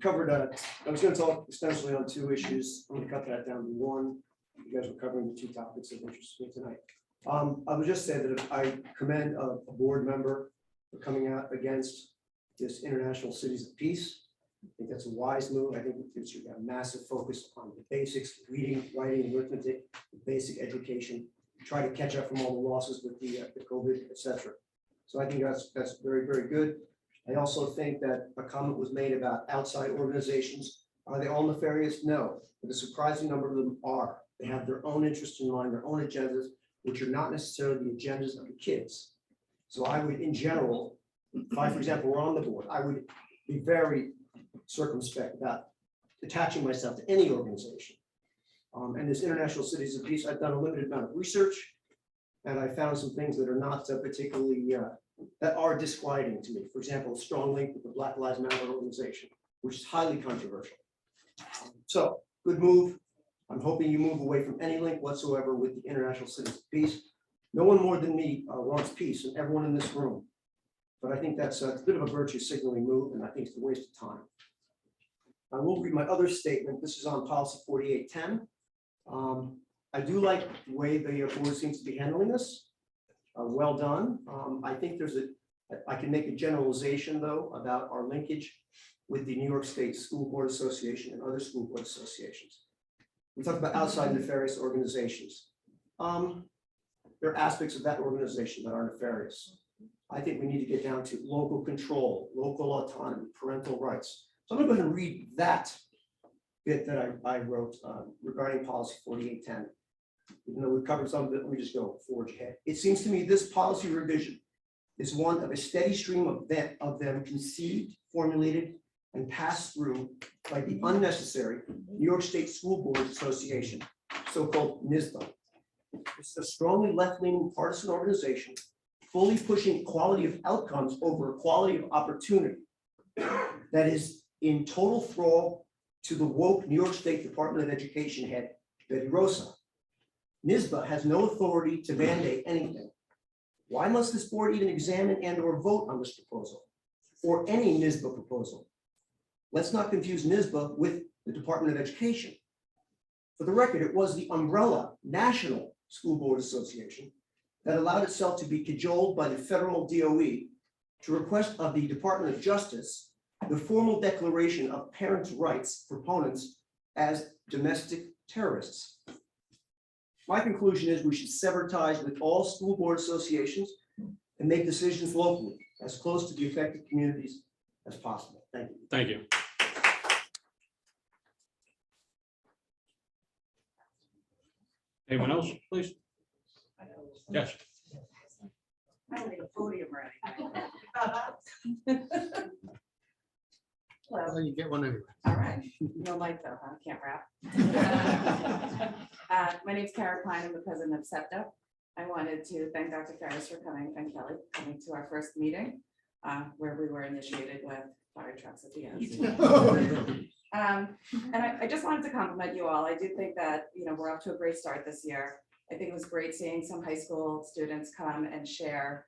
Covered, I was going to talk extensively on 2 issues. I'm going to cut that down to 1. You guys were covering the 2 topics of interest to me tonight. I would just say that I commend a board member for coming out against this International Cities of Peace. I think that's a wise move. I think it should have a massive focus on the basics, reading, writing, arithmetic, basic education, try to catch up from all the losses with the COVID, etc. So I think that's very, very good. I also think that a comment was made about outside organizations. Are they all nefarious? No, but a surprising number of them are. They have their own interests in mind, their own agendas, which are not necessarily the agendas of the kids. So I would, in general, if I, for example, were on the board, I would be very circumspect about attaching myself to any organization. And this International Cities of Peace, I've done a limited amount of research, and I found some things that are not particularly, that are disquieting to me. For example, a strong link with the Black Lives Matter organization, which is highly controversial. So, good move. I'm hoping you move away from any link whatsoever with the International Cities of Peace. No one more than me wants peace, and everyone in this room. But I think that's a bit of a virtue signaling move, and I think it's a waste of time. I will read my other statement. This is on policy 4810. I do like the way the board seems to be handling this. Well done. I think I can make a generalization though about our linkage with the New York State School Board Association and other school board associations. We talked about outside nefarious organizations. There are aspects of that organization that are nefarious. I think we need to get down to local control, local autonomy, parental rights. So I'm going to read that bit that I wrote regarding policy 4810. Even though we've covered some of it, let me just go forge ahead. It seems to me this policy revision is one of a steady stream of them conceived, formulated, and passed through by the unnecessary New York State School Board Association, so-called NISBA. It's a strongly left-leaning partisan organization fully pushing equality of outcomes over equality of opportunity that is in total thrall to the woke New York State Department of Education head, Betty Rosa. NISBA has no authority to mandate anything. Why must this board even examine and or vote on this proposal or any NISBA proposal? Let's not confuse NISBA with the Department of Education. For the record, it was the umbrella National School Board Association that allowed itself to be cajoled by the federal DOE to request of the Department of Justice the formal declaration of parents' rights proponents as domestic terrorists. My conclusion is we should sever ties with all school board associations and make decisions locally as close to the affected communities as possible. Thank you. Thank you. Anyone else, please? Yes. I don't need a podium or anything. Well, you get one anyway. All right, no mic though, huh? Can't rap. My name's Kara Klein, I'm the president of SEPTA. I wanted to thank Dr. Ferris for coming and Kelly coming to our first meeting where we were initiated with fire trucks at the end. And I just wanted to compliment you all. I do think that, we're off to a great start this year. I think it was great seeing some high school students come and share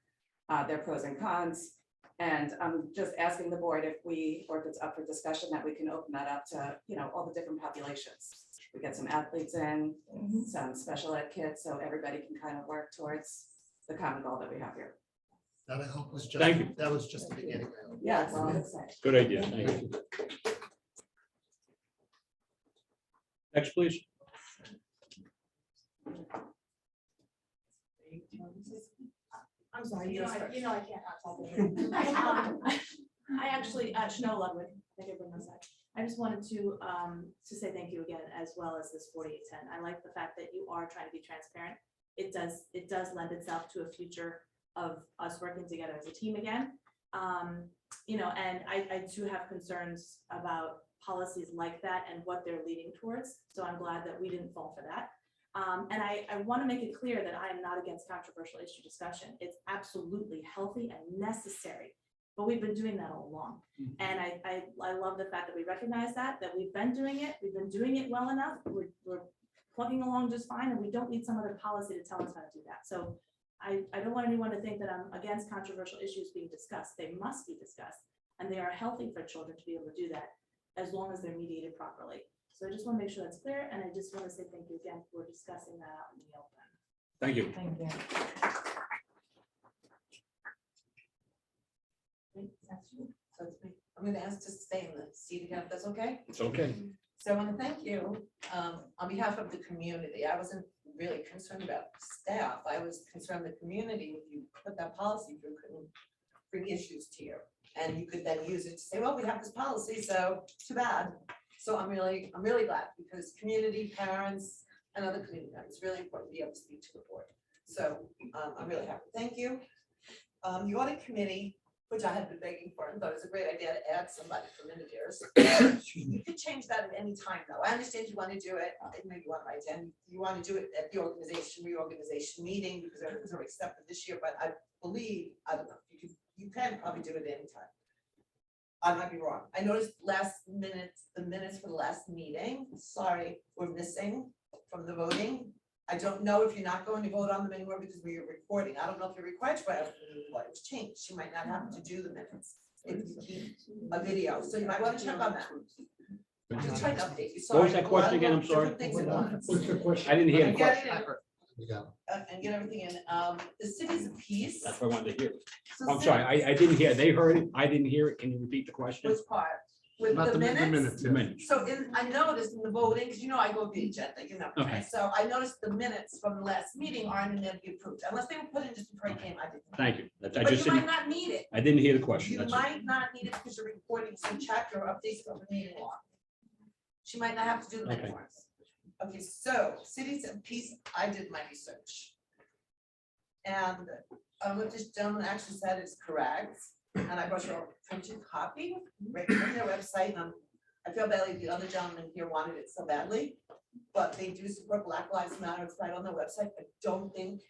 their pros and cons. And I'm just asking the board if we, or if it's up for discussion, that we can open that up to, all the different populations. We get some athletes in, some special ed kids, so everybody can kind of work towards the common goal that we have here. That I hope was just, Thank you. that was just the beginning. I hope. Yeah, that's all I'm saying. Good idea. Thank you. Next, please. I'm sorry, I can't talk over you. I actually, Chanel Ludwig, I think everyone knows that. I just wanted to say thank you again, as well as this 4810. I like the fact that you are trying to be transparent. It does lend itself to a future of us working together as a team again. And I do have concerns about policies like that and what they're leading towards. So I'm glad that we didn't fall for that. And I want to make it clear that I am not against controversial issue discussion. It's absolutely healthy and necessary, but we've been doing that all along. And I love the fact that we recognize that we've been doing it. We've been doing it well enough. We're plugging along just fine, and we don't need some other policy to tell us how to do that. So I don't want anyone to think that I'm against controversial issues being discussed. They must be discussed, and they are healthy for children to be able to do that as long as they're mediated properly. So I just want to make sure that's clear, and I just want to say thank you again for discussing that out in the open. Thank you. Thank you. So it's me. I'm going to ask to stay in the seat again, if that's okay. It's okay. So I want to thank you on behalf of the community. I wasn't really concerned about staff. I was concerned the community, if you put that policy through, couldn't bring issues to you. And you could then use it to say, well, we have this policy, so too bad. So I'm really glad, because community, parents, and other community members, it's really important to be able to speak to the board. So I'm really happy. Thank you. The audit committee, which I had been begging for and thought it was a great idea to add somebody from Innovators. You could change that at any time, though. I understand you want to do it, maybe you want to write down, you want to do it at the reorganization meeting, because everything's already accepted this year, but I believe, I don't know, you can probably do it anytime. I might be wrong. I noticed the minutes for the last meeting, sorry, we're missing from the voting. I don't know if you're not going to vote on them anymore because we are recording. I don't know if you're required to write what was changed. You might not have to do the minutes if you keep a video. So you might want to check on that. Just trying to update you. What was that question again? I'm sorry. What's the question? I didn't hear the And get question. it in, and get everything in. The city's of peace. That's what I wanted to hear. So I'm sorry, I didn't hear. They heard it. I didn't hear it. Can you repeat the question? Which part? With Not the minutes? The minutes. So I noticed in the voting, because I go with the agenda, Okay. So I noticed the minutes from the last meeting aren't in there to be approved, unless they were put in just before I came, I didn't. Thank you. I But just you might didn't, not need it. I didn't hear the question. You That's it. might not need it because you're recording some chapter or updates of the meeting law. She might not have to do the minute Okay. forms. Okay, so cities of peace, I did my research. And what this gentleman actually said is correct, and I brought you a printed copy right from their website, and I feel badly, the other gentleman here wanted it so badly, but they do support Black Lives Matter, it's right on their website. I don't think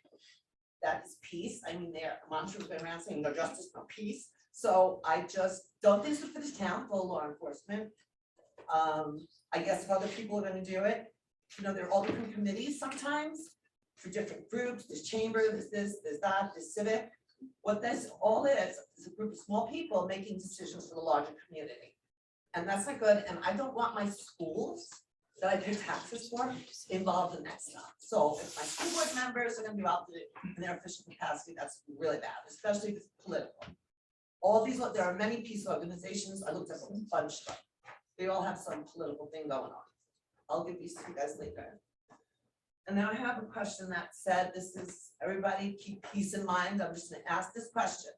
that is peace. I mean, their mantra has been around saying no justice, no peace. So I just don't think it's for this town, for law enforcement. I guess if other people are gonna do it, there are all different committees sometimes for different groups. There's chamber, there's this, there's that, there's civic. What this all is a group of small people making decisions for the larger community. And that's not good. And I don't want my schools that I pay taxes for involved in that stuff. So if my school board members are gonna be involved in their official capacity, that's really bad, especially if it's political. All these, there are many peace organizations. I looked at a bunch of them. They all have some political thing going on. I'll give these to you guys later. And now I have a question that said, this is, everybody keep peace in mind. I'm just gonna ask this question.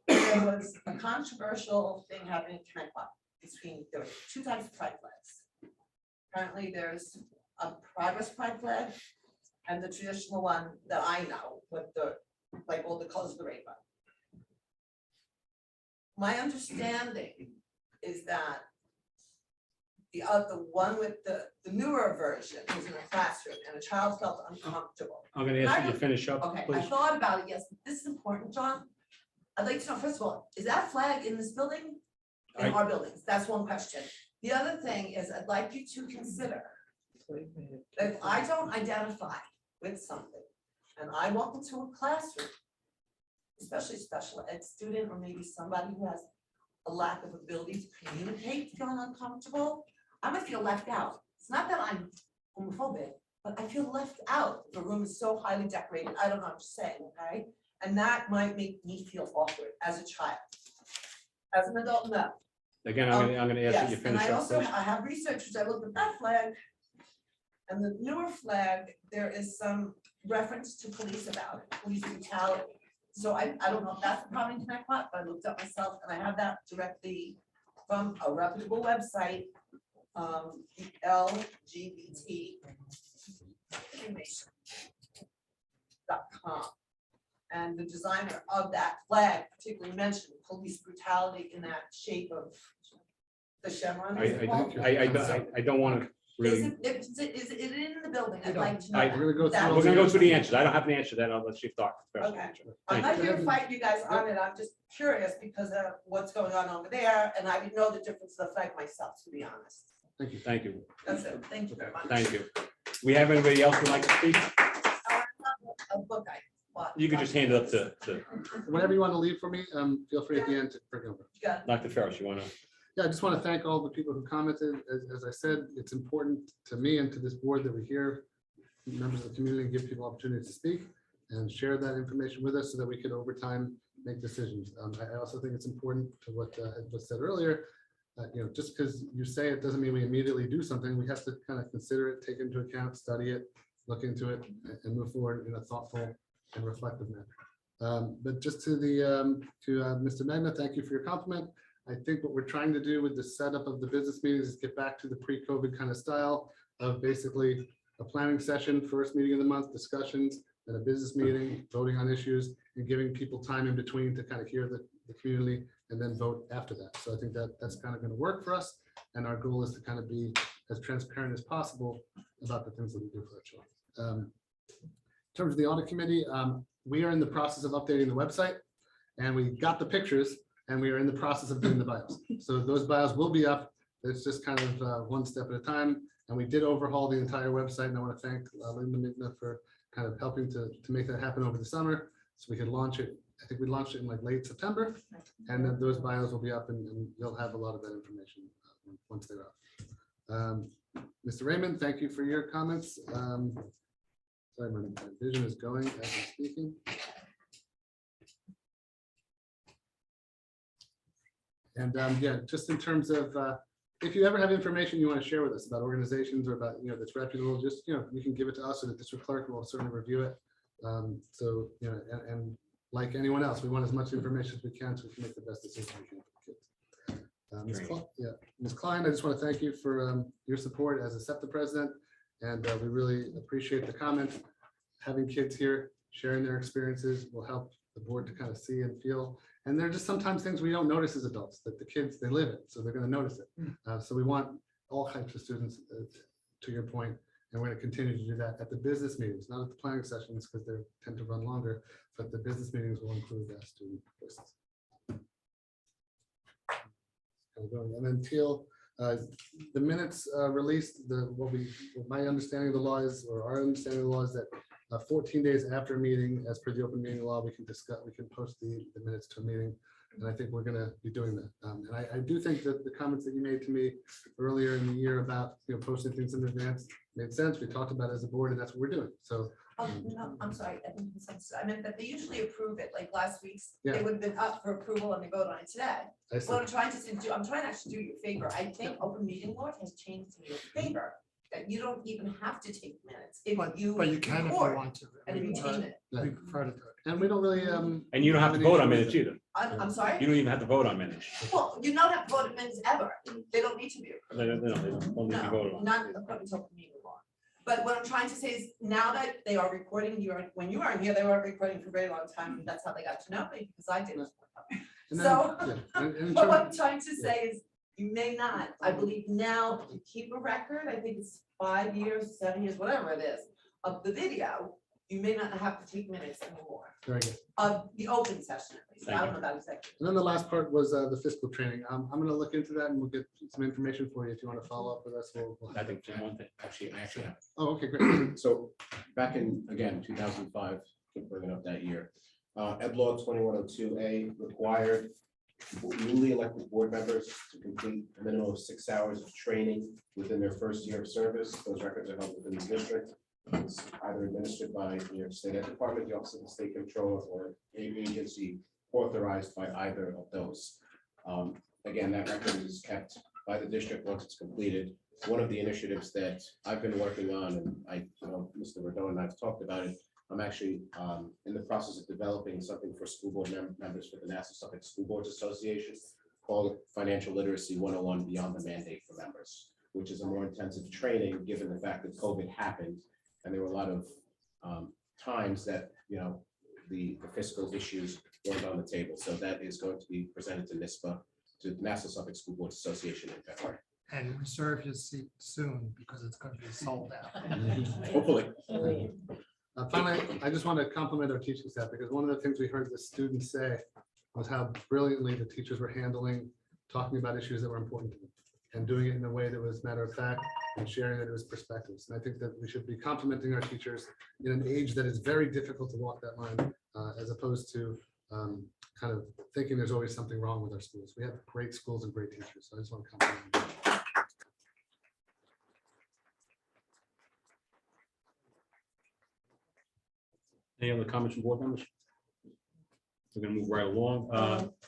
There was a controversial thing happening in Connecticut between, there were two types of pride flags. Currently, there's a progress pride flag and the traditional one that I know with the, like all the colors of the rainbow. My understanding is that the one with the newer version was in a classroom and a child felt uncomfortable. I'm gonna ask you to finish up, Okay, I please. thought about it, yes, this is important, John. I'd like to know, first of all, is that flag in this building? In our buildings, that's one question. The other thing is, I'd like you to consider that if I don't identify with something and I walk into a classroom especially special ed student, or maybe somebody who has a lack of ability to communicate, feeling uncomfortable, I might feel left out. It's not that I'm homophobic, but I feel left out. The room is so highly decorated. I don't know, I'm just saying, okay? And that might make me feel awkward as a child. As an adult, no. Again, I'm gonna ask you to Yes, and finish I up also, first. I have researched, I looked at that flag. And the newer flag, there is some reference to police about it, police brutality. So I don't know if that's the problem in Connecticut, but I looked up myself and I have that directly from a reputable website, the LGBT information.com. And the designer of that flag particularly mentioned police brutality in that shape of the chevron. I don't want to really. Is it in the building? I'd like to know. We're gonna go through the answers. I don't have an answer to that. I'll let you talk first. Okay. I'm not here to fight you guys on it. I'm just curious because of what's going on over there, and I didn't know the difference of the flag myself, to be honest. Thank you. Thank you. That's it. Thank you very much. Thank you. We have anybody else who'd like to speak? A book I bought. You could just hand it up to Whenever you want to leave for me, feel free at the end to bring over. Dr. Ferris. You want to? Yeah, I just want to thank all the people who commented. As I said, it's important to me and to this board that we hear members of the community, give people opportunities to speak and share that information with us so that we could over time make decisions. I also think it's important to what was said earlier. Just because you say it doesn't mean we immediately do something. We have to kind of consider it, take into account, study it, look into it, and move forward in a thoughtful and reflective manner. But just to Mr. Magna, thank you for your compliment. I think what we're trying to do with the setup of the business meetings is get back to the pre-COVID kind of style of basically a planning session, first meeting of the month, discussions, then a business meeting, voting on issues, and giving people time in between to kind of hear the community and then vote after that. So I think that that's kind of going to work for us. And our goal is to kind of be as transparent as possible about the things that we do for our children. In terms of the audit committee, we are in the process of updating the website, and we got the pictures. And we are in the process of doing the bios. So those bios will be up. It's just kind of one step at a time. And we did overhaul the entire website. And I want to thank Linda Migna for kind of helping to make that happen over the summer. So we could launch it. I think we launched it in like late September. And then those bios will be up and you'll have a lot of that information once they're up. Mr. Raymond, thank you for your comments. Sorry, my vision is going as I'm speaking. And yeah, just in terms of if you ever have information you want to share with us about organizations or about that's reputable, just you can give it to us, or the district clerk will certainly review it. So and like anyone else, we want as much information as we can so we can make the best decision we can for kids. Ms. Klein, I just want to thank you for your support as a SEPTA president, and we really appreciate the comment. Having kids here sharing their experiences will help the board to kind of see and feel. And there are just sometimes things we don't notice as adults that the kids, they live it, so they're going to notice it. So we want all types of students, to your point, and we're going to continue to do that at the business meetings, not at the planning sessions because they tend to run longer, but the business meetings will include student voices. And then Teal, the minutes released, my understanding of the law is, or our understanding of the law is that 14 days after a meeting, as per the open meeting law, we can post the minutes to a meeting. And I think we're going to be doing that. And I do think that the comments that you made to me earlier in the year about posting things in advance made sense. We talked about it as a board, and that's what we're doing. So no, I'm sorry. I meant that they usually approve it, like last week's, Yeah. they would have been up for approval and they vote on it today. I see. What I'm trying to do, I'm trying to actually do you a favor. I think open meeting law has changed in your favor, that you don't even have to take minutes if you. But you can if you record want to. And retain it. We prefer to do it. And we don't really. And you don't have to vote on minutes either. I'm sorry? You don't even have to vote on minutes. Well, you don't have to vote on minutes ever. They don't need to be. approved. They don't need to be voted on. Not according to open meeting law. But what I'm trying to say is now that they are recording, when you weren't here, they were recording for a very long time. And that's how they got to know me because I didn't. And then- So, yeah, and in but what terms- I'm trying to say is you may not, I believe now, if you keep a record, I think it's 5 years, 7 years, whatever it is, of the video, you may not have to take minutes anymore. Very good. Of the open session at least. I don't know about executive. And then the last part was the fiscal training. I'm going to look into that and we'll get some information for you. If you want to follow up with us, we'll I think Jim, one thing, actually, I actually have. Oh, okay, great. So back in, again, 2005, bringing up that year, Ed Law 2102A required newly elected board members to complete a minimum of 6 hours of training within their first year of service. Those records are held within the district. It's either administered by New York State Ed Department, the Office of the State Controller, or an agency authorized by either of those. Again, that record is kept by the district once it's completed. One of the initiatives that I've been working on, and I know Mr. Rodon and I've talked about it, I'm actually in the process of developing something for school board members for the Nassau Suffolk School Boards Association called Financial Literacy 101 Beyond the Mandate for Members, which is a more intensive training given the fact that COVID happened. And there were a lot of times that, the fiscal issues weren't on the table. So that is going to be presented to NISBA, to the Nassau Suffolk School Boards Association in February. And reserve your seat soon because it's going to be sold out. Hopefully. Finally, I just want to compliment our teaching staff because one of the things we heard the students say was how brilliantly the teachers were handling talking about issues that were important to them and doing it in a way that was matter of fact and sharing that it was perspectives. And I think that we should be complimenting our teachers in an age that is very difficult to walk that line, as opposed to kind of thinking there's always something wrong with our schools. We have great schools and great teachers. So I just want to compliment them. Any other comments from board members? We're gonna move right along.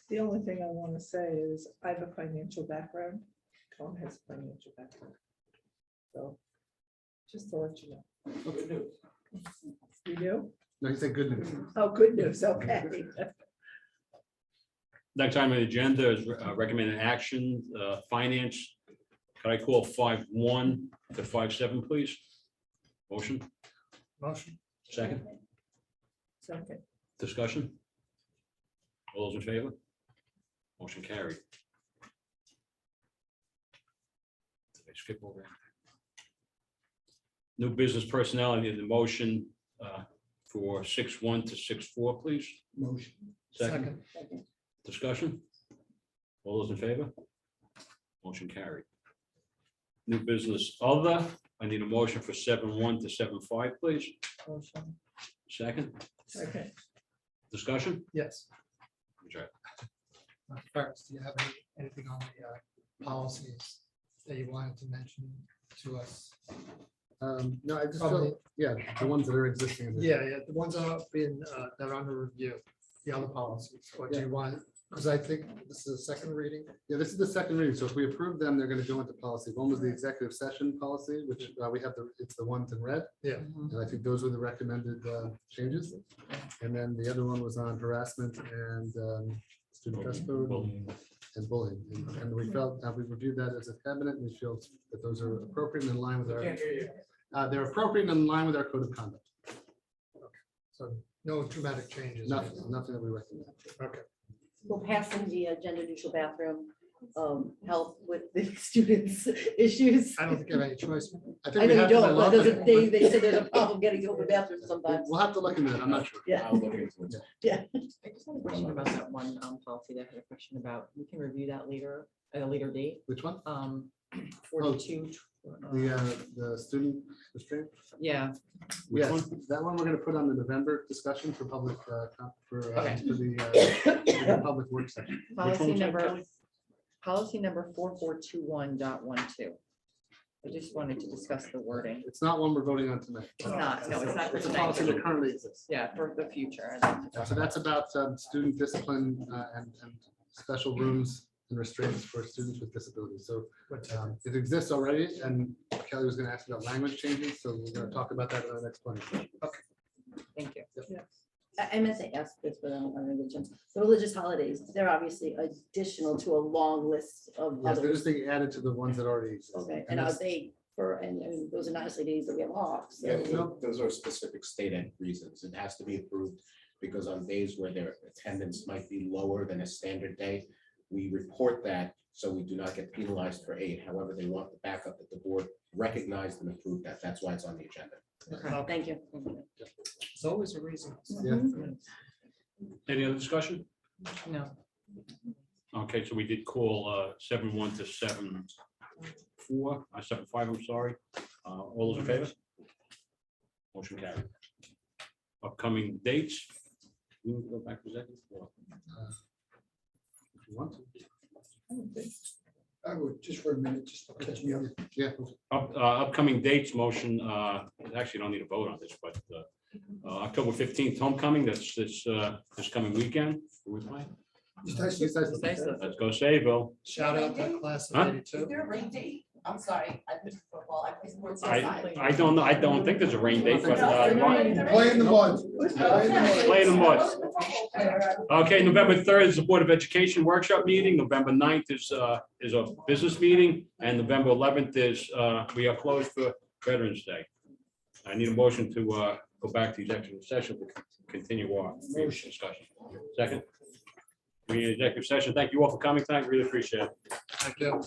The only thing I want to say is I have a financial background. Tom has a financial background. So just to let you know. Good news. You do? No, you said good news. Oh, good news. Okay. Next item on the agenda is recommended action, finance. Could I call 5-1 to 5-7, please? Motion, Motion. second, Second. discussion? All those in favor? Motion carried. Did I skip over? New business personnel, I need the motion for 6-1 to 6-4, please. Motion. Second, discussion? All those in favor? Motion carried. New business other, I need a motion for 7-1 to 7-5, please. Motion. Second, Second. discussion? Yes. Okay. First, do you have anything on the policies that you wanted to mention to us? No, I just Probably- felt, yeah, the ones that are existing. in the- Yeah, the ones that are being, that are under review, the other policies, or do you want, because I think this is a second reading. Yeah, this is the second reading. So if we approve them, they're going to go into policy. One was the executive session policy, which we have it's the ones in red. Yeah. And I think those were the recommended changes. And then the other one was on harassment and student dress code and bullying. And we felt, we reviewed that as a cabinet, and we feel that those are appropriate and in line with our, they're appropriate and in line with our code of conduct. So no dramatic changes. Nothing that we recommend. Okay. We'll pass in the gender neutral bathroom, help with the students' issues. I don't think you have any choice. I know you don't, but they said there's a problem getting to the bathroom sometimes. We'll have to look into that. I'm not sure. Yeah. I'll look into it. Yeah. I just have a question about that one policy that I had a question about. We can review that later at a later date. Which one? 42. The student restraint? Yeah. Yes, that one we're gonna put on the November discussion for public, for Okay. the public work session. Policy number 4421.12. I just wanted to discuss the wording. It's not one we're voting on tonight. It's not, no, it's not for It's a tonight. policy that currently exists. Yeah, for the future. I'd like to talk So that's about student discipline and special rooms and restraints for students with disabilities. So it exists already, and Kelly was gonna ask about language changes, so we're gonna talk about that in our next plan. Okay. Thank you. I meant to ask this, but I don't remember which ones. The religious holidays, they're obviously additional to a long list of Yes, they're others. just being added to the ones that already exist. Okay, and are they and I mean, those are not necessarily days that we have off. So Yeah, those are specific state ed reasons. It has to be approved because on days where their attendance might be lower than a standard day, we report that so we do not get penalized for aid. However, they want the backup that the board recognized and approved that. That's why it's on the agenda. Okay, thank you. It's always a reason. Yeah. Any other discussion? No. Okay, so we did call 7-1 to 7-4, 7-5, I'm sorry. All those in favor? Motion carried. Upcoming dates, We need to go back to executive. Well, if you want to. I would, just for a minute, just catch me up. Yeah. Upcoming dates motion, actually don't need a vote on this, but October 15th homecoming, that's this coming weekend. Who we playing? Let's go Sayville. Shout out to the class Huh? of 82. Is there a rain date? I'm sorry, I play football, I play sports. I don't know, I don't think there's a rain date, but Play in the mud. play in the mud. Okay, November 3rd is the Board of Education workshop meeting. November 9th is a business meeting, and November 11th is we are closed for Veterans Day. I need a motion to go back to executive session to continue our discussion. Second. We in executive session. Thank you all for coming tonight. Really appreciate it. Thank you.